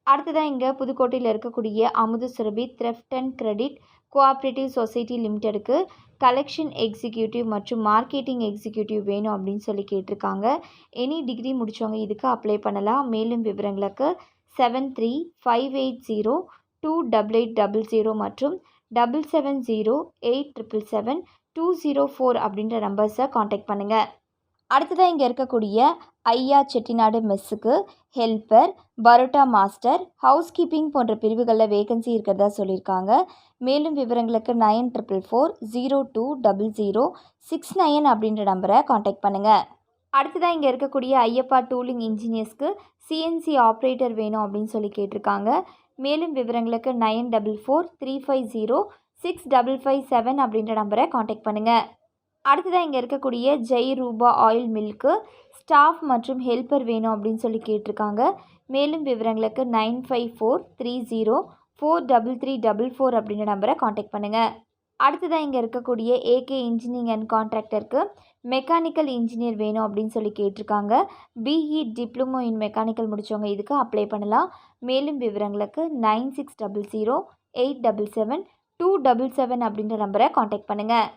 அடுத்ததாக இங்கே புதுக்கோட்டையில் இருக்கக்கூடிய Amudhu Surabhi thrift and credit cooperative society லிமிடெடுக்கு கலெக்ஷன் எக்ஸிக்யூட்டிவ் மற்றும் மார்க்கெட்டிங் எக்ஸிக்யூட்டிவ் வேணும் அப்படின்னு சொல்லி கேட்டிருக்காங்க. எனி டிகிரி முடித்தவங்க இதுக்கு அப்ளை பண்ணலாம். மேலும் விவரங்களுக்கு 7358028800 மற்றும் 7708777204 அப்படின்ற நம்பர்ஸை காண்டாக்ட் பண்ணுங்கள். அடுத்ததாக இங்கே இருக்கக்கூடிய ஐயா செட்டிநாடு மெஸ்ஸுக்கு helper, parotta master, house keeping போன்ற பிரிவுகளில் வேகன்சி இருக்கிறதா சொல்லியிருக்காங்க. மேலும் விவரங்களுக்கு 9444020069 அப்படின்ற நம்பரை காண்டாக்ட் பண்ணுங்கள். அடுத்ததாக இங்கே இருக்கக்கூடிய ஐயப்பா டூலிங் இன்ஜினியர்ஸ்க்கு சிஎன்சி ஆப்ரேட்டர் வேணும் அப்படின்னு சொல்லி கேட்டிருக்காங்க. மேலும் விவரங்களுக்கு 9443506557 அப்படின்ற நம்பரை காண்டாக்ட் பண்ணுங்கள். அடுத்ததாக இங்கே இருக்கக்கூடிய ஜெய் ரூபா ஆயில் மில்க்கு ஸ்டாஃப் மற்றும் ஹெல்ப்பர் வேணும் அப்படின்னு சொல்லி கேட்டிருக்காங்க. மேலும் விவரங்களுக்கு 9543043344 அப்படின்ற நம்பரை காண்டாக்ட் பண்ணுங்கள். அடுத்ததாக இங்கே இருக்கக்கூடிய ஏகே இன்ஜினியரிங் அண்ட் கான்ட்ராக்டருக்கு மெக்கானிக்கல் இன்ஜினியர் வேணும் அப்படின்னு சொல்லி கேட்டிருக்காங்க. பிஇ டிப்ளமோ இன் மெக்கானிக்கல் முடித்தவங்க இதுக்கு அப்ளை பண்ணலாம். மேலும் விவரங்களுக்கு 9600877277 அப்படின்ற நம்பரை காண்டாக்ட் பண்ணுங்கள்.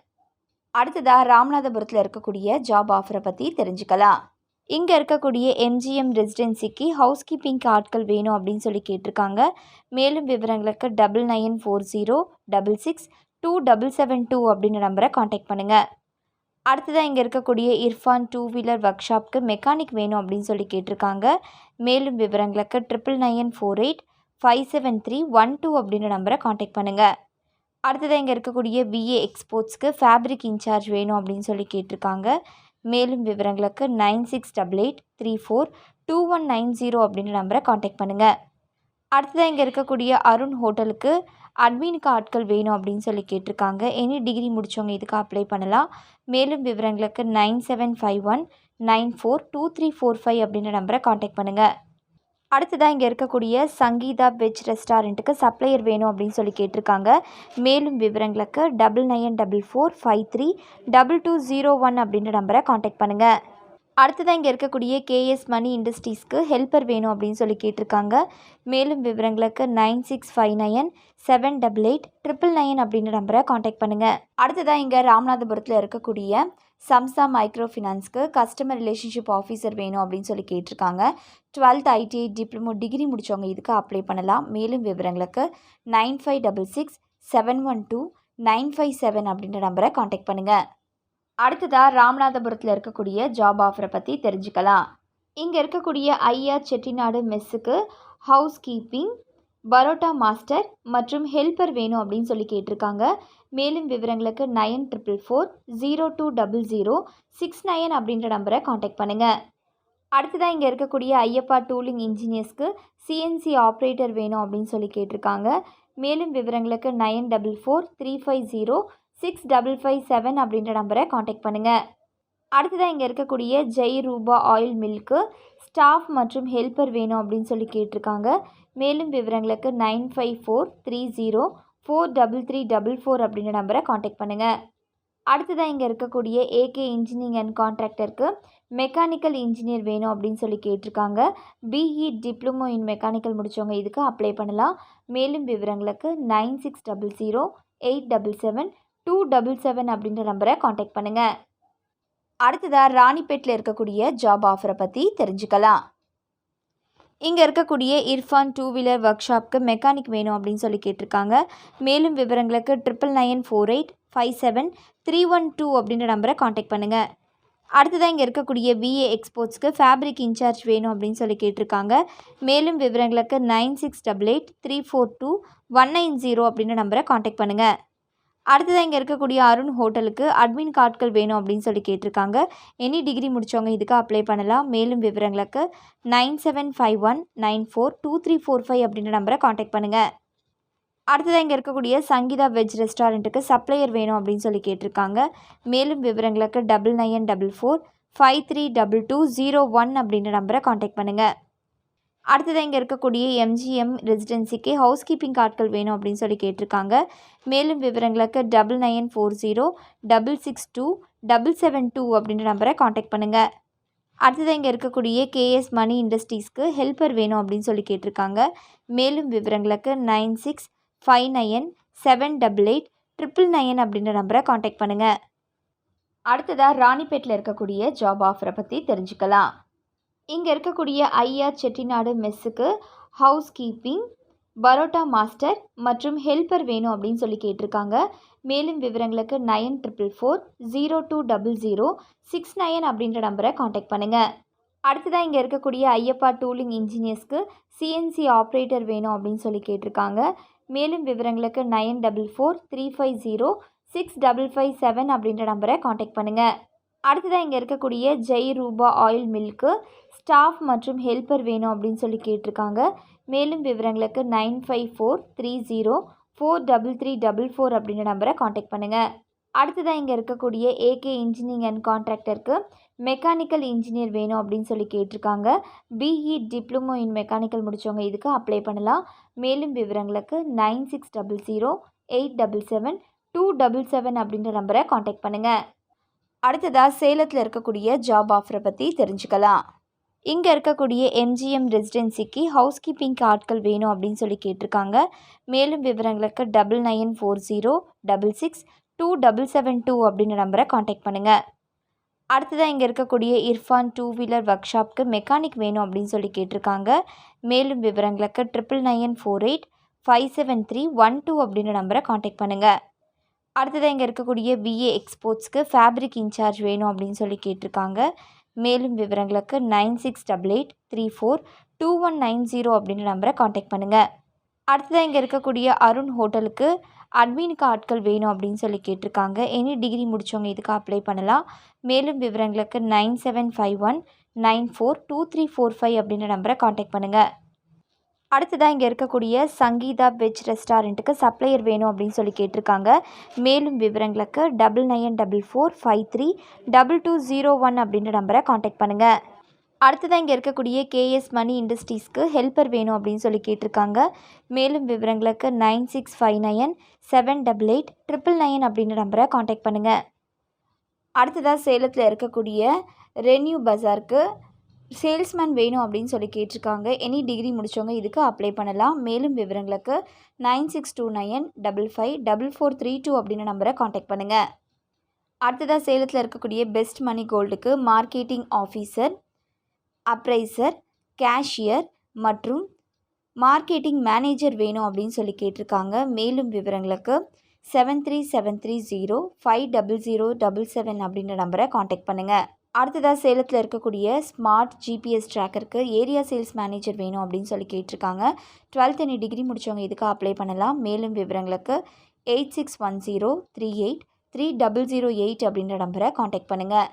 அடுத்ததாக ராமநாதபுரத்தில் இருக்கக்கூடிய ஜாப் ஆஃபரை பற்றி தெரிஞ்சுக்கலாம். இங்கே இருக்கக்கூடிய எம்ஜிஎம் ரெசிடென்சிக்கு ஹவுஸ் கீப்பிங்க்கு ஆட்கள் வேணும் அப்படின்னு சொல்லி கேட்டிருக்காங்க. மேலும் விவரங்களுக்கு 9940662772 அப்படின்ற நம்பரை காண்டாக்ட் பண்ணுங்கள். அடுத்ததாக இங்கே இருக்கக்கூடிய இர்ஃபான் டூ வீலர் ஒர்க் ஷாப்க்கு மெக்கானிக் வேணும் அப்படின்னு சொல்லி கேட்டிருக்காங்க. மேலும் விவரங்களுக்கு 9994857312 அப்படின்ற நம்பரை காண்டாக்ட் பண்ணுங்கள். அடுத்ததாக இங்கே இருக்கக்கூடிய பிஏ எக்ஸ்போர்ட்ஸ்க்கு ஃபேப்ரிக் இன்சார்ஜ் வேணும் அப்படின்னு சொல்லி கேட்டிருக்காங்க. மேலும் விவரங்களுக்கு 9688342190 அப்படின்ற நம்பரை காண்டாக்ட் பண்ணுங்கள். அடுத்ததாக இங்கே இருக்கக்கூடிய அருண் ஹோட்டலுக்கு அட்மினுக்கு ஆட்கள் வேணும் அப்படின்னு சொல்லி கேட்டிருக்காங்க. எனி டிகிரி முடித்தவங்க இதுக்கு அப்ளை பண்ணலாம். மேலும் விவரங்களுக்கு 9751942345 அப்படின்ற நம்பரை காண்டாக்ட் பண்ணுங்கள். அடுத்ததாக இங்கே இருக்கக்கூடிய சங்கீதா வெஜ் ரெஸ்டாரண்ட்டுக்கு சப்ளையர் வேணும் அப்படின்னு சொல்லி கேட்டிருக்காங்க. மேலும் விவரங்களுக்கு 9944532201 அப்படின்ற நம்பரை காண்டாக்ட் பண்ணுங்கள். அடுத்ததாக இங்கே இருக்கக்கூடிய கேஎஸ் மணி இண்டஸ்ட்ரீஸ்க்கு ஹெல்ப்பர் வேணும் அப்படின்னு சொல்லி கேட்டிருக்காங்க. மேலும் விவரங்களுக்கு 9659778899 அப்படின்ற நம்பரை காண்டாக்ட் பண்ணுங்கள். அடுத்ததாக இங்கே ராமநாதபுரத்தில் இருக்கக்கூடிய சம்சா மைக்ரோ ஃபினான்ஸ்க்கு கஸ்டமர் ரிலேஷன்ஷிப் ஆஃபீஸர் வேணும் அப்படின்னு சொல்லி கேட்டிருக்காங்க. 12th ஐடிஐ டிப்ளமோ டிகிரி முடித்தவங்க இதுக்கு அப்ளை பண்ணலாம். மேலும் விவரங்களுக்கு 9566712957 அப்படின்ற நம்பரை காண்டாக்ட் பண்ணுங்கள். அடுத்ததாக ராமநாதபுரத்தில் இருக்கக்கூடிய ஜாப் ஆஃபரை பற்றி தெரிஞ்சுக்கலாம். இங்கே இருக்கக்கூடிய ஐயா செட்டிநாடு மெஸ்ஸுக்கு ஹவுஸ் கீப்பிங், பரோட்டா மாஸ்டர் மற்றும் ஹெல்ப்பர் வேணும் அப்படின்னு சொல்லி கேட்டிருக்காங்க. மேலும் விவரங்களுக்கு 9444020069 அப்படின்ற நம்பரை காண்டாக்ட் பண்ணுங்கள். அடுத்ததாக இங்கே இருக்கக்கூடிய ஐயப்பா டூலிங் இன்ஜினியர்ஸ்க்கு சிஎன்சி ஆப்ரேட்டர் வேணும் அப்படின்னு சொல்லி கேட்டிருக்காங்க. மேலும் விவரங்களுக்கு 9443506557 அப்படின்ற நம்பரை காண்டாக்ட் பண்ணுங்கள். அடுத்ததாக இங்கே இருக்கக்கூடிய ஜெய் ரூபா ஆயில் மில்க்கு ஸ்டாஃப் மற்றும் ஹெல்ப்பர் வேணும் அப்படின்னு சொல்லி கேட்டிருக்காங்க. மேலும் விவரங்களுக்கு 9543043344 அப்படின்ற நம்பரை காண்டாக்ட் பண்ணுங்கள். அடுத்ததாக இங்கே இருக்கக்கூடிய ஏகே இன்ஜினியரிங் அண்ட் கான்ட்ராக்டருக்கு மெக்கானிக்கல் இன்ஜினியர் வேணும் அப்படின்னு சொல்லி கேட்டிருக்காங்க. பிஇ டிப்ளமோ இன் மெக்கானிக்கல் முடித்தவங்க இதுக்கு அப்ளை பண்ணலாம். மேலும் விவரங்களுக்கு 9600877277 அப்படின்ற நம்பரை காண்டாக்ட் பண்ணுங்கள். அடுத்ததாக ராணிப்பேட்டில் இருக்கக்கூடிய ஜாப் ஆஃபரை பற்றி தெரிஞ்சுக்கலாம். இங்கே இருக்கக்கூடிய இர்ஃபான் டூ வீலர் ஒர்க் ஷாப்க்கு மெக்கானிக் வேணும் அப்படின்னு சொல்லி கேட்டிருக்காங்க. மேலும் விவரங்களுக்கு 9994857312 அப்படின்ற நம்பரை காண்டாக்ட் பண்ணுங்கள். அடுத்ததாக இங்கே இருக்கக்கூடிய பிஏ எக்ஸ்போர்ட்ஸ்க்கு ஃபேப்ரிக் இன்சார்ஜ் வேணும் அப்படின்னு சொல்லி கேட்டிருக்காங்க. மேலும் விவரங்களுக்கு 9688342190 அப்படின்ற நம்பரை காண்டாக்ட் பண்ணுங்கள். அடுத்ததாக இங்கே இருக்கக்கூடிய அருண் ஹோட்டலுக்கு அட்மின் ஆட்கள் வேணும் அப்படின்னு சொல்லி கேட்டிருக்காங்க. எனி டிகிரி முடித்தவங்க இதுக்கு அப்ளை பண்ணலாம். மேலும் விவரங்களுக்கு 9751942345 அப்படின்ற நம்பரை காண்டாக்ட் பண்ணுங்கள். அடுத்ததாக இங்கே இருக்கக்கூடிய சங்கீதா வெஜ் ரெஸ்டாரண்ட்டுக்கு சப்ளையர் வேணும் அப்படின்னு சொல்லி கேட்டிருக்காங்க. மேலும் விவரங்களுக்கு 9944532201 அப்படின்ற நம்பரை காண்டாக்ட் பண்ணுங்கள். அடுத்ததாக இங்கே இருக்கக்கூடிய எம்ஜிஎம் ரெசிடென்சிக்கு ஹவுஸ் கீப்பிங் ஆட்கள் வேணும் அப்படின்னு சொல்லி கேட்டிருக்காங்க. மேலும் விவரங்களுக்கு 9940662772 அப்படின்ற நம்பரை காண்டாக்ட் பண்ணுங்கள். அடுத்ததாக இங்கே இருக்கக்கூடிய கேஎஸ் மணி இண்டஸ்ட்ரீஸ்க்கு ஹெல்ப்பர் வேணும் அப்படின்னு சொல்லி கேட்டிருக்காங்க. மேலும் விவரங்களுக்கு 9659778899 அப்படின்ற நம்பரை காண்டாக்ட் பண்ணுங்கள். அடுத்ததாக ராணிப்பேட்டில் இருக்கக்கூடிய ஜாப் ஆஃபரை பற்றி தெரிஞ்சுக்கலாம். இங்கே இருக்கக்கூடிய ஐயா செட்டிநாடு மெஸ்ஸுக்கு ஹவுஸ் கீப்பிங், பரோட்டா மாஸ்டர் மற்றும் ஹெல்ப்பர் வேணும் அப்படின்னு சொல்லி கேட்டிருக்காங்க. மேலும் விவரங்களுக்கு 9444020069 அப்படின்ற நம்பரை காண்டாக்ட் பண்ணுங்கள். அடுத்ததாக இங்கே இருக்கக்கூடிய ஐயப்பா டூலிங் இன்ஜினியர்ஸ்க்கு சிஎன்சி ஆப்ரேட்டர் வேணும் அப்படின்னு சொல்லி கேட்டிருக்காங்க. மேலும் விவரங்களுக்கு 9443506557 அப்படின்ற நம்பரை காண்டாக்ட் பண்ணுங்கள். அடுத்ததாக இங்கே இருக்கக்கூடிய ஜெய் ரூபா ஆயில் மில்க்கு ஸ்டாஃப் மற்றும் ஹெல்ப்பர் வேணும் அப்படின்னு சொல்லி கேட்டிருக்காங்க. மேலும் விவரங்களுக்கு 9543043344 அப்படின்ற நம்பரை காண்டாக்ட் பண்ணுங்கள். அடுத்ததாக இங்கே இருக்கக்கூடிய ஏகே இன்ஜினியரிங் அண்ட் கான்ட்ராக்டருக்கு மெக்கானிக்கல் இன்ஜினியர் வேணும் அப்படின்னு சொல்லி கேட்டிருக்காங்க. பிஇ டிப்ளமோ இன் மெக்கானிக்கல் முடித்தவங்க இதுக்கு அப்ளை பண்ணலாம். மேலும் விவரங்களுக்கு 9600877277 அப்படின்ற நம்பரை காண்டாக்ட் பண்ணுங்கள். அடுத்ததாக சேலத்தில் இருக்கக்கூடிய ஜாப் ஆஃபரை பற்றி தெரிஞ்சுக்கலாம். இங்கே இருக்கக்கூடிய எம்ஜிஎம் ரெசிடென்சிக்கு ஹவுஸ் கீப்பிங்க்கு ஆட்கள் வேணும் அப்படின்னு சொல்லி கேட்டிருக்காங்க. மேலும் விவரங்களுக்கு 9940662772 அப்படின்ற நம்பரை காண்டாக்ட் பண்ணுங்கள். அடுத்ததாக இங்கே இருக்கக்கூடிய இர்ஃபான் 2 வீலர் ஒர்க் ஷாப்க்கு மெக்கானிக் வேணும் அப்படின்னு சொல்லி கேட்டிருக்காங்க. மேலும் விவரங்களுக்கு 9948573112 அப்படின்ற நம்பரை காண்டாக்ட் பண்ணுங்கள். அடுத்ததாக இங்கே இருக்கக்கூடிய விஏ எக்ஸ்போர்ட்ஸ்க்கு ஃபேப்ரிக் இன்சார்ஜ் வேணும் அப்படின்னு சொல்லி கேட்டிருக்காங்க. மேலும் விவரங்களுக்கு 9688342190 அப்படின்ற நம்பரை காண்டாக்ட் பண்ணுங்கள். அடுத்ததாக இங்கே இருக்கக்கூடிய அருண் ஹோட்டலுக்கு அட்மினுக்கு ஆட்கள் வேணும் அப்படின்னு சொல்லி கேட்டிருக்காங்க. எனி டிகிரி முடித்தவங்க இதுக்கு அப்ளை பண்ணலாம். மேலும் விவரங்களுக்கு 9751942345 அப்படின்ற நம்பரை காண்டாக்ட் பண்ணுங்கள். அடுத்ததாக இங்கே இருக்கக்கூடிய சங்கீதா வெஜ் ரெஸ்டாரண்ட்டுக்கு சப்ளையர் வேணும் அப்படின்னு சொல்லி கேட்டிருக்காங்க. மேலும் விவரங்களுக்கு 9944532201 அப்படின்ற நம்பரை காண்டாக்ட் பண்ணுங்கள். அடுத்ததாக இங்கே இருக்கக்கூடிய கேஎஸ் மணி இண்டஸ்ட்ரீஸ்க்கு ஹெல்ப்பர் வேணும் அப்படின்னு சொல்லி கேட்டிருக்காங்க. மேலும் விவரங்களுக்கு 9659778899 அப்படின்ற நம்பரை காண்டாக்ட் பண்ணுங்கள். அடுத்ததாக சேலத்தில் இருக்கக்கூடிய ரெனியூ பஜாருக்கு சேல்ஸ்மேன் வேணும் அப்படின்னு சொல்லி கேட்டிருக்காங்க. எனி டிகிரி முடித்தவங்க இதுக்கு அப்ளை பண்ணலாம். மேலும் விவரங்களுக்கு 9629554432 அப்படின்ற நம்பரை காண்டாக்ட் பண்ணுங்கள். அடுத்ததாக சேலத்தில் இருக்கக்கூடிய பெஸ்ட் மணி கோல்டுக்கு மார்க்கெட்டிங் ஆஃபீஸர், அப்ரைசர், கேஷியர் மற்றும் மார்க்கெட்டிங் மேனேஜர் வேணும் அப்படின்னு சொல்லி கேட்டிருக்காங்க. மேலும் விவரங்களுக்கு 7373050077 அப்படின்ற நம்பரை காண்டாக்ட் பண்ணுங்கள். அடுத்ததாக சேலத்தில் இருக்கக்கூடிய ஸ்மார்ட் ஜிபிஎஸ் ட்ராக்கருக்கு ஏரியா சேல்ஸ் மேனேஜர் வேணும் அப்படின்னு சொல்லி கேட்டிருக்காங்க. 12th எனி டிகிரி முடித்தவங்க இதுக்கு அப்ளை பண்ணலாம். மேலும் விவரங்களுக்கு 8610383008 அப்படின்ற நம்பரை காண்டாக்ட் பண்ணுங்கள்.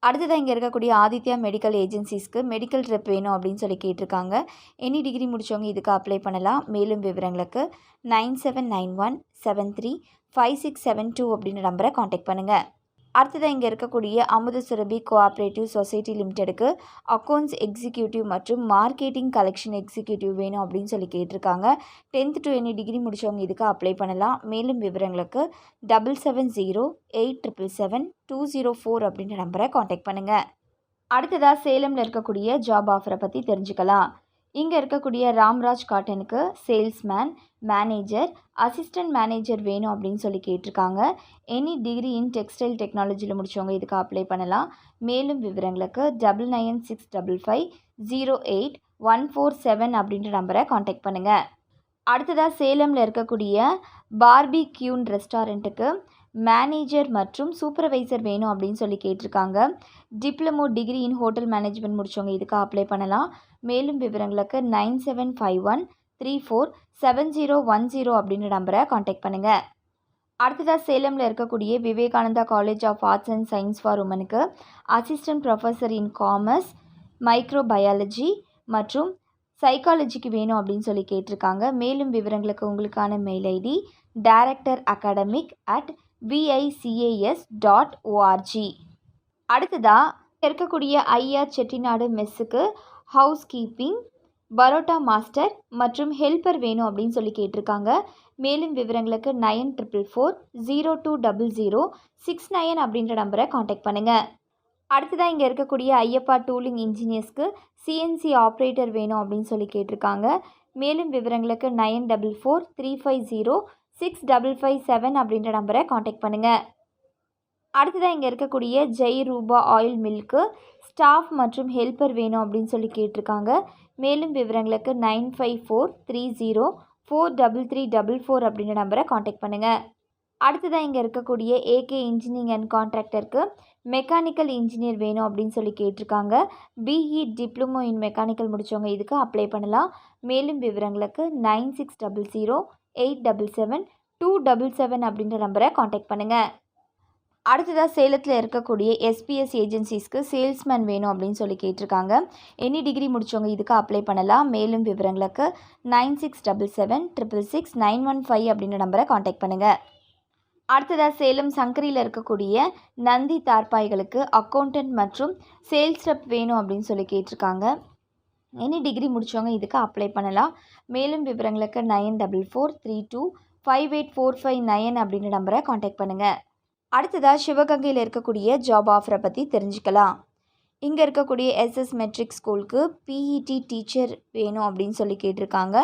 அடுத்ததாக இங்கே இருக்கக்கூடிய ஆதித்யா மெடிக்கல் ஏஜென்சிஸ்க்கு மெடிக்கல் ரெப் வேணும் அப்படின்னு சொல்லி கேட்டிருக்காங்க. எனி டிகிரி முடித்தவங்க இதுக்கு அப்ளை பண்ணலாம். மேலும் விவரங்களுக்கு 9791735672 அப்படின்ற நம்பரை காண்டாக்ட் பண்ணுங்கள். அடுத்ததாக இங்கே இருக்கக்கூடிய அமுத சுரபி கோஆப்ரேட்டிவ் சொசைட்டி லிமிடெடுக்கு அக்கௌண்ட்ஸ் எக்ஸிக்யூட்டிவ் மற்றும் மார்க்கெட்டிங் கலெக்ஷன் எக்ஸிக்யூட்டிவ் வேணும் அப்படின்னு சொல்லி கேட்டிருக்காங்க. 10th to எனி டிகிரி முடித்தவங்க இதுக்கு அப்ளை பண்ணலாம். மேலும் விவரங்களுக்கு 7708777204 அப்படின்ற நம்பரை காண்டாக்ட் பண்ணுங்கள். அடுத்ததாக சேலமில் இருக்கக்கூடிய ஜாப் ஆஃபரை பற்றி தெரிஞ்சுக்கலாம். இங்கே இருக்கக்கூடிய ராம்ராஜ் காட்டனுக்கு சேல்ஸ்மேன், மேனேஜர், அசிஸ்டன்ட் மேனேஜர் வேணும் அப்படின்னு சொல்லி கேட்டிருக்காங்க. எனி டிகிரி இன் டெக்ஸ்டைல் டெக்னாலஜியில் முடித்தவங்க இதுக்கு அப்ளை பண்ணலாம். மேலும் விவரங்களுக்கு 9965508147 அப்படின்ற நம்பரை காண்டாக்ட் பண்ணுங்கள். அடுத்ததாக சேலமில் இருக்கக்கூடிய பார்பி கியூன் ரெஸ்டாரண்ட்டுக்கு மேனேஜர் மற்றும் சூப்பர்வைசர் வேணும் அப்படின்னு சொல்லி கேட்டிருக்காங்க. Diploma degree in hotel management முடித்தவங்க இதுக்கு அப்ளை பண்ணலாம். மேலும் விவரங்களுக்கு 9751347010 அப்படின்ற நம்பரை காண்டாக்ட் பண்ணுங்கள். அடுத்ததாக சேலமில் இருக்கக்கூடிய Vivekananda college of arts and science for உமனுக்கு assistant professor in commerce, microbiology மற்றும் சைக்காலஜிக்கு வேணும் அப்படின்னு சொல்லி கேட்டிருக்காங்க. மேலும் விவரங்களுக்கு உங்களுக்கான மெயில் ஐடி director@vicas.org. அடுத்ததாக இருக்கக்கூடிய ஐஆர் செட்டிநாடு மெஸ்ஸுக்கு ஹவுஸ் கீப்பிங், பரோட்டா மாஸ்டர் மற்றும் ஹெல்ப்பர் வேணும் அப்படின்னு சொல்லி கேட்டிருக்காங்க. மேலும் விவரங்களுக்கு 9444020069 அப்படின்ற நம்பரை காண்டாக்ட் பண்ணுங்கள். அடுத்ததாக இங்கே இருக்கக்கூடிய ஐயப்பா டூலிங் இன்ஜினியர்ஸ்க்கு சிஎன்சி ஆப்ரேட்டர் வேணும் அப்படின்னு சொல்லி கேட்டிருக்காங்க. மேலும் விவரங்களுக்கு 9443506557 அப்படின்ற நம்பரை காண்டாக்ட் பண்ணுங்கள். அடுத்ததாக இங்கே இருக்கக்கூடிய ஜெய் ரூபா ஆயில் மில்க்கு ஸ்டாஃப் மற்றும் ஹெல்ப்பர் வேணும் அப்படின்னு சொல்லி கேட்டிருக்காங்க. மேலும் விவரங்களுக்கு 9543043344 அப்படின்ற நம்பரை காண்டாக்ட் பண்ணுங்கள். அடுத்ததாக இங்கே இருக்கக்கூடிய ஏகே இன்ஜினியரிங் அண்ட் கான்ட்ராக்டருக்கு மெக்கானிக்கல் இன்ஜினியர் வேணும் அப்படின்னு சொல்லி கேட்டிருக்காங்க. பிஇ டிப்ளமோ இன் மெக்கானிக்கல் முடித்தவங்க இதுக்கு அப்ளை பண்ணலாம். மேலும் விவரங்களுக்கு 9600877277 அப்படின்ற நம்பரை காண்டாக்ட் பண்ணுங்கள். அடுத்ததாக சேலத்தில் இருக்கக்கூடிய எஸ்பிஎஸ் ஏஜென்சிஸ்க்கு சேல்ஸ்மேன் வேணும் அப்படின்னு சொல்லி கேட்டிருக்காங்க. எனி டிகிரி முடித்தவங்க இதுக்கு அப்ளை பண்ணலாம். மேலும் விவரங்களுக்கு 9677666915 அப்படின்ற நம்பரை காண்டாக்ட் பண்ணுங்கள். அடுத்ததாக சேலம் சங்கரியில் இருக்கக்கூடிய நந்தி தார்பாய்களுக்கு அக்கௌண்டன்ட் மற்றும் சேல்ஸ் ரெப் வேணும் அப்படின்னு சொல்லி கேட்டிருக்காங்க. எனி டிகிரி முடித்தவங்க இதுக்கு அப்ளை பண்ணலாம். மேலும் விவரங்களுக்கு 9443258459 அப்படின்ற நம்பரை காண்டாக்ட் பண்ணுங்கள். அடுத்ததாக சிவகங்கையில் இருக்கக்கூடிய ஜாப் ஆஃபரை பற்றி தெரிஞ்சுக்கலாம். இங்கே இருக்கக்கூடிய எஸ்எஸ் மெட்ரிக் ஸ்கூலுக்கு பிஇடி டீச்சர் வேணும் அப்படின்னு சொல்லி கேட்டிருக்காங்க.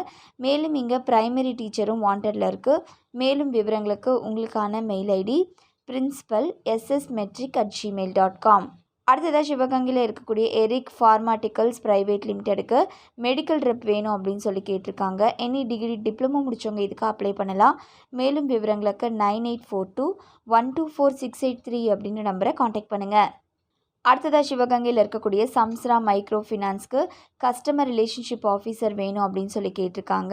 மேலும் இங்கே ப்ரைமரி டீச்சரும் வாண்டடில் இருக்குது. மேலும் விவரங்களுக்கு உங்களுக்கான மெயில் ஐடி principal@ssmetric@gmail.com. அடுத்ததாக சிவகங்கையில் இருக்கக்கூடிய எரிக் ஃபார்மாட்டிக்கல்ஸ் ப்ரைவேட் லிமிடெடுக்கு மெடிக்கல் ரெப் வேணும் அப்படின்னு சொல்லி கேட்டிருக்காங்க. எனி டிகிரி டிப்ளமோ முடித்தவங்க இதுக்கு அப்ளை பண்ணலாம். மேலும் விவரங்களுக்கு 9842124683 அப்படின்ற நம்பரை காண்டாக்ட் பண்ணுங்கள். அடுத்ததாக சிவகங்கையில் இருக்கக்கூடிய சம்ஸ்ரா மைக்ரோ ஃபினான்ஸ்க்கு கஸ்டமர் ரிலேஷன்ஷிப் ஆஃபீஸர் வேணும் அப்படின்னு சொல்லி கேட்டிருக்காங்க.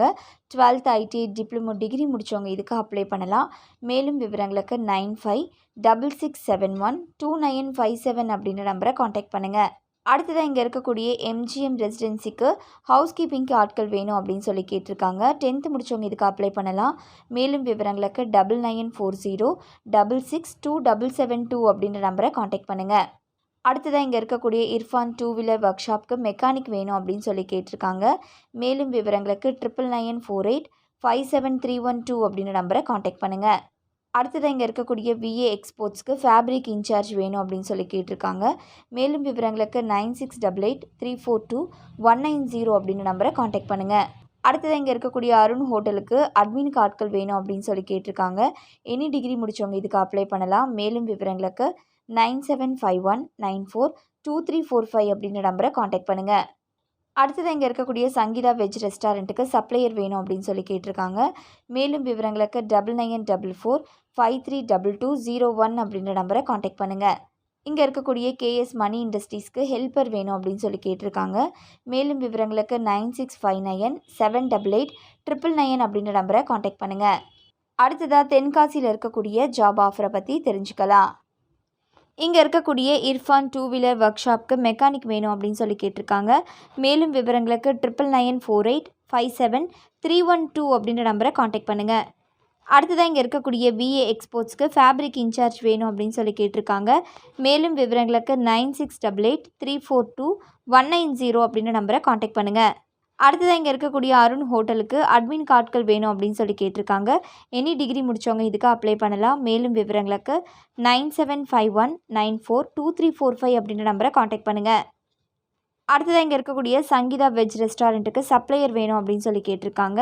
12th ஐடிஐ டிப்ளமோ டிகிரி முடித்தவங்க இதுக்கு அப்ளை பண்ணலாம். மேலும் விவரங்களுக்கு 9566712957 அப்படின்ற நம்பரை காண்டாக்ட் பண்ணுங்கள். அடுத்ததாக இங்கே இருக்கக்கூடிய எம்ஜிஎம் ரெசிடென்சிக்கு ஹவுஸ் கீப்பிங்க்கு ஆட்கள் வேணும் அப்படின்னு சொல்லி கேட்டிருக்காங்க. 10th முடித்தவங்க இதுக்கு அப்ளை பண்ணலாம். மேலும் விவரங்களுக்கு 9940662772 அப்படின்ற நம்பரை காண்டாக்ட் பண்ணுங்கள். அடுத்ததாக இங்கே இருக்கக்கூடிய இர்ஃபான் 2 வீலர் ஒர்க் ஷாப்க்கு மெக்கானிக் வேணும் அப்படின்னு சொல்லி கேட்டிருக்காங்க. மேலும் விவரங்களுக்கு 9994857312 அப்படின்ற நம்பரை காண்டாக்ட் பண்ணுங்கள். அடுத்ததாக இங்கே இருக்கக்கூடிய விஏ எக்ஸ்போர்ட்ஸ்க்கு ஃபேப்ரிக் இன்சார்ஜ் வேணும் அப்படின்னு சொல்லி கேட்டிருக்காங்க. மேலும் விவரங்களுக்கு 9688342190 அப்படின்ற நம்பரை காண்டாக்ட் பண்ணுங்கள். அடுத்ததாக இங்கே இருக்கக்கூடிய அருண் ஹோட்டலுக்கு அட்மினுக்கு ஆட்கள் வேணும் அப்படின்னு சொல்லி கேட்டிருக்காங்க. எனி டிகிரி முடித்தவங்க இதுக்கு அப்ளை பண்ணலாம். மேலும் விவரங்களுக்கு 9751942345 அப்படின்ற நம்பரை காண்டாக்ட் பண்ணுங்கள். அடுத்ததாக இங்கே இருக்கக்கூடிய சங்கீதா வெஜ் ரெஸ்டாரண்ட்டுக்கு சப்ளையர் வேணும் அப்படின்னு சொல்லி கேட்டிருக்காங்க. மேலும் விவரங்களுக்கு 9944532201 அப்படின்ற நம்பரை காண்டாக்ட் பண்ணுங்கள். இங்கே இருக்கக்கூடிய கேஎஸ் மணி இண்டஸ்ட்ரீஸ்க்கு ஹெல்ப்பர் வேணும் அப்படின்னு சொல்லி கேட்டிருக்காங்க. மேலும் விவரங்களுக்கு 9659788999 அப்படின்ற நம்பரை காண்டாக்ட் பண்ணுங்கள். அடுத்ததாக தென்காசியில் இருக்கக்கூடிய ஜாப் ஆஃபரை பற்றி தெரிஞ்சுக்கலாம். இங்கே இருக்கக்கூடிய இர்ஃபான் 2 வீலர் ஒர்க் ஷாப்க்கு மெக்கானிக் வேணும் அப்படின்னு சொல்லி கேட்டிருக்காங்க. மேலும் விவரங்களுக்கு 9948573112 அப்படின்ற நம்பரை காண்டாக்ட் பண்ணுங்கள். அடுத்ததாக இங்கே இருக்கக்கூடிய விஏ எக்ஸ்போர்ட்ஸ்க்கு ஃபேப்ரிக் இன்சார்ஜ் வேணும் அப்படின்னு சொல்லி கேட்டிருக்காங்க. மேலும் விவரங்களுக்கு 9688342190 அப்படின்ற நம்பரை காண்டாக்ட் பண்ணுங்கள். அடுத்ததாக இங்கே இருக்கக்கூடிய அருண் ஹோட்டலுக்கு அட்மின் ஆட்கள் வேணும் அப்படின்னு சொல்லி கேட்டிருக்காங்க. எனி டிகிரி முடித்தவங்க இதுக்கு அப்ளை பண்ணலாம். மேலும் விவரங்களுக்கு 9751942345 அப்படின்ற நம்பரை காண்டாக்ட் பண்ணுங்கள். அடுத்ததாக இங்கே இருக்கக்கூடிய சங்கீதா வெஜ் ரெஸ்டாரண்ட்டுக்கு சப்ளையர் வேணும் அப்படின்னு சொல்லி கேட்டிருக்காங்க.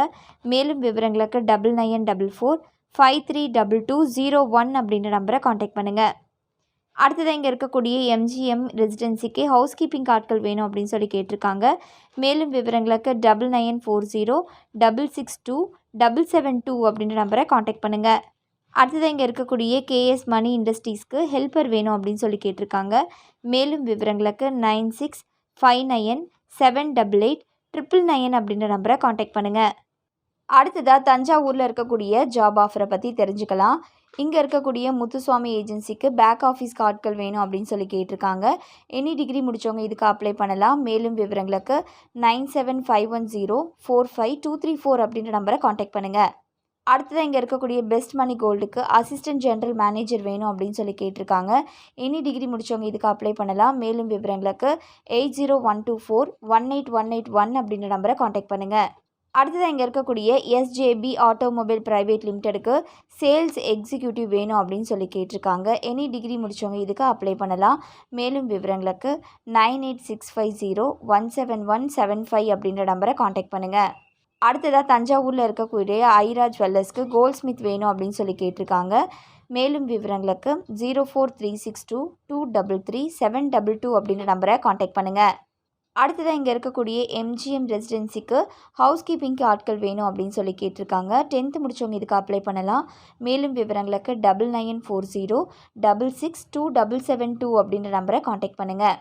மேலும் விவரங்களுக்கு 9944532201 அப்படின்ற நம்பரை காண்டாக்ட் பண்ணுங்கள். அடுத்ததாக இங்கே இருக்கக்கூடிய எம்ஜிஎம் ரெசிடென்சிக்கு ஹவுஸ் கீப்பிங் ஆட்கள் வேணும் அப்படின்னு சொல்லி கேட்டிருக்காங்க. மேலும் விவரங்களுக்கு 9940662772 அப்படின்ற நம்பரை காண்டாக்ட் பண்ணுங்கள். அடுத்ததாக இங்கே இருக்கக்கூடிய கேஎஸ் மணி இண்டஸ்ட்ரீஸ்க்கு ஹெல்ப்பர் வேணும் அப்படின்னு சொல்லி கேட்டிருக்காங்க. மேலும் விவரங்களுக்கு 9659878899 அப்படின்ற நம்பரை காண்டாக்ட் பண்ணுங்கள். அடுத்ததாக தஞ்சாவூரில் இருக்கக்கூடிய ஜாப் ஆஃபரை பற்றி தெரிஞ்சுக்கலாம். இங்கே இருக்கக்கூடிய முத்துசுவாமி ஏஜென்சிக்கு பேக் ஆஃபீஸ் ஆட்கள் வேணும் அப்படின்னு சொல்லி கேட்டிருக்காங்க. எனி டிகிரி முடித்தவங்க இதுக்கு அப்ளை பண்ணலாம். மேலும் விவரங்களுக்கு 9751045234 அப்படின்ற நம்பரை காண்டாக்ட் பண்ணுங்கள். அடுத்ததாக இங்கே இருக்கக்கூடிய பெஸ்ட் மணி கோல்டுக்கு அசிஸ்டன்ட் ஜென்ரல் மேனேஜர் வேணும் அப்படின்னு சொல்லி கேட்டிருக்காங்க. எனி டிகிரி முடித்தவங்க இதுக்கு அப்ளை பண்ணலாம். மேலும் விவரங்களுக்கு 8012418181 அப்படின்ற நம்பரை காண்டாக்ட் பண்ணுங்கள். அடுத்ததாக இங்கே இருக்கக்கூடிய எஸ்ஜேபி ஆட்டோமொபைல் ப்ரைவேட் லிமிடெடுக்கு சேல்ஸ் எக்ஸிக்யூட்டிவ் வேணும் அப்படின்னு சொல்லி கேட்டிருக்காங்க. எனி டிகிரி முடித்தவங்க இதுக்கு அப்ளை பண்ணலாம். மேலும் விவரங்களுக்கு 9865017175 அப்படின்ற நம்பரை காண்டாக்ட் பண்ணுங்கள். அடுத்ததாக தஞ்சாவூரில் இருக்கக்கூடிய ஐரா ஜுவல்லர்ஸ்க்கு கோல்ட் ஸ்மித் வேணும் அப்படின்னு சொல்லி கேட்டிருக்காங்க. மேலும் விவரங்களுக்கு 04362233722 அப்படின்ற நம்பரை காண்டாக்ட் பண்ணுங்கள். அடுத்ததாக இங்கே இருக்கக்கூடிய எம்ஜிஎம் ரெசிடென்சிக்கு ஹவுஸ் கீப்பிங்க்கு ஆட்கள் வேணும் அப்படின்னு சொல்லி கேட்டிருக்காங்க. 10th முடித்தவங்க இதுக்கு அப்ளை பண்ணலாம். மேலும் விவரங்களுக்கு 9940662772 அப்படின்ற நம்பரை காண்டாக்ட் பண்ணுங்கள்.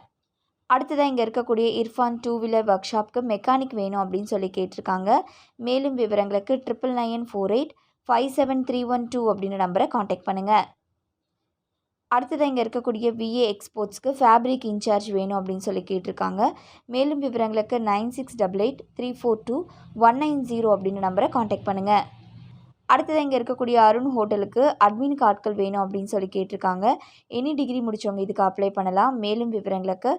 அடுத்ததாக இங்கே இருக்கக்கூடிய இர்ஃபான் 2 வீலர் ஒர்க் ஷாப்க்கு மெக்கானிக் வேணும் அப்படின்னு சொல்லி கேட்டிருக்காங்க. மேலும் விவரங்களுக்கு 9994857312 அப்படின்ற நம்பரை காண்டாக்ட் பண்ணுங்கள். அடுத்ததாக இங்கே இருக்கக்கூடிய விஏ எக்ஸ்போர்ட்ஸ்க்கு ஃபேப்ரிக் இன்சார்ஜ் வேணும் அப்படின்னு சொல்லி கேட்டிருக்காங்க. மேலும் விவரங்களுக்கு 9688342190 அப்படின்ற நம்பரை காண்டாக்ட் பண்ணுங்கள். அடுத்ததாக இங்கே இருக்கக்கூடிய அருண் ஹோட்டலுக்கு அட்மினுக்கு ஆட்கள் வேணும் அப்படின்னு சொல்லி கேட்டிருக்காங்க. எனி டிகிரி முடித்தவங்க இதுக்கு அப்ளை பண்ணலாம். மேலும் விவரங்களுக்கு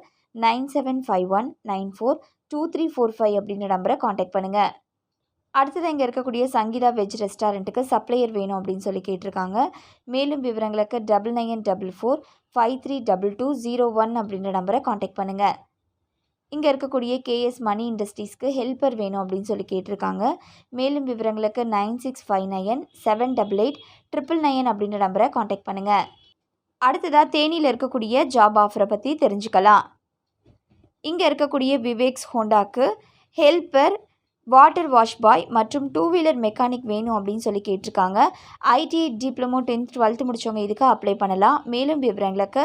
9751942345 அப்படின்ற நம்பரை காண்டாக்ட் பண்ணுங்கள். அடுத்ததாக இங்கே இருக்கக்கூடிய சங்கீதா வெஜ் ரெஸ்டாரண்ட்டுக்கு சப்ளையர் வேணும் அப்படின்னு சொல்லி கேட்டிருக்காங்க. மேலும் விவரங்களுக்கு 9944532201 அப்படின்ற நம்பரை காண்டாக்ட் பண்ணுங்கள். இங்கே இருக்கக்கூடிய கேஎஸ் மணி இண்டஸ்ட்ரீஸ்க்கு ஹெல்ப்பர் வேணும் அப்படின்னு சொல்லி கேட்டிருக்காங்க. மேலும் விவரங்களுக்கு 9659778899 அப்படின்ற நம்பரை காண்டாக்ட் பண்ணுங்கள். அடுத்ததாக தேனியில் இருக்கக்கூடிய ஜாப் ஆஃபரை பற்றி தெரிஞ்சுக்கலாம். இங்கே இருக்கக்கூடிய விவேக்ஸ் ஹோண்டாக்கு ஹெல்ப்பர், வாட்டர் வாஷ் பாய் மற்றும் 2 வீலர் மெக்கானிக் வேணும் அப்படின்னு சொல்லி கேட்டிருக்காங்க. ஐடிஐ டிப்ளமோ 10th 12th முடித்தவங்க இதுக்கு அப்ளை பண்ணலாம். மேலும் விவரங்களுக்கு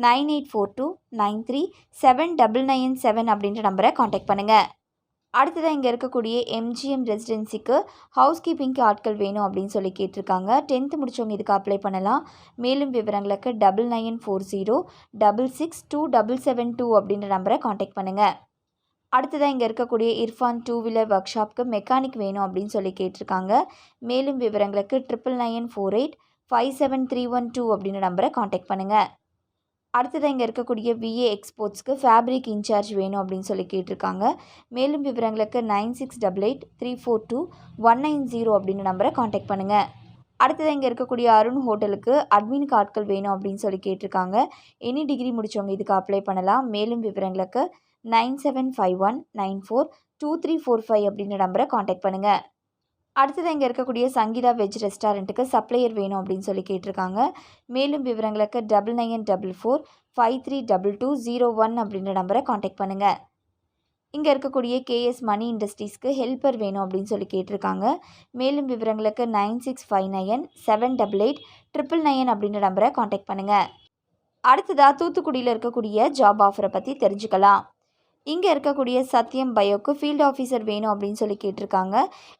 9842937997 அப்படின்ற நம்பரை காண்டாக்ட் பண்ணுங்கள். அடுத்ததாக இங்கே இருக்கக்கூடிய எம்ஜிஎம் ரெசிடென்சிக்கு ஹவுஸ் கீப்பிங்க்கு ஆட்கள் வேணும் அப்படின்னு சொல்லி கேட்டிருக்காங்க. 10th முடித்தவங்க இதுக்கு அப்ளை பண்ணலாம். மேலும் விவரங்களுக்கு 9940662772 அப்படின்ற நம்பரை காண்டாக்ட் பண்ணுங்கள். அடுத்ததாக இங்கே இருக்கக்கூடிய இர்ஃபான் 2 வீலர் ஒர்க் ஷாப்க்கு மெக்கானிக் வேணும் அப்படின்னு சொல்லி கேட்டிருக்காங்க. மேலும் விவரங்களுக்கு 9994857312 அப்படின்ற நம்பரை காண்டாக்ட் பண்ணுங்கள். அடுத்ததாக இங்கே இருக்கக்கூடிய விஏ எக்ஸ்போர்ட்ஸ்க்கு ஃபேப்ரிக் இன்சார்ஜ் வேணும் அப்படின்னு சொல்லி கேட்டிருக்காங்க. மேலும் விவரங்களுக்கு 9688342190 அப்படின்ற நம்பரை காண்டாக்ட் பண்ணுங்கள். அடுத்ததாக இங்கே இருக்கக்கூடிய அருண் ஹோட்டலுக்கு அட்மினுக்கு ஆட்கள் வேணும் அப்படின்னு சொல்லி கேட்டிருக்காங்க. எனி டிகிரி முடித்தவங்க இதுக்கு அப்ளை பண்ணலாம். மேலும் விவரங்களுக்கு 9751942345 அப்படின்ற நம்பரை காண்டாக்ட் பண்ணுங்கள். அடுத்ததாக இங்கே இருக்கக்கூடிய சங்கீதா வெஜ் ரெஸ்டாரண்ட்டுக்கு சப்ளையர் வேணும் அப்படின்னு சொல்லி கேட்டிருக்காங்க. மேலும் விவரங்களுக்கு 9944532201 அப்படின்ற நம்பரை காண்டாக்ட் பண்ணுங்கள். இங்கே இருக்கக்கூடிய கேஎஸ் மணி இண்டஸ்ட்ரீஸ்க்கு ஹெல்ப்பர் வேணும் அப்படின்னு சொல்லி கேட்டிருக்காங்க. மேலும் விவரங்களுக்கு 9659778899 அப்படின்ற நம்பரை காண்டாக்ட் பண்ணுங்கள். அடுத்ததாக தூத்துக்குடியில் இருக்கக்கூடிய ஜாப் ஆஃபரை பற்றி தெரிஞ்சுக்கலாம். இங்கே இருக்கக்கூடிய சத்யம் பயோக்கு ஃபீல்டு ஆஃபீஸர் வேணும் அப்படின்னு சொல்லி கேட்டிருக்காங்க.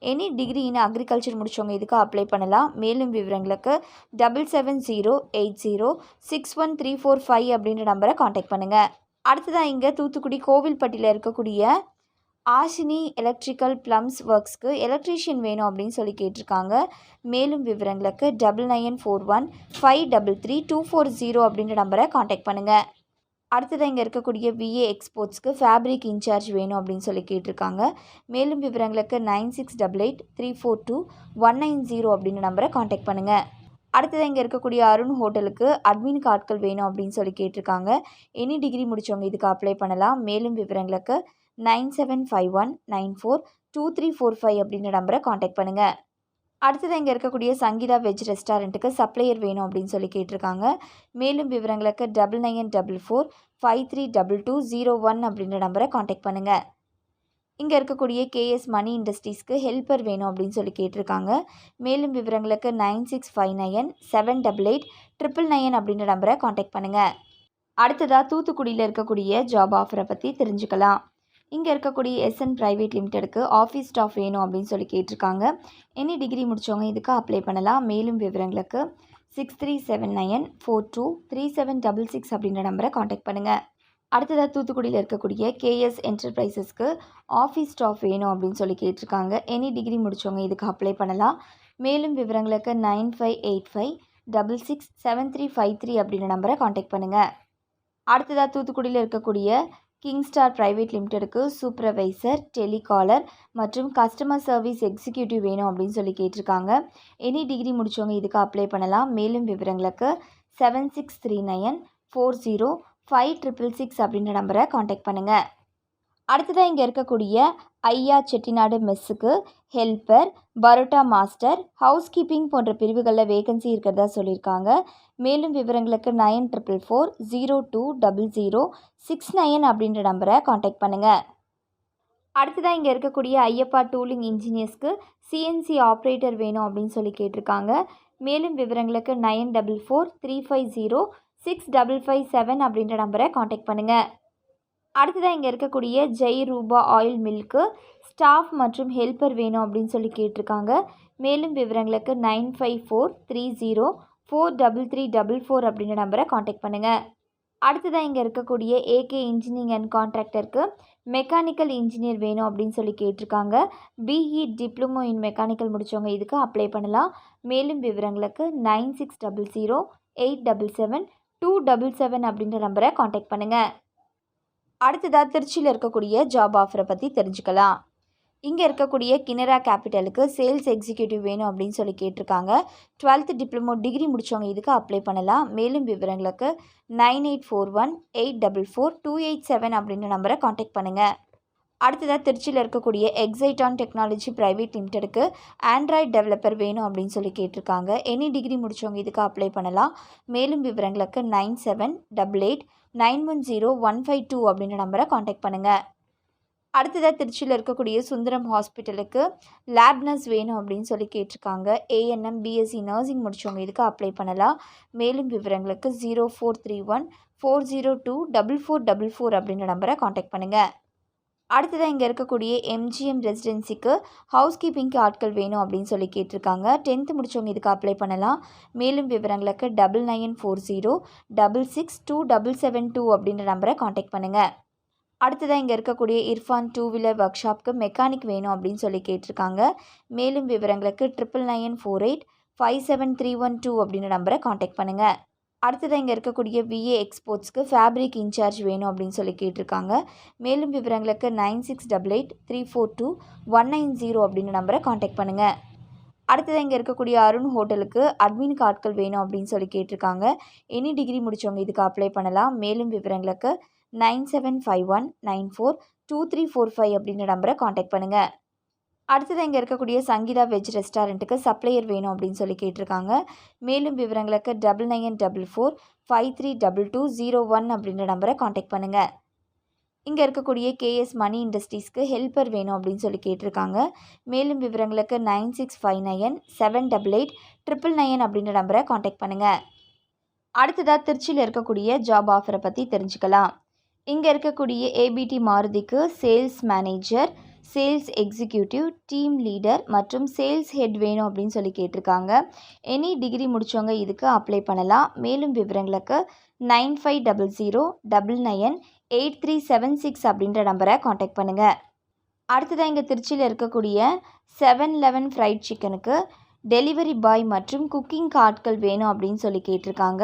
எனி டிகிரி இன் அக்ரிகல்ச்சர் முடித்தவங்க இதுக்கு அப்ளை பண்ணலாம். மேலும் விவரங்களுக்கு 7708061345 அப்படின்ற நம்பரை காண்டாக்ட் பண்ணுங்கள். அடுத்ததாக இங்கே தூத்துக்குடி கோவில்பட்டியில் இருக்கக்கூடிய ஆஷினி எலக்ட்ரிக்கல் ப்ளம்ஸ் ஒர்க்ஸ்க்கு எலக்ட்ரீஷியன் வேணும் அப்படின்னு சொல்லி கேட்டிருக்காங்க. மேலும் விவரங்களுக்கு 9941533240 அப்படின்ற நம்பரை காண்டாக்ட் பண்ணுங்கள். அடுத்ததாக இங்கே இருக்கக்கூடிய விஏ எக்ஸ்போர்ட்ஸ்க்கு ஃபேப்ரிக் இன்சார்ஜ் வேணும் அப்படின்னு சொல்லி கேட்டிருக்காங்க. மேலும் விவரங்களுக்கு 9688342190 அப்படின்ற நம்பரை காண்டாக்ட் பண்ணுங்கள். அடுத்ததாக இங்கே இருக்கக்கூடிய அருண் ஹோட்டலுக்கு அட்மினுக்கு ஆட்கள் வேணும் அப்படின்னு சொல்லி கேட்டிருக்காங்க. எனி டிகிரி முடித்தவங்க இதுக்கு அப்ளை பண்ணலாம். மேலும் விவரங்களுக்கு 9751942345 அப்படின்ற நம்பரை காண்டாக்ட் பண்ணுங்கள். அடுத்ததாக இங்கே இருக்கக்கூடிய சங்கீதா வெஜ் ரெஸ்டாரண்ட்டுக்கு சப்ளையர் வேணும் அப்படின்னு சொல்லி கேட்டிருக்காங்க. மேலும் விவரங்களுக்கு 9944532201 அப்படின்ற நம்பரை காண்டாக்ட் பண்ணுங்கள். இங்கே இருக்கக்கூடிய கேஎஸ் மணி இண்டஸ்ட்ரீஸ்க்கு ஹெல்ப்பர் வேணும் அப்படின்னு சொல்லி கேட்டிருக்காங்க. மேலும் விவரங்களுக்கு 9659778899 அப்படின்ற நம்பரை காண்டாக்ட் பண்ணுங்கள். அடுத்ததாக தூத்துக்குடியில் இருக்கக்கூடிய ஜாப் ஆஃபரை பற்றி தெரிஞ்சுக்கலாம். இங்கே இருக்கக்கூடிய எஸ்என் பிரைவேட் லிமிடெடுக்கு ஆஃபீஸ் ஸ்டாஃப் வேணும் அப்படின்னு சொல்லி கேட்டிருக்காங்க. எனி டிகிரி முடித்தவங்க இதுக்கு அப்ளை பண்ணலாம். மேலும் விவரங்களுக்கு 6379423766 அப்படின்ற நம்பரை காண்டாக்ட் பண்ணுங்கள். அடுத்ததாக தூத்துக்குடியில் இருக்கக்கூடிய கேஎஸ் என்டர்பிரைசஸ்க்கு ஆஃபீஸ் ஸ்டாஃப் வேணும் அப்படின்னு சொல்லி கேட்டிருக்காங்க. எனி டிகிரி முடித்தவங்க இதுக்கு அப்ளை பண்ணலாம். மேலும் விவரங்களுக்கு 9585667353 அப்படின்ற நம்பரை காண்டாக்ட் பண்ணுங்கள். அடுத்ததாக தூத்துக்குடியில் இருக்கக்கூடிய கிங் ஸ்டார் பிரைவேட் லிமிடெடுக்கு சூப்பர்வைசர், டெலிகாலர் மற்றும் கஸ்டமர் சர்வீஸ் எக்ஸிக்யூட்டிவ் வேணும் அப்படின்னு சொல்லி கேட்டிருக்காங்க. எனி டிகிரி முடித்தவங்க இதுக்கு அப்ளை பண்ணலாம். மேலும் விவரங்களுக்கு 7639405666 அப்படின்ற நம்பரை காண்டாக்ட் பண்ணுங்கள். அடுத்ததாக இங்கே இருக்கக்கூடிய ஐயா செட்டிநாடு மெஸ்ஸுக்கு helper, parotta master, house keeping போன்ற பிரிவுகளில் வேகன்சி இருக்கிறதா சொல்லியிருக்காங்க. மேலும் விவரங்களுக்கு 9444020069 அப்படின்ற நம்பரை காண்டாக்ட் பண்ணுங்கள். அடுத்ததாக இங்கே இருக்கக்கூடிய ஐயப்பா டூலிங் இன்ஜினியர்ஸ்க்கு சிஎன்சி ஆப்ரேட்டர் வேணும் அப்படின்னு சொல்லி கேட்டிருக்காங்க. மேலும் விவரங்களுக்கு 9443506557 அப்படின்ற நம்பரை காண்டாக்ட் பண்ணுங்கள். அடுத்ததாக இங்கே இருக்கக்கூடிய ஜெய் ரூபா ஆயில் மில்க்கு ஸ்டாஃப் மற்றும் ஹெல்ப்பர் வேணும் அப்படின்னு சொல்லி கேட்டிருக்காங்க. மேலும் விவரங்களுக்கு 9543043344 அப்படின்ற நம்பரை காண்டாக்ட் பண்ணுங்கள். அடுத்ததாக இங்கே இருக்கக்கூடிய ஏகே இன்ஜினியரிங் அண்ட் கான்ட்ராக்டருக்கு மெக்கானிக்கல் இன்ஜினியர் வேணும் அப்படின்னு சொல்லி கேட்டிருக்காங்க. பிஇ டிப்ளமோ இன் மெக்கானிக்கல் முடித்தவங்க இதுக்கு அப்ளை பண்ணலாம். மேலும் விவரங்களுக்கு 9600877277 அப்படின்ற நம்பரை காண்டாக்ட் பண்ணுங்கள். அடுத்ததாக திருச்சியில் இருக்கக்கூடிய ஜாப் ஆஃபரை பற்றி தெரிஞ்சுக்கலாம். இங்கே இருக்கக்கூடிய கினரா கேபிட்டலுக்கு சேல்ஸ் எக்ஸிக்யூட்டிவ் வேணும் அப்படின்னு சொல்லி கேட்டிருக்காங்க. 12th டிப்ளமோ டிகிரி முடித்தவங்க இதுக்கு அப்ளை பண்ணலாம். மேலும் விவரங்களுக்கு 9841844287 அப்படின்ற நம்பரை காண்டாக்ட் பண்ணுங்கள். அடுத்ததாக திருச்சியில் இருக்கக்கூடிய எக்ஸைட்டான் டெக்னாலஜி பிரைவேட் லிமிட்டெடுக்கு ஆண்ட்ராய்டு டெவலப்பர் வேணும் அப்படின்னு சொல்லி கேட்டிருக்காங்க. எனி டிகிரி முடித்தவங்க இதுக்கு அப்ளை பண்ணலாம். மேலும் விவரங்களுக்கு 9788910152 அப்படின்ற நம்பரை காண்டாக்ட் பண்ணுங்கள். அடுத்ததாக திருச்சியில் இருக்கக்கூடிய சுந்தரம் ஹாஸ்பிட்டலுக்கு லேப் நர்ஸ் வேணும் அப்படின்னு சொல்லி கேட்டிருக்காங்க. ஏஎன்எம் பிஎஸ்சி நர்சிங் முடித்தவங்க இதுக்கு அப்ளை பண்ணலாம். மேலும் விவரங்களுக்கு 0431402444 அப்படின்ற நம்பரை காண்டாக்ட் பண்ணுங்கள். அடுத்ததாக இங்கே இருக்கக்கூடிய எம்ஜிஎம் ரெசிடென்சிக்கு ஹவுஸ் கீப்பிங்க்கு ஆட்கள் வேணும் அப்படின்னு சொல்லி கேட்டிருக்காங்க. 10th முடித்தவங்க இதுக்கு அப்ளை பண்ணலாம். மேலும் விவரங்களுக்கு 9940662772 அப்படின்ற நம்பரை காண்டாக்ட் பண்ணுங்கள். அடுத்ததாக இங்கே இருக்கக்கூடிய இர்ஃபான் 2-வீலர் ஒர்க் ஷாப்க்கு மெக்கானிக் வேணும் அப்படின்னு சொல்லி கேட்டிருக்காங்க. மேலும் விவரங்களுக்கு 9994857312 அப்படின்ற நம்பரை காண்டாக்ட் பண்ணுங்கள். அடுத்ததாக இங்கே இருக்கக்கூடிய விஏ எக்ஸ்போர்ட்ஸ்க்கு ஃபேப்ரிக் இன்சார்ஜ் வேணும் அப்படின்னு சொல்லி கேட்டிருக்காங்க. மேலும் விவரங்களுக்கு 9688342190 அப்படின்ற நம்பரை காண்டாக்ட் பண்ணுங்கள். அடுத்ததாக இங்கே இருக்கக்கூடிய அருண் ஹோட்டலுக்கு அட்மினுக்கு ஆட்கள் வேணும் அப்படின்னு சொல்லி கேட்டிருக்காங்க. எனி டிகிரி முடித்தவங்க இதுக்கு அப்ளை பண்ணலாம். மேலும் விவரங்களுக்கு 9751942345 அப்படின்ற நம்பரை காண்டாக்ட் பண்ணுங்கள். அடுத்ததாக இங்கே இருக்கக்கூடிய சங்கீதா வெஜ் ரெஸ்டாரண்ட்டுக்கு சப்ளையர் வேணும் அப்படின்னு சொல்லி கேட்டிருக்காங்க. மேலும் விவரங்களுக்கு 9944532201 அப்படின்ற நம்பரை காண்டாக்ட் பண்ணுங்கள். இங்கே இருக்கக்கூடிய கேஎஸ் மணி இண்டஸ்ட்ரீஸ்க்கு ஹெல்ப்பர் வேணும் அப்படின்னு சொல்லி கேட்டிருக்காங்க. மேலும் விவரங்களுக்கு 9659788999 அப்படின்ற நம்பரை காண்டாக்ட் பண்ணுங்கள். அடுத்ததாக திருச்சியில் இருக்கக்கூடிய ஜாப் ஆஃபரை பற்றி தெரிஞ்சுக்கலாம். இங்கே இருக்கக்கூடிய ஏபிடி மாருதிக்கு sales manager, sales executive, team leader மற்றும் சேல்ஸ் ஹெட் வேணும் அப்படின்னு சொல்லி கேட்டிருக்காங்க. எனி டிகிரி முடித்தவங்க இதுக்கு அப்ளை பண்ணலாம். மேலும் விவரங்களுக்கு 9500998376 அப்படின்ற நம்பரை காண்டாக்ட் பண்ணுங்கள். அடுத்ததாக இங்கே திருச்சியில் இருக்கக்கூடிய 7-Eleven ஃப்ரைட் சிக்கனுக்கு டெலிவரி பாய் மற்றும் குக்கிங் ஆட்கள் வேணும் அப்படின்னு சொல்லி கேட்டிருக்காங்க.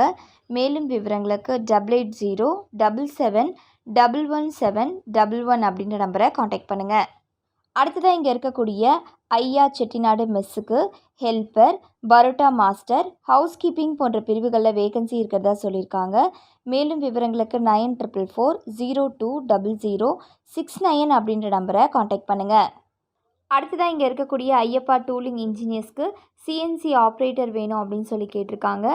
மேலும் விவரங்களுக்கு 8807771111 அப்படின்ற நம்பரை காண்டாக்ட் பண்ணுங்கள். அடுத்ததாக இங்கே இருக்கக்கூடிய ஐயா செட்டிநாடு மெஸ்ஸுக்கு helper, parotta master, house keeping போன்ற பிரிவுகளில் வேகன்சி இருக்கிறதா சொல்லியிருக்காங்க. மேலும் விவரங்களுக்கு 9444020069 அப்படின்ற நம்பரை காண்டாக்ட் பண்ணுங்கள். அடுத்ததாக இங்கே இருக்கக்கூடிய ஐயப்பா டூலிங் இன்ஜினியர்ஸ்க்கு சிஎன்சி ஆப்ரேட்டர் வேணும் அப்படின்னு சொல்லி கேட்டிருக்காங்க.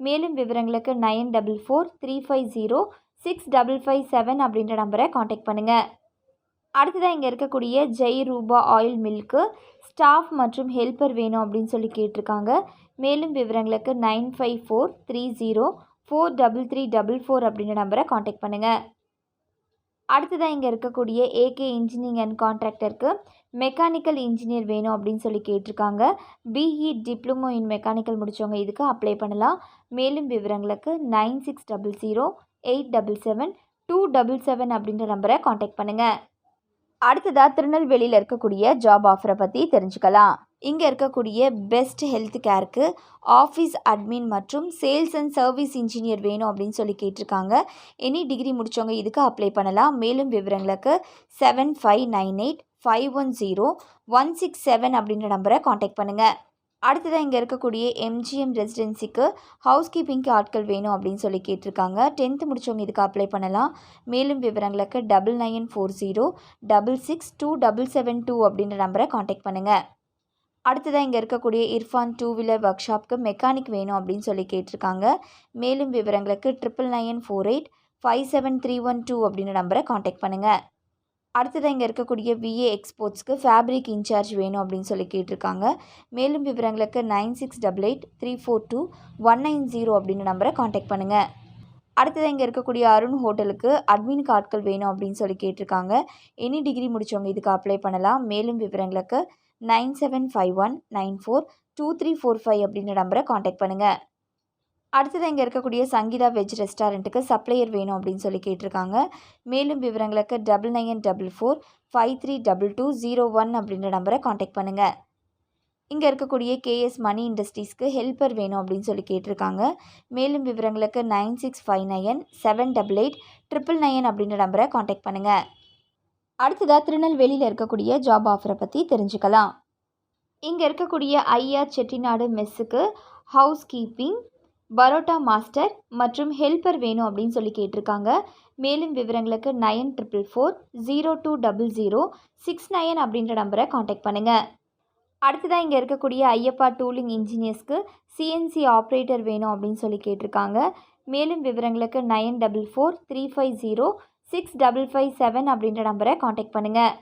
மேலும் விவரங்களுக்கு 9443506557 அப்படின்ற நம்பரை காண்டாக்ட் பண்ணுங்கள். அடுத்ததாக இங்கே இருக்கக்கூடிய ஜெய் ரூபா ஆயில் மில்க்கு ஸ்டாஃப் மற்றும் ஹெல்ப்பர் வேணும் அப்படின்னு சொல்லி கேட்டிருக்காங்க. மேலும் விவரங்களுக்கு 9543043344 அப்படின்ற நம்பரை காண்டாக்ட் பண்ணுங்கள். அடுத்ததாக இங்கே இருக்கக்கூடிய ஏகே இன்ஜினியரிங் அண்ட் கான்ட்ராக்டருக்கு மெக்கானிக்கல் இன்ஜினியர் வேணும் அப்படின்னு சொல்லி கேட்டிருக்காங்க. பிஇ டிப்ளமோ இன் மெக்கானிக்கல் முடித்தவங்க இதுக்கு அப்ளை பண்ணலாம். மேலும் விவரங்களுக்கு 9600877277 அப்படின்ற நம்பரை காண்டாக்ட் பண்ணுங்கள். அடுத்ததாக திருநெல்வேலியில் இருக்கக்கூடிய ஜாப் ஆஃபரை பற்றி தெரிஞ்சுக்கலாம். இங்கே இருக்கக்கூடிய பெஸ்ட் ஹெல்த் கேருக்கு ஆஃபீஸ் அட்மின் மற்றும் சேல்ஸ் அண்ட் சர்வீஸ் இன்ஜினியர் வேணும் அப்படின்னு சொல்லி கேட்டிருக்காங்க. எனி டிகிரி முடித்தவங்க இதுக்கு அப்ளை பண்ணலாம். மேலும் விவரங்களுக்கு 7598510167 அப்படின்ற நம்பரை காண்டாக்ட் பண்ணுங்கள். அடுத்ததாக இங்கே இருக்கக்கூடிய எம்ஜிஎம் ரெசிடென்சிக்கு ஹவுஸ் கீப்பிங்க்கு ஆட்கள் வேணும் அப்படின்னு சொல்லி கேட்டிருக்காங்க. 10th முடிச்சவங்க இதுக்கு அப்ளை பண்ணலாம். மேலும் விவரங்களுக்கு 9940662772 அப்படின்ற நம்பரை காண்டாக்ட் பண்ணுங்கள். அடுத்ததாக இங்கே இருக்கக்கூடிய இர்ஃபான் 2 வீலர் ஒர்க் ஷாப்க்கு மெக்கானிக் வேணும் அப்படின்னு சொல்லி கேட்டிருக்காங்க. மேலும் விவரங்களுக்கு 9994857312 அப்படின்ற நம்பரை காண்டாக்ட் பண்ணுங்கள். அடுத்ததாக இங்கே இருக்கக்கூடிய விஏ எக்ஸ்போர்ட்ஸ்க்கு ஃபேப்ரிக் இன்சார்ஜ் வேணும் அப்படின்னு சொல்லி கேட்டிருக்காங்க. மேலும் விவரங்களுக்கு 9688342190 அப்படின்ற நம்பரை காண்டாக்ட் பண்ணுங்கள். அடுத்ததாக இங்கே இருக்கக்கூடிய அருண் ஹோட்டலுக்கு அட்மினுக்கு ஆட்கள் வேணும் அப்படின்னு சொல்லி கேட்டிருக்காங்க. எனி டிகிரி முடித்தவங்க இதுக்கு அப்ளை பண்ணலாம். மேலும் விவரங்களுக்கு 9751942345 அப்படின்ற நம்பரை காண்டாக்ட் பண்ணுங்கள். அடுத்தது இங்கே இருக்கக்கூடிய சங்கீதா வெஜ் ரெஸ்டாரண்ட்டுக்கு சப்ளையர் வேணும் அப்படின்னு சொல்லி கேட்டிருக்காங்க. மேலும் விவரங்களுக்கு 9944532201 அப்படின்ற நம்பரை காண்டாக்ட் பண்ணுங்கள். இங்கே இருக்கக்கூடிய கேஎஸ் மணி இண்டஸ்ட்ரீஸ்க்கு ஹெல்ப்பர் வேணும் அப்படின்னு சொல்லி கேட்டிருக்காங்க. மேலும் விவரங்களுக்கு 9659778899 அப்படின்ற நம்பரை காண்டாக்ட் பண்ணுங்கள். அடுத்ததாக திருநெல்வேலியில் இருக்கக்கூடிய ஜாப் ஆஃபரை பற்றி தெரிஞ்சுக்கலாம். இங்கே இருக்கக்கூடிய ஐயா செட்டிநாடு மெஸ்ஸுக்கு ஹவுஸ் கீப்பிங், பரோட்டா மாஸ்டர் மற்றும் ஹெல்ப்பர் வேணும் அப்படின்னு சொல்லி கேட்டிருக்காங்க. மேலும் விவரங்களுக்கு 9440020069 அப்படின்ற நம்பரை காண்டாக்ட் பண்ணுங்கள். அடுத்ததாக இங்கே இருக்கக்கூடிய ஐயப்பா டூலிங் இன்ஜினியர்ஸ்க்கு சிஎன்சி ஆப்ரேட்டர் வேணும் அப்படின்னு சொல்லி கேட்டிருக்காங்க. மேலும் விவரங்களுக்கு 9443506557 அப்படின்ற நம்பரை காண்டாக்ட் பண்ணுங்கள்.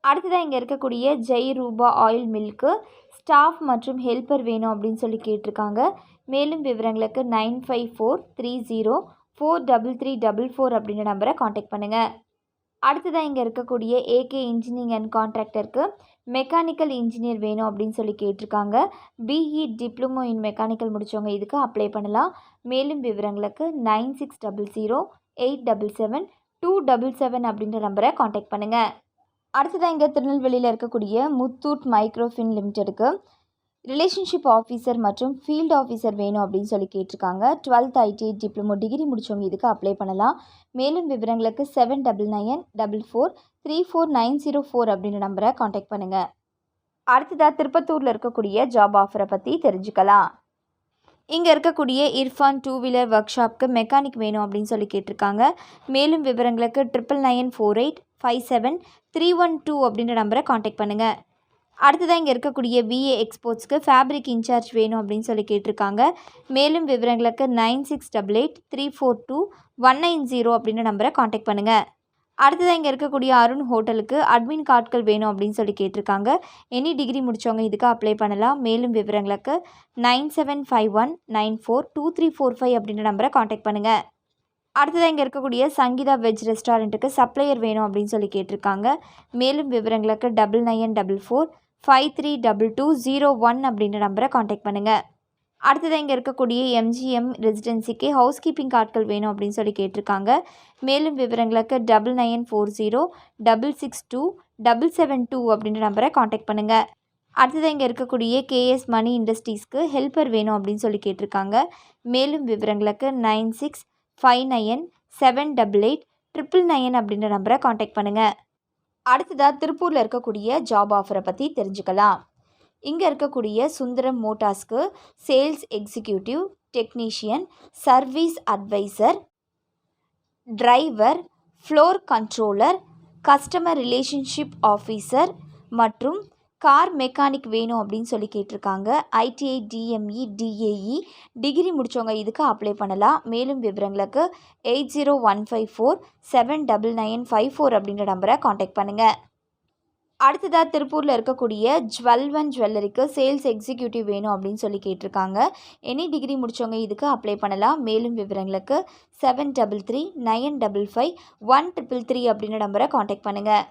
அடுத்ததாக இங்கே இருக்கக்கூடிய ஜெய் ரூபா ஆயில் மில்க்கு ஸ்டாஃப் மற்றும் ஹெல்ப்பர் வேணும் அப்படின்னு சொல்லி கேட்டிருக்காங்க. மேலும் விவரங்களுக்கு 9543043344 அப்படின்ற நம்பரை காண்டாக்ட் பண்ணுங்கள். அடுத்ததாக இங்கே இருக்கக்கூடிய ஏகே இன்ஜினியரிங் அண்ட் கான்ட்ராக்டருக்கு மெக்கானிக்கல் இன்ஜினியர் வேணும் அப்படின்னு சொல்லி கேட்டிருக்காங்க. பிஇ டிப்ளமோ இன் மெக்கானிக்கல் முடித்தவங்க இதுக்கு அப்ளை பண்ணலாம். மேலும் விவரங்களுக்கு 9600877277 அப்படின்ற நம்பரை காண்டாக்ட் பண்ணுங்கள். அடுத்ததாக இங்கே திருநெல்வேலியில் இருக்கக்கூடிய முத்தூட் மைக்ரோஃபின் லிமிட்டெடுக்கு ரிலேஷன்ஷிப் ஆஃபீஸர் மற்றும் ஃபீல்டு ஆஃபீஸர் வேணும் அப்படின்னு சொல்லி கேட்டிருக்காங்க. 12th ஐடிஐ டிப்ளமோ டிகிரி முடித்தவங்க இதுக்கு அப்ளை பண்ணலாம். மேலும் விவரங்களுக்கு 7994434904 அப்படின்ற நம்பரை காண்டாக்ட் பண்ணுங்கள். அடுத்ததாக திருப்பத்தூரில் இருக்கக்கூடிய ஜாப் ஆஃபரை பற்றி தெரிஞ்சுக்கலாம். இங்கே இருக்கக்கூடிய இர்ஃபான் 2 வீலர் ஒர்க் ஷாப்க்கு மெக்கானிக் வேணும் அப்படின்னு சொல்லி கேட்டிருக்காங்க. மேலும் விவரங்களுக்கு 9994857312 அப்படின்ற நம்பரை காண்டாக்ட் பண்ணுங்கள். அடுத்ததாக இங்கே இருக்கக்கூடிய விஏ எக்ஸ்போர்ட்ஸ்க்கு ஃபேப்ரிக் இன்சார்ஜ் வேணும் அப்படின்னு சொல்லி கேட்டிருக்காங்க. மேலும் விவரங்களுக்கு 9688342190 அப்படின்ற நம்பரை காண்டாக்ட் பண்ணுங்கள். அடுத்ததாக இங்கே இருக்கக்கூடிய அருண் ஹோட்டலுக்கு அட்மின் ஆட்கள் வேணும் அப்படின்னு சொல்லி கேட்டிருக்காங்க. எனி டிகிரி முடித்தவங்க இதுக்கு அப்ளை பண்ணலாம். மேலும் விவரங்களுக்கு 9751942345 அப்படின்ற நம்பரை காண்டாக்ட் பண்ணுங்கள். அடுத்ததாக இங்கே இருக்கக்கூடிய சங்கீதா வெஜ் ரெஸ்டாரண்ட்டுக்கு சப்ளையர் வேணும் அப்படின்னு சொல்லி கேட்டிருக்காங்க. மேலும் விவரங்களுக்கு 9944532201 அப்படின்ற நம்பரை காண்டாக்ட் பண்ணுங்கள். அடுத்ததாக இங்கே இருக்கக்கூடிய எம்ஜிஎம் ரெசிடென்சிக்கு ஹவுஸ் கீப்பிங் ஆட்கள் வேணும் அப்படின்னு சொல்லி கேட்டிருக்காங்க. மேலும் விவரங்களுக்கு 9940662772 அப்படின்ற நம்பரை காண்டாக்ட் பண்ணுங்கள். அடுத்ததாக இங்கே இருக்கக்கூடிய கேஎஸ் மணி இண்டஸ்ட்ரீஸ்க்கு ஹெல்ப்பர் வேணும் அப்படின்னு சொல்லி கேட்டிருக்காங்க. மேலும் விவரங்களுக்கு 9659778899 அப்படின்ற நம்பரை காண்டாக்ட் பண்ணுங்கள். அடுத்ததாக திருப்பூரில் இருக்கக்கூடிய ஜாப் ஆஃபரை பற்றி தெரிஞ்சுக்கலாம். இங்கே இருக்கக்கூடிய சுந்தரம் மோட்டார்ஸ்க்கு sales executive, technician, service advisor, driver, floor controller, customer relationship officer மற்றும் கார் மெக்கானிக் வேணும் அப்படின்னு சொல்லி கேட்டிருக்காங்க. ஐடிஐ, டிஎம்இ, டிஏஇ டிகிரி முடித்தவங்க இதுக்கு அப்ளை பண்ணலாம். மேலும் விவரங்களுக்கு 8015479954 அப்படின்ற நம்பரை காண்டாக்ட் பண்ணுங்கள். அடுத்ததாக திருப்பூரில் இருக்கக்கூடிய ஜுவல்வன் ஜுவல்லரிக்கு சேல்ஸ் எக்ஸிக்யூட்டிவ் வேணும் அப்படின்னு சொல்லி கேட்டிருக்காங்க. எனி டிகிரி முடித்தவங்க இதுக்கு அப்ளை பண்ணலாம். மேலும் விவரங்களுக்கு 7339551333 அப்படின்ற நம்பரை காண்டாக்ட் பண்ணுங்கள்.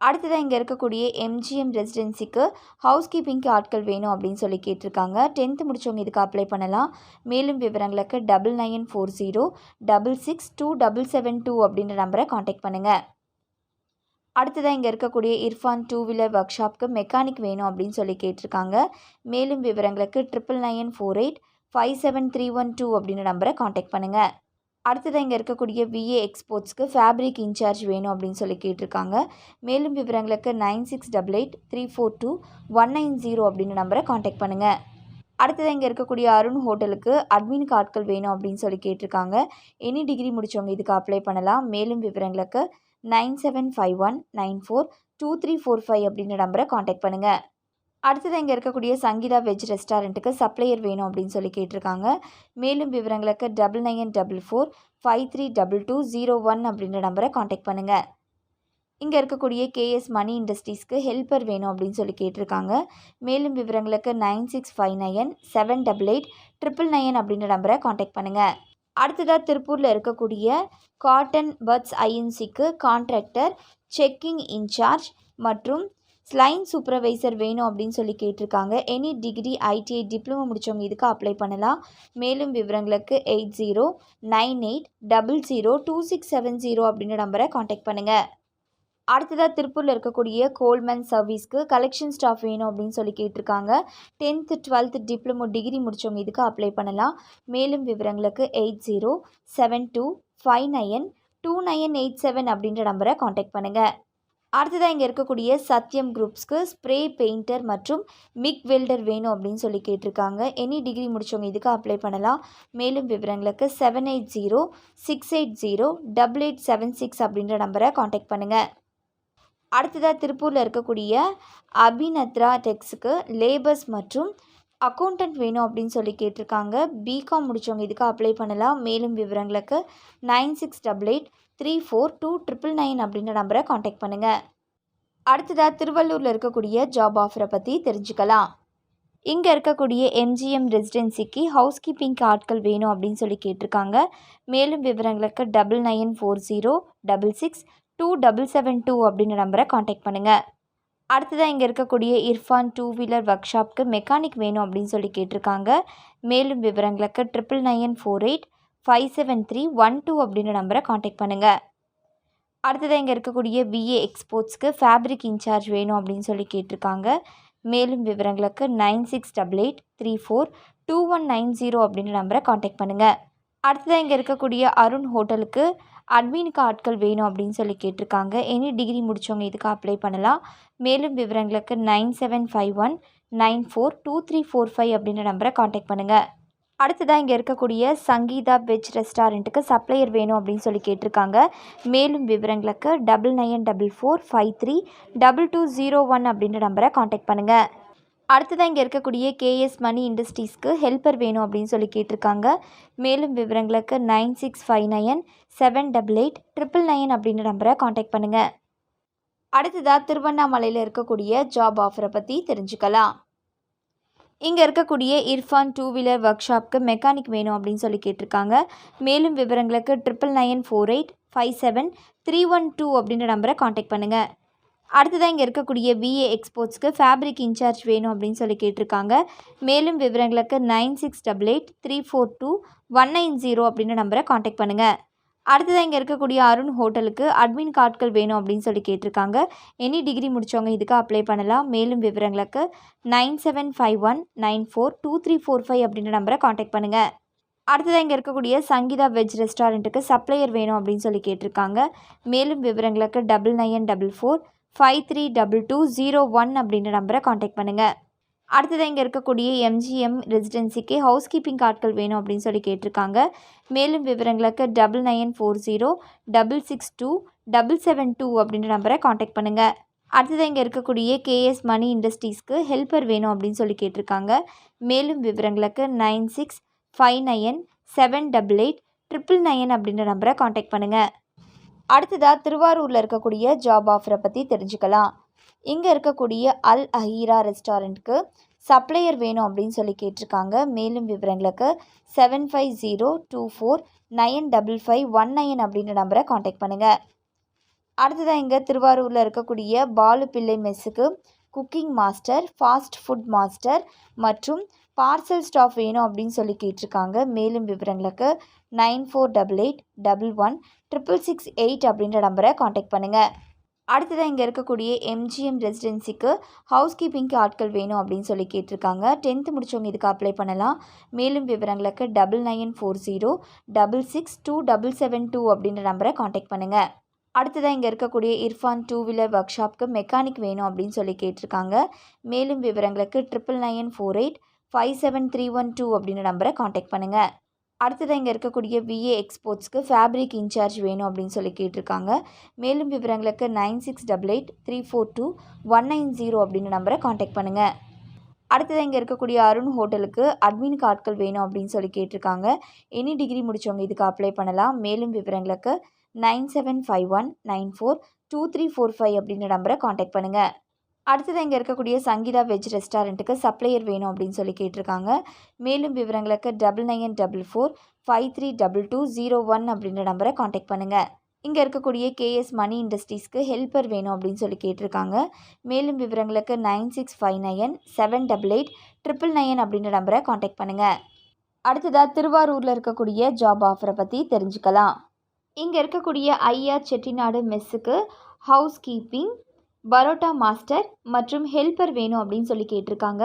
அடுத்ததாக இங்கே இருக்கக்கூடிய எம்ஜிஎம் ரெசிடென்சிக்கு ஹவுஸ் கீப்பிங்க்கு ஆட்கள் வேணும் அப்படின்னு சொல்லி கேட்டிருக்காங்க. 10th முடித்தவங்க இதுக்கு அப்ளை பண்ணலாம். மேலும் விவரங்களுக்கு 9940662772 அப்படின்ற நம்பரை காண்டாக்ட் பண்ணுங்கள். அடுத்ததாக இங்கே இருக்கக்கூடிய இர்ஃபான் 2 வீலர் ஒர்க் ஷாப்க்கு மெக்கானிக் வேணும் அப்படின்னு சொல்லி கேட்டிருக்காங்க. மேலும் விவரங்களுக்கு 9994857312 அப்படின்ற நம்பரை காண்டாக்ட் பண்ணுங்கள். அடுத்ததாக இங்கே இருக்கக்கூடிய விஏ எக்ஸ்போர்ட்ஸ்க்கு ஃபேப்ரிக் இன்சார்ஜ் வேணும் அப்படின்னு சொல்லி கேட்டிருக்காங்க. மேலும் விவரங்களுக்கு 9688342190 அப்படின்ற நம்பரை காண்டாக்ட் பண்ணுங்கள். அடுத்ததாக இங்கே இருக்கக்கூடிய அருண் ஹோட்டலுக்கு அட்மினுக்கு ஆட்கள் வேணும் அப்படின்னு சொல்லி கேட்டிருக்காங்க. எனி டிகிரி முடித்தவங்க இதுக்கு அப்ளை பண்ணலாம். மேலும் விவரங்களுக்கு 9751942345 அப்படின்ற நம்பரை காண்டாக்ட் பண்ணுங்கள். அடுத்தது இங்கே இருக்கக்கூடிய சங்கீதா வெஜ் ரெஸ்டாரண்ட்டுக்கு சப்ளையர் வேணும் அப்படின்னு சொல்லி கேட்டிருக்காங்க. மேலும் விவரங்களுக்கு 9944532201 அப்படின்ற நம்பரை காண்டாக்ட் பண்ணுங்கள். இங்கே இருக்கக்கூடிய கேஎஸ் மணி இண்டஸ்ட்ரீஸ்க்கு ஹெல்ப்பர் வேணும் அப்படின்னு சொல்லி கேட்டிருக்காங்க. மேலும் விவரங்களுக்கு 9659788999 அப்படின்ற நம்பரை காண்டாக்ட் பண்ணுங்கள். அடுத்ததாக திருப்பூரில் இருக்கக்கூடிய காட்டன் பட்ஸ் ஐஎன்சிக்கு கான்ட்ராக்டர், செக்கிங் இன்சார்ஜ் மற்றும் ஸ்லைன் சூப்பர்வைசர் வேணும் அப்படின்னு சொல்லி கேட்டிருக்காங்க. எனி டிகிரி, ஐடிஐ, டிப்ளமோ முடித்தவங்க இதுக்கு அப்ளை பண்ணலாம். மேலும் விவரங்களுக்கு 8098002670 அப்படின்ற நம்பரை காண்டாக்ட் பண்ணுங்கள். அடுத்ததாக திருப்பூரில் இருக்கக்கூடிய கோல்மேன் சர்வீஸ்க்கு கலெக்ஷன் ஸ்டாஃப் வேணும் அப்படின்னு சொல்லி கேட்டிருக்காங்க. 10th 12th டிப்ளமோ டிகிரி முடித்தவங்க இதுக்கு அப்ளை பண்ணலாம். மேலும் விவரங்களுக்கு 8072592987 அப்படின்ற நம்பரை காண்டாக்ட் பண்ணுங்கள். அடுத்ததாக இங்கே இருக்கக்கூடிய சத்யம் குரூப்ஸ்க்கு ஸ்ப்ரே பெயிண்டர் மற்றும் மிக் வெல்டர் வேணும் அப்படின்னு சொல்லி கேட்டிருக்காங்க. எனி டிகிரி முடித்தவங்க இதுக்கு அப்ளை பண்ணலாம். மேலும் விவரங்களுக்கு 7806808876 அப்படின்ற நம்பரை காண்டாக்ட் பண்ணுங்கள். அடுத்ததாக திருப்பூரில் இருக்கக்கூடிய அபிநத்ரா டெக்ஸுக்கு லேபர்ஸ் மற்றும் அக்கௌண்டன்ட் வேணும் அப்படின்னு சொல்லி கேட்டிருக்காங்க. பிகாம் முடித்தவங்க இதுக்கு அப்ளை பண்ணலாம். மேலும் விவரங்களுக்கு 9688342999 அப்படின்ற நம்பரை காண்டாக்ட் பண்ணுங்கள். அடுத்ததாக திருவள்ளூரில் இருக்கக்கூடிய ஜாப் ஆஃபரை பற்றி தெரிஞ்சுக்கலாம். இங்கே இருக்கக்கூடிய எம்ஜிஎம் ரெசிடென்சிக்கு ஹவுஸ் கீப்பிங்க்கு ஆட்கள் வேணும் அப்படின்னு சொல்லி கேட்டிருக்காங்க. மேலும் விவரங்களுக்கு 9940662772 அப்படின்ற நம்பரை காண்டாக்ட் பண்ணுங்கள். அடுத்ததாக இங்கே இருக்கக்கூடிய இர்ஃபான் 2 வீலர் ஒர்க் ஷாப்க்கு மெக்கானிக் வேணும் அப்படின்னு சொல்லி கேட்டிருக்காங்க. மேலும் விவரங்களுக்கு 9994857312 அப்படின்ற நம்பரை காண்டாக்ட் பண்ணுங்கள். அடுத்ததாக இங்கே இருக்கக்கூடிய விஏ எக்ஸ்போர்ட்ஸ்க்கு ஃபேப்ரிக் இன்சார்ஜ் வேணும் அப்படின்னு சொல்லி கேட்டிருக்காங்க. மேலும் விவரங்களுக்கு 9688342190 அப்படின்ற நம்பரை காண்டாக்ட் பண்ணுங்கள். அடுத்ததாக இங்கே இருக்கக்கூடிய அருண் ஹோட்டலுக்கு அட்மினுக்கு ஆட்கள் வேணும் அப்படின்னு சொல்லி கேட்டிருக்காங்க. எனி டிகிரி முடித்தவங்க இதுக்கு அப்ளை பண்ணலாம். மேலும் விவரங்களுக்கு 9751942345 அப்படின்ற நம்பரை காண்டாக்ட் பண்ணுங்கள். அடுத்ததாக இங்கே இருக்கக்கூடிய சங்கீதா வெஜ் ரெஸ்டாரண்ட்டுக்கு சப்ளையர் வேணும் அப்படின்னு சொல்லி கேட்டிருக்காங்க. மேலும் விவரங்களுக்கு 9944532201 அப்படின்ற நம்பரை காண்டாக்ட் பண்ணுங்கள். அடுத்ததாக இங்கே இருக்கக்கூடிய கேஎஸ் மணி இண்டஸ்ட்ரீஸ்க்கு ஹெல்ப்பர் வேணும் அப்படின்னு சொல்லி கேட்டிருக்காங்க. மேலும் விவரங்களுக்கு 9659788999 அப்படின்ற நம்பரை காண்டாக்ட் பண்ணுங்கள். அடுத்ததாக திருவண்ணாமலையில் இருக்கக்கூடிய ஜாப் ஆஃபரை பற்றி தெரிஞ்சுக்கலாம். இங்கே இருக்கக்கூடிய இர்ஃபான் 2 வீலர் ஒர்க் ஷாப்க்கு மெக்கானிக் வேணும் அப்படின்னு சொல்லி கேட்டிருக்காங்க. மேலும் விவரங்களுக்கு 9994857312 அப்படின்ற நம்பரை காண்டாக்ட் பண்ணுங்கள். அடுத்ததாக இங்கே இருக்கக்கூடிய விஏ எக்ஸ்போர்ட்ஸ்க்கு ஃபேப்ரிக் இன்சார்ஜ் வேணும் அப்படின்னு சொல்லி கேட்டிருக்காங்க. மேலும் விவரங்களுக்கு 9688342190 அப்படின்ற நம்பரை காண்டாக்ட் பண்ணுங்கள். அடுத்ததாக இங்கே இருக்கக்கூடிய அருண் ஹோட்டலுக்கு அட்மின் ஆட்கள் வேணும் அப்படின்னு சொல்லி கேட்டிருக்காங்க. எனி டிகிரி முடித்தவங்க இதுக்கு அப்ளை பண்ணலாம். மேலும் விவரங்களுக்கு 9751942345 அப்படின்ற நம்பரை காண்டாக்ட் பண்ணுங்கள். அடுத்ததாக இங்கே இருக்கக்கூடிய சங்கீதா வெஜ் ரெஸ்டாரண்ட்டுக்கு சப்ளையர் வேணும் அப்படின்னு சொல்லி கேட்டிருக்காங்க. மேலும் விவரங்களுக்கு 9944532201 அப்படின்ற நம்பரை காண்டாக்ட் பண்ணுங்கள். அடுத்ததாக இங்கே இருக்கக்கூடிய எம்ஜிஎம் ரெசிடென்சிக்கு ஹவுஸ் கீப்பிங் ஆட்கள் வேணும் அப்படின்னு சொல்லி கேட்டிருக்காங்க. மேலும் விவரங்களுக்கு 9940662772 அப்படின்ற நம்பரை காண்டாக்ட் பண்ணுங்கள். அடுத்ததாக இங்கே இருக்கக்கூடிய கேஎஸ் மணி இண்டஸ்ட்ரீஸ்க்கு ஹெல்ப்பர் வேணும் அப்படின்னு சொல்லி கேட்டிருக்காங்க. மேலும் விவரங்களுக்கு 9659788999 அப்படின்ற நம்பரை காண்டாக்ட் பண்ணுங்கள். அடுத்ததாக திருவாரூரில் இருக்கக்கூடிய ஜாப் ஆஃபரை பற்றி தெரிஞ்சுக்கலாம். இங்கே இருக்கக்கூடிய அல் அஹீரா ரெஸ்டாரண்ட்க்கு சப்ளையர் வேணும் அப்படின்னு சொல்லி கேட்டிருக்காங்க. மேலும் விவரங்களுக்கு 7502495519 அப்படின்ற நம்பரை காண்டாக்ட் பண்ணுங்கள். அடுத்ததாக இங்கே திருவாரூரில் இருக்கக்கூடிய பாலு பிள்ளை மெஸ்ஸுக்கு cooking master, fast food master மற்றும் பார்சல் ஸ்டாஃப் வேணும் அப்படின்னு சொல்லி கேட்டிருக்காங்க. மேலும் விவரங்களுக்கு 9488116668 அப்படின்ற நம்பரை காண்டாக்ட் பண்ணுங்கள். அடுத்ததாக இங்கே இருக்கக்கூடிய எம்ஜிஎம் ரெசிடென்சிக்கு ஹவுஸ் கீப்பிங்க்கு ஆட்கள் வேணும் அப்படின்னு சொல்லி கேட்டிருக்காங்க. 10th முடிச்சவங்க இதுக்கு அப்ளை பண்ணலாம். மேலும் விவரங்களுக்கு 9940662772 அப்படின்ற நம்பரை காண்டாக்ட் பண்ணுங்கள். அடுத்ததாக இங்கே இருக்கக்கூடிய இர்ஃபான் 2 வீலர் ஒர்க் ஷாப்க்கு மெக்கானிக் வேணும் அப்படின்னு சொல்லி கேட்டிருக்காங்க. மேலும் விவரங்களுக்கு 9994857312 அப்படின்ற நம்பரை காண்டாக்ட் பண்ணுங்கள். அடுத்ததாக இங்கே இருக்கக்கூடிய விஏ எக்ஸ்போர்ட்ஸ்க்கு ஃபேப்ரிக் இன்சார்ஜ் வேணும் அப்படின்னு சொல்லி கேட்டிருக்காங்க. மேலும் விவரங்களுக்கு 9688342190 அப்படின்ற நம்பரை காண்டாக்ட் பண்ணுங்கள். அடுத்ததாக இங்கே இருக்கக்கூடிய அருண் ஹோட்டலுக்கு அட்மினுக்கு ஆட்கள் வேணும் அப்படின்னு சொல்லி கேட்டிருக்காங்க. எனி டிகிரி முடித்தவங்க இதுக்கு அப்ளை பண்ணலாம். மேலும் விவரங்களுக்கு 9751942345 அப்படின்ற நம்பரை காண்டாக்ட் பண்ணுங்கள். அடுத்ததாக இங்கே இருக்கக்கூடிய சங்கீதா வெஜ் ரெஸ்டாரண்ட்டுக்கு சப்ளையர் வேணும் அப்படின்னு சொல்லி கேட்டிருக்காங்க. மேலும் விவரங்களுக்கு 9944532201 அப்படின்ற நம்பரை காண்டாக்ட் பண்ணுங்கள். இங்கே இருக்கக்கூடிய கேஎஸ் மணி இண்டஸ்ட்ரீஸ்க்கு ஹெல்ப்பர் வேணும் அப்படின்னு சொல்லி கேட்டிருக்காங்க. மேலும் விவரங்களுக்கு 9659778999 அப்படின்ற நம்பரை காண்டாக்ட் பண்ணுங்கள். அடுத்ததாக திருவாரூரில் இருக்கக்கூடிய ஜாப் ஆஃபரை பற்றி தெரிஞ்சுக்கலாம். இங்கே இருக்கக்கூடிய ஐஆர் செட்டிநாடு மெஸ்ஸுக்கு ஹவுஸ் கீப்பிங், பரோட்டா மாஸ்டர் மற்றும் ஹெல்ப்பர் வேணும் அப்படின்னு சொல்லி கேட்டிருக்காங்க.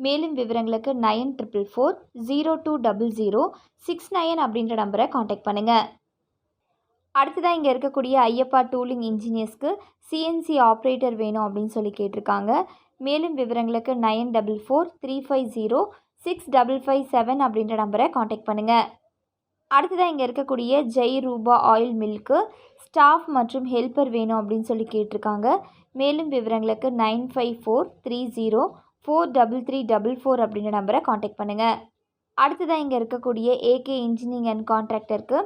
மேலும் விவரங்களுக்கு 9440020069 அப்படின்ற நம்பரை காண்டாக்ட் பண்ணுங்கள். அடுத்ததாக இங்கே இருக்கக்கூடிய ஐயப்பா டூலிங் இன்ஜினியர்ஸ்க்கு சிஎன்சி ஆப்ரேட்டர் வேணும் அப்படின்னு சொல்லி கேட்டிருக்காங்க. மேலும் விவரங்களுக்கு 9435065557 அப்படின்ற நம்பரை காண்டாக்ட் பண்ணுங்கள். அடுத்ததாக இங்கே இருக்கக்கூடிய ஜெய் ரூபா ஆயில் மில்க்கு ஸ்டாஃப் மற்றும் ஹெல்ப்பர் வேணும் அப்படின்னு சொல்லி கேட்டிருக்காங்க. மேலும் விவரங்களுக்கு 9543043344 அப்படின்ற நம்பரை காண்டாக்ட் பண்ணுங்கள். அடுத்ததாக இங்கே இருக்கக்கூடிய ஏகே இன்ஜினியரிங் அண்ட் கான்ட்ராக்டருக்கு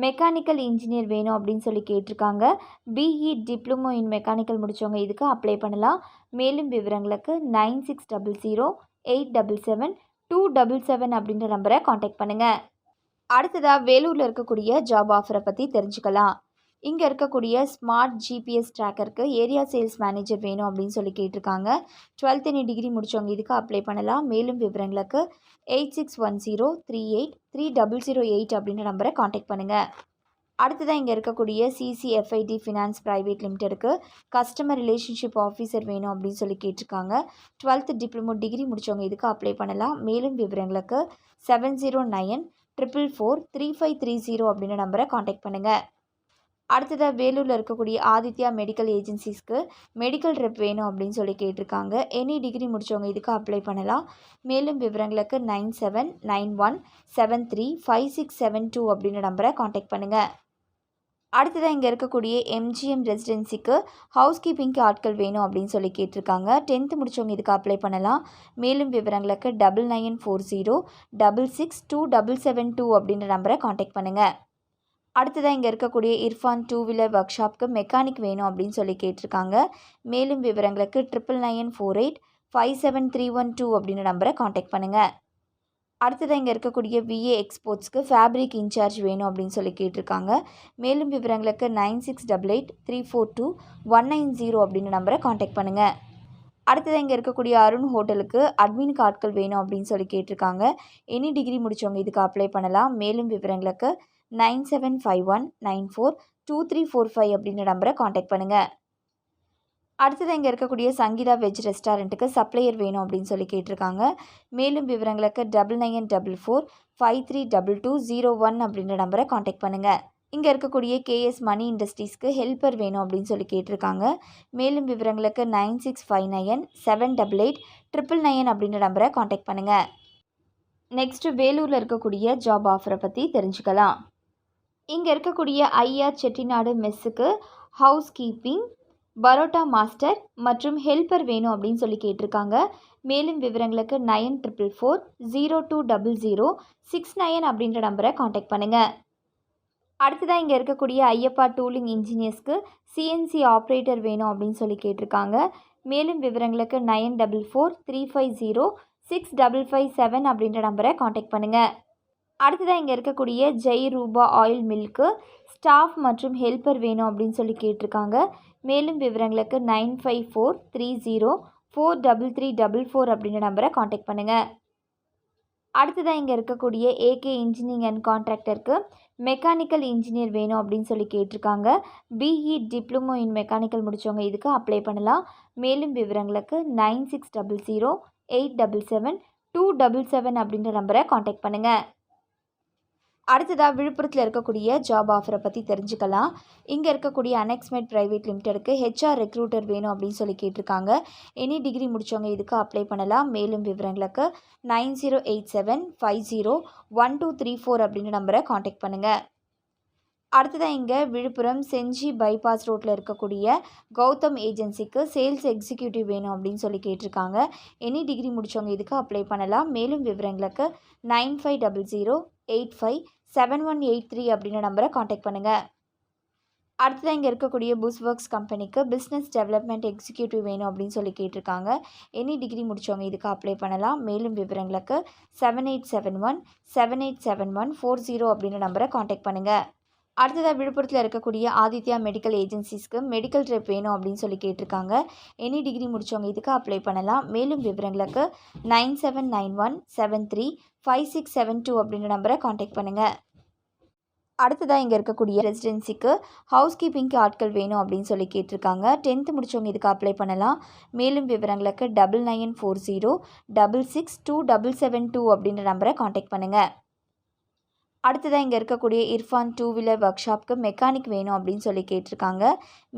மெக்கானிக்கல் இன்ஜினியர் வேணும் அப்படின்னு சொல்லி கேட்டிருக்காங்க. பிஇ டிப்ளமோ இன் மெக்கானிக்கல் முடித்தவங்க இதுக்கு அப்ளை பண்ணலாம். மேலும் விவரங்களுக்கு 9600877277 அப்படின்ற நம்பரை காண்டாக்ட் பண்ணுங்கள். அடுத்ததாக வேலூரில் இருக்கக்கூடிய ஜாப் ஆஃபரை பற்றி தெரிஞ்சுக்கலாம். இங்கே இருக்கக்கூடிய ஸ்மார்ட் ஜிபிஎஸ் ட்ராக்கருக்கு ஏரியா சேல்ஸ் மேனேஜர் வேணும் அப்படின்னு சொல்லி கேட்டிருக்காங்க. 12th எனி டிகிரி முடித்தவங்க இதுக்கு அப்ளை பண்ணலாம். மேலும் விவரங்களுக்கு 8610383008 அப்படின்ற நம்பரை காண்டாக்ட் பண்ணுங்கள். அடுத்ததாக இங்கே இருக்கக்கூடிய சிசிஎஃப்ஐடி ஃபினான்ஸ் ப்ரைவேட் லிமிடெடுக்கு கஸ்டமர் ரிலேஷன்ஷிப் ஆஃபீஸர் வேணும் அப்படின்னு சொல்லி கேட்டிருக்காங்க. 12th டிப்ளமோ டிகிரி முடித்தவங்க இதுக்கு அப்ளை பண்ணலாம். மேலும் விவரங்களுக்கு 7094443530 அப்படின்ற நம்பரை காண்டாக்ட் பண்ணுங்கள். அடுத்ததாக வேலூரில் இருக்கக்கூடிய ஆதித்யா மெடிக்கல் ஏஜென்சிஸ்க்கு மெடிக்கல் ரெப் வேணும் அப்படின்னு சொல்லி கேட்டிருக்காங்க. எனி டிகிரி முடித்தவங்க இதுக்கு அப்ளை பண்ணலாம். மேலும் விவரங்களுக்கு 9791735672 அப்படின்ற நம்பரை காண்டாக்ட் பண்ணுங்கள். அடுத்ததாக இங்கே இருக்கக்கூடிய எம்ஜிஎம் ரெசிடென்சிக்கு ஹவுஸ் கீப்பிங்க்கு ஆட்கள் வேணும் அப்படின்னு சொல்லி கேட்டிருக்காங்க. 10th முடித்தவங்க இதுக்கு அப்ளை பண்ணலாம். மேலும் விவரங்களுக்கு 9940662772 அப்படின்ற நம்பரை காண்டாக்ட் பண்ணுங்கள். அடுத்ததாக இங்கே இருக்கக்கூடிய இர்ஃபான் 2 வீலர் ஒர்க் ஷாப்க்கு மெக்கானிக் வேணும் அப்படின்னு சொல்லி கேட்டிருக்காங்க. மேலும் விவரங்களுக்கு 9994857312 அப்படின்ற நம்பரை காண்டாக்ட் பண்ணுங்கள். அடுத்ததாக இங்கே இருக்கக்கூடிய விஏ எக்ஸ்போர்ட்ஸ்க்கு ஃபேப்ரிக் இன்சார்ஜ் வேணும் அப்படின்னு சொல்லி கேட்டிருக்காங்க. மேலும் விவரங்களுக்கு 9688342190 அப்படின்ற நம்பரை காண்டாக்ட் பண்ணுங்கள். அடுத்ததாக இங்கே இருக்கக்கூடிய அருண் ஹோட்டலுக்கு அட்மினுக்கு ஆட்கள் வேணும் அப்படின்னு சொல்லி கேட்டிருக்காங்க. எனி டிகிரி முடித்தவங்க இதுக்கு அப்ளை பண்ணலாம். மேலும் விவரங்களுக்கு 9751942345 அப்படின்ற நம்பரை காண்டாக்ட் பண்ணுங்கள். அடுத்ததாக இங்கே இருக்கக்கூடிய சங்கீதா வெஜ் ரெஸ்டாரண்ட்டுக்கு சப்ளையர் வேணும் அப்படின்னு சொல்லி கேட்டிருக்காங்க. மேலும் விவரங்களுக்கு 9944532201 அப்படின்ற நம்பரை காண்டாக்ட் பண்ணுங்கள். இங்கே இருக்கக்கூடிய கேஎஸ் மணி இண்டஸ்ட்ரீஸ்க்கு ஹெல்ப்பர் வேணும் அப்படின்னு சொல்லி கேட்டிருக்காங்க. மேலும் விவரங்களுக்கு 9659778899 அப்படின்ற நம்பரை காண்டாக்ட் பண்ணுங்கள். நெக்ஸ்ட்டு வேலூரில் இருக்கக்கூடிய ஜாப் ஆஃபரை பற்றி தெரிஞ்சுக்கலாம். இங்கே இருக்கக்கூடிய ஐஆர் செட்டிநாடு மெஸ்ஸுக்கு ஹவுஸ் கீப்பிங், பரோட்டா மாஸ்டர் மற்றும் ஹெல்ப்பர் வேணும் அப்படின்னு சொல்லி கேட்டிருக்காங்க. மேலும் விவரங்களுக்கு 9440200069 அப்படின்ற நம்பரை காண்டாக்ட் பண்ணுங்கள். அடுத்ததாக இங்கே இருக்கக்கூடிய ஐயப்பா டூலிங் இன்ஜினியர்ஸ்க்கு சிஎன்சி ஆப்ரேட்டர் வேணும் அப்படின்னு சொல்லி கேட்டிருக்காங்க. மேலும் விவரங்களுக்கு 9435065557 அப்படின்ற நம்பரை காண்டாக்ட் பண்ணுங்கள். அடுத்ததாக இங்கே இருக்கக்கூடிய ஜெய் ரூபா ஆயில் மில்க்கு ஸ்டாஃப் மற்றும் ஹெல்ப்பர் வேணும் அப்படின்னு சொல்லி கேட்டிருக்காங்க. மேலும் விவரங்களுக்கு 9543043344 அப்படின்ற நம்பரை காண்டாக்ட் பண்ணுங்கள். அடுத்ததாக இங்கே இருக்கக்கூடிய ஏகே இன்ஜினியரிங் அண்ட் கான்ட்ராக்டருக்கு மெக்கானிக்கல் இன்ஜினியர் வேணும் அப்படின்னு சொல்லி கேட்டிருக்காங்க. பிஇ டிப்ளமோ இன் மெக்கானிக்கல் முடித்தவங்க இதுக்கு அப்ளை பண்ணலாம். மேலும் விவரங்களுக்கு 9600877277 அப்படின்ற நம்பரை காண்டாக்ட் பண்ணுங்கள். அடுத்ததாக விழுப்புரத்தில் இருக்கக்கூடிய ஜாப் ஆஃபரை பற்றி தெரிஞ்சுக்கலாம். இங்கே இருக்கக்கூடிய அனெக்ஸ்மேட் பிரைவேட் லிமிடெடுக்கு ஹெச்ஆர் ரெக்ரூட்டர் வேணும் அப்படின்னு சொல்லி கேட்டிருக்காங்க. எனி டிகிரி முடித்தவங்க இதுக்கு அப்ளை பண்ணலாம். மேலும் விவரங்களுக்கு 9087501234 அப்படின்ற நம்பரை காண்டாக்ட் பண்ணுங்கள். அடுத்ததாக இங்கே விழுப்புரம் செஞ்சி பைபாஸ் ரோட்டில் இருக்கக்கூடிய கௌதம் ஏஜென்சிக்கு சேல்ஸ் எக்ஸிக்யூட்டிவ் வேணும் அப்படின்னு சொல்லி கேட்டிருக்காங்க. எனி டிகிரி முடித்தவங்க இதுக்கு அப்ளை பண்ணலாம். மேலும் விவரங்களுக்கு 9500857183 அப்படின்ற நம்பரை காண்டாக்ட் பண்ணுங்கள். அடுத்ததாக இங்கே இருக்கக்கூடிய புஷ்வொர்க்ஸ் கம்பெனிக்கு பிஸ்னஸ் டெவலப்மெண்ட் எக்ஸிக்யூட்டிவ் வேணும் அப்படின்னு சொல்லி கேட்டிருக்காங்க. எனி டிகிரி முடித்தவங்க இதுக்கு அப்ளை பண்ணலாம். மேலும் விவரங்களுக்கு 7871787140 அப்படின்ற நம்பரை காண்டாக்ட் பண்ணுங்கள். அடுத்ததாக விழுப்புரத்தில் இருக்கக்கூடிய ஆதித்யா மெடிக்கல் ஏஜென்சிஸ்க்கு மெடிக்கல் ரெப் வேணும் அப்படின்னு சொல்லி கேட்டிருக்காங்க. எனி டிகிரி முடித்தவங்க இதுக்கு அப்ளை பண்ணலாம். மேலும் விவரங்களுக்கு 9791735672 அப்படின்ற நம்பரை காண்டாக்ட் பண்ணுங்கள். அடுத்ததாக இங்கே இருக்கக்கூடிய ரெசிடென்சிக்கு ஹவுஸ் கீப்பிங்க்கு ஆட்கள் வேணும் அப்படின்னு சொல்லி கேட்டிருக்காங்க. 10th முடித்தவங்க இதுக்கு அப்ளை பண்ணலாம். மேலும் விவரங்களுக்கு 9940662772 அப்படின்ற நம்பரை காண்டாக்ட் பண்ணுங்கள். அடுத்ததாக இங்கே இருக்கக்கூடிய இர்ஃபான் 2 வீலர் ஒர்க் ஷாப்க்கு மெக்கானிக் வேணும் அப்படின்னு சொல்லி கேட்டிருக்காங்க.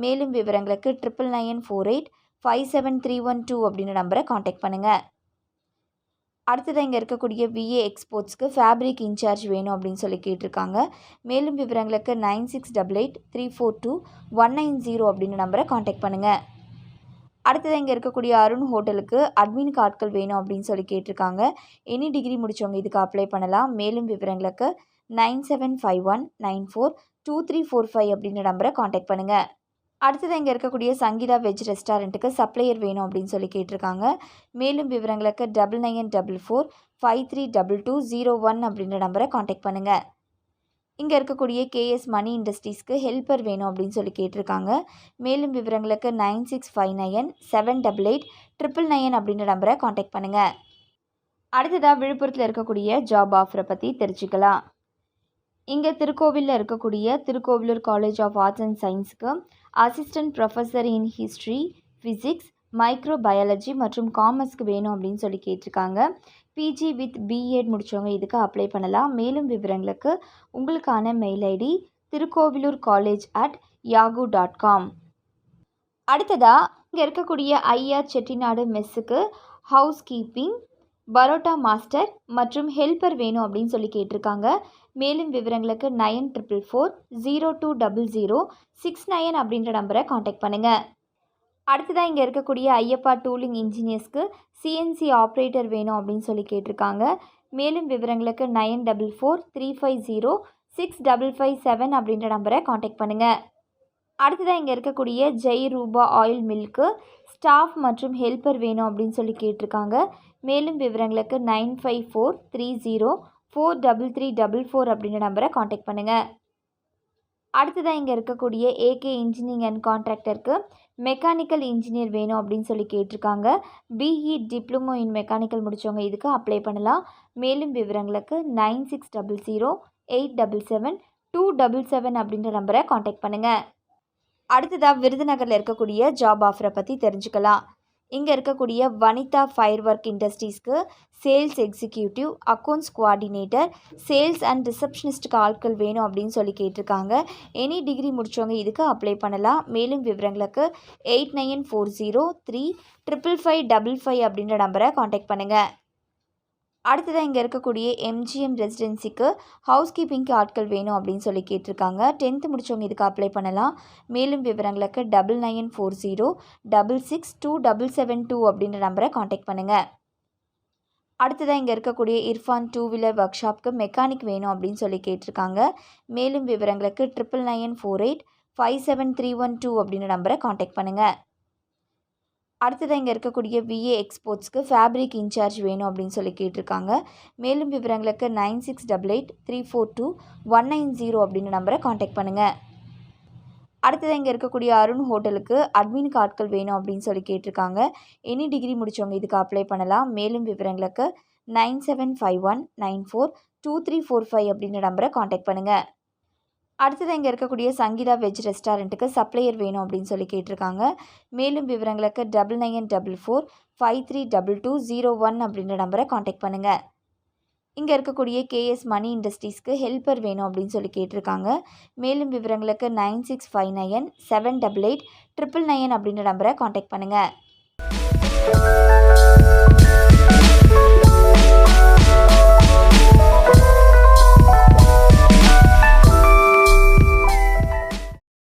மேலும் விவரங்களுக்கு 9994857312 அப்படின்ற நம்பரை காண்டாக்ட் பண்ணுங்கள். அடுத்ததாக இங்கே இருக்கக்கூடிய விஏ எக்ஸ்போர்ட்ஸ்க்கு ஃபேப்ரிக் இன்சார்ஜ் வேணும் அப்படின்னு சொல்லி கேட்டிருக்காங்க. மேலும் விவரங்களுக்கு 9688342190 அப்படின்ற நம்பரை காண்டாக்ட் பண்ணுங்கள். அடுத்ததாக இங்கே இருக்கக்கூடிய அருண் ஹோட்டலுக்கு அட்மினுக்கு ஆட்கள் வேணும் அப்படின்னு சொல்லி கேட்டிருக்காங்க. எனி டிகிரி முடித்தவங்க இதுக்கு அப்ளை பண்ணலாம். மேலும் விவரங்களுக்கு 9751942345 அப்படின்ற நம்பரை காண்டாக்ட் பண்ணுங்கள். அடுத்ததாக இங்கே இருக்கக்கூடிய சங்கீதா வெஜ் ரெஸ்டாரண்ட்டுக்கு சப்ளையர் வேணும் அப்படின்னு சொல்லி கேட்டிருக்காங்க. மேலும் விவரங்களுக்கு 9944532201 அப்படின்ற நம்பரை காண்டாக்ட் பண்ணுங்கள். இங்கே இருக்கக்கூடிய கேஎஸ் மணி இண்டஸ்ட்ரீஸ்க்கு ஹெல்ப்பர் வேணும் அப்படின்னு சொல்லி கேட்டிருக்காங்க. மேலும் விவரங்களுக்கு 9659788999 அப்படின்ற நம்பரை காண்டாக்ட் பண்ணுங்கள். அடுத்ததாக விழுப்புரத்தில் இருக்கக்கூடிய ஜாப் ஆஃபரை பற்றி தெரிஞ்சுக்கலாம். இங்கே திருக்கோவிலில் இருக்கக்கூடிய Thirukovilur college of arts and சயின்ஸுக்கு assistant professor in history, physics, microbiology மற்றும் காமர்ஸ்க்கு வேணும் அப்படின்னு சொல்லி கேட்டிருக்காங்க. பிஜி வித் பிஎட் முடித்தவங்க இதுக்கு அப்ளை பண்ணலாம். மேலும் விவரங்களுக்கு உங்களுக்கான மெயில் ஐடி thirukovilurcollege@yahoo.com. அடுத்ததாக இங்கே இருக்கக்கூடிய ஐஆர் செட்டிநாடு மெஸ்ஸுக்கு ஹவுஸ் கீப்பிங், பரோட்டா மாஸ்டர் மற்றும் ஹெல்ப்பர் வேணும் அப்படின்னு சொல்லி கேட்டிருக்காங்க. மேலும் விவரங்களுக்கு 9440020069 அப்படின்ற நம்பரை காண்டாக்ட் பண்ணுங்கள். அடுத்ததாக இங்கே இருக்கக்கூடிய ஐயப்பா டூலிங் இன்ஜினியர்ஸ்க்கு சிஎன்சி ஆப்ரேட்டர் வேணும் அப்படின்னு சொல்லி கேட்டிருக்காங்க. மேலும் விவரங்களுக்கு 9443506557 அப்படின்ற நம்பரை காண்டாக்ட் பண்ணுங்கள். அடுத்ததாக இங்கே இருக்கக்கூடிய ஜெய் ரூபா ஆயில் மில்க்கு ஸ்டாஃப் மற்றும் ஹெல்ப்பர் வேணும் அப்படின்னு சொல்லி கேட்டிருக்காங்க. மேலும் விவரங்களுக்கு 9543043344 அப்படின்ற நம்பரை காண்டாக்ட் பண்ணுங்கள். அடுத்ததாக இங்கே இருக்கக்கூடிய ஏகே இன்ஜினியரிங் அண்ட் கான்ட்ராக்டருக்கு மெக்கானிக்கல் இன்ஜினியர் வேணும் அப்படின்னு சொல்லி கேட்டிருக்காங்க. பிஇ டிப்ளமோ இன் மெக்கானிக்கல் முடித்தவங்க இதுக்கு அப்ளை பண்ணலாம். மேலும் விவரங்களுக்கு 9600877277 அப்படின்ற நம்பரை காண்டாக்ட் பண்ணுங்கள். அடுத்ததாக விருதுநகரில் இருக்கக்கூடிய ஜாப் ஆஃபரை பற்றி தெரிஞ்சுக்கலாம். இங்கே இருக்கக்கூடிய வனிதா ஃபயர் ஒர்க் இண்டஸ்ட்ரீஸ்க்கு sales executive, accounts coordinator, sales and ரிசப்ஷனிஸ்ட்டுக்கு ஆட்கள் வேணும் அப்படின்னு சொல்லி கேட்டிருக்காங்க. எனி டிகிரி முடித்தவங்க இதுக்கு அப்ளை பண்ணலாம். மேலும் விவரங்களுக்கு 8940355555 அப்படின்ற நம்பரை காண்டாக்ட் பண்ணுங்கள். அடுத்ததாக இங்கே இருக்கக்கூடிய எம்ஜிஎம் ரெசிடென்சிக்கு ஹவுஸ் கீப்பிங்க்கு ஆட்கள் வேணும் அப்படின்னு சொல்லி கேட்டிருக்காங்க. 10th முடித்தவங்க இதுக்கு அப்ளை பண்ணலாம். மேலும் விவரங்களுக்கு 9940662772 அப்படின்ற நம்பரை காண்டாக்ட் பண்ணுங்கள். அடுத்ததாக இங்கே இருக்கக்கூடிய இர்ஃபான் 2 வீலர் ஒர்க் ஷாப்க்கு மெக்கானிக் வேணும் அப்படின்னு சொல்லி கேட்டிருக்காங்க. மேலும் விவரங்களுக்கு 9994857312 அப்படின்ற நம்பரை காண்டாக்ட் பண்ணுங்கள். அடுத்ததாக இங்கே இருக்கக்கூடிய விஏ எக்ஸ்போர்ட்ஸ்க்கு ஃபேப்ரிக் இன்சார்ஜ் வேணும் அப்படின்னு சொல்லி கேட்டிருக்காங்க. மேலும் விவரங்களுக்கு 9688342190 அப்படின்ற நம்பரை காண்டாக்ட் பண்ணுங்கள். அடுத்ததாக இங்கே இருக்கக்கூடிய அருண் ஹோட்டலுக்கு அட்மினுக்கு ஆட்கள் வேணும் அப்படின்னு சொல்லி கேட்டிருக்காங்க. எனி டிகிரி முடித்தவங்க இதுக்கு அப்ளை பண்ணலாம். மேலும் விவரங்களுக்கு 9751942345 அப்படின்ற நம்பரை காண்டாக்ட் பண்ணுங்கள். அடுத்தது இங்கே இருக்கக்கூடிய சங்கீதா வெஜ் ரெஸ்டாரண்ட்டுக்கு சப்ளையர் வேணும் அப்படின்னு சொல்லி கேட்டிருக்காங்க. மேலும் விவரங்களுக்கு 9944532201 அப்படின்ற நம்பரை காண்டாக்ட் பண்ணுங்கள். இங்கே இருக்கக்கூடிய கேஎஸ் மணி இண்டஸ்ட்ரீஸ்க்கு ஹெல்ப்பர் வேணும் அப்படின்னு சொல்லி கேட்டிருக்காங்க. மேலும் விவரங்களுக்கு 9659788999 அப்படின்ற நம்பரை காண்டாக்ட் பண்ணுங்கள்.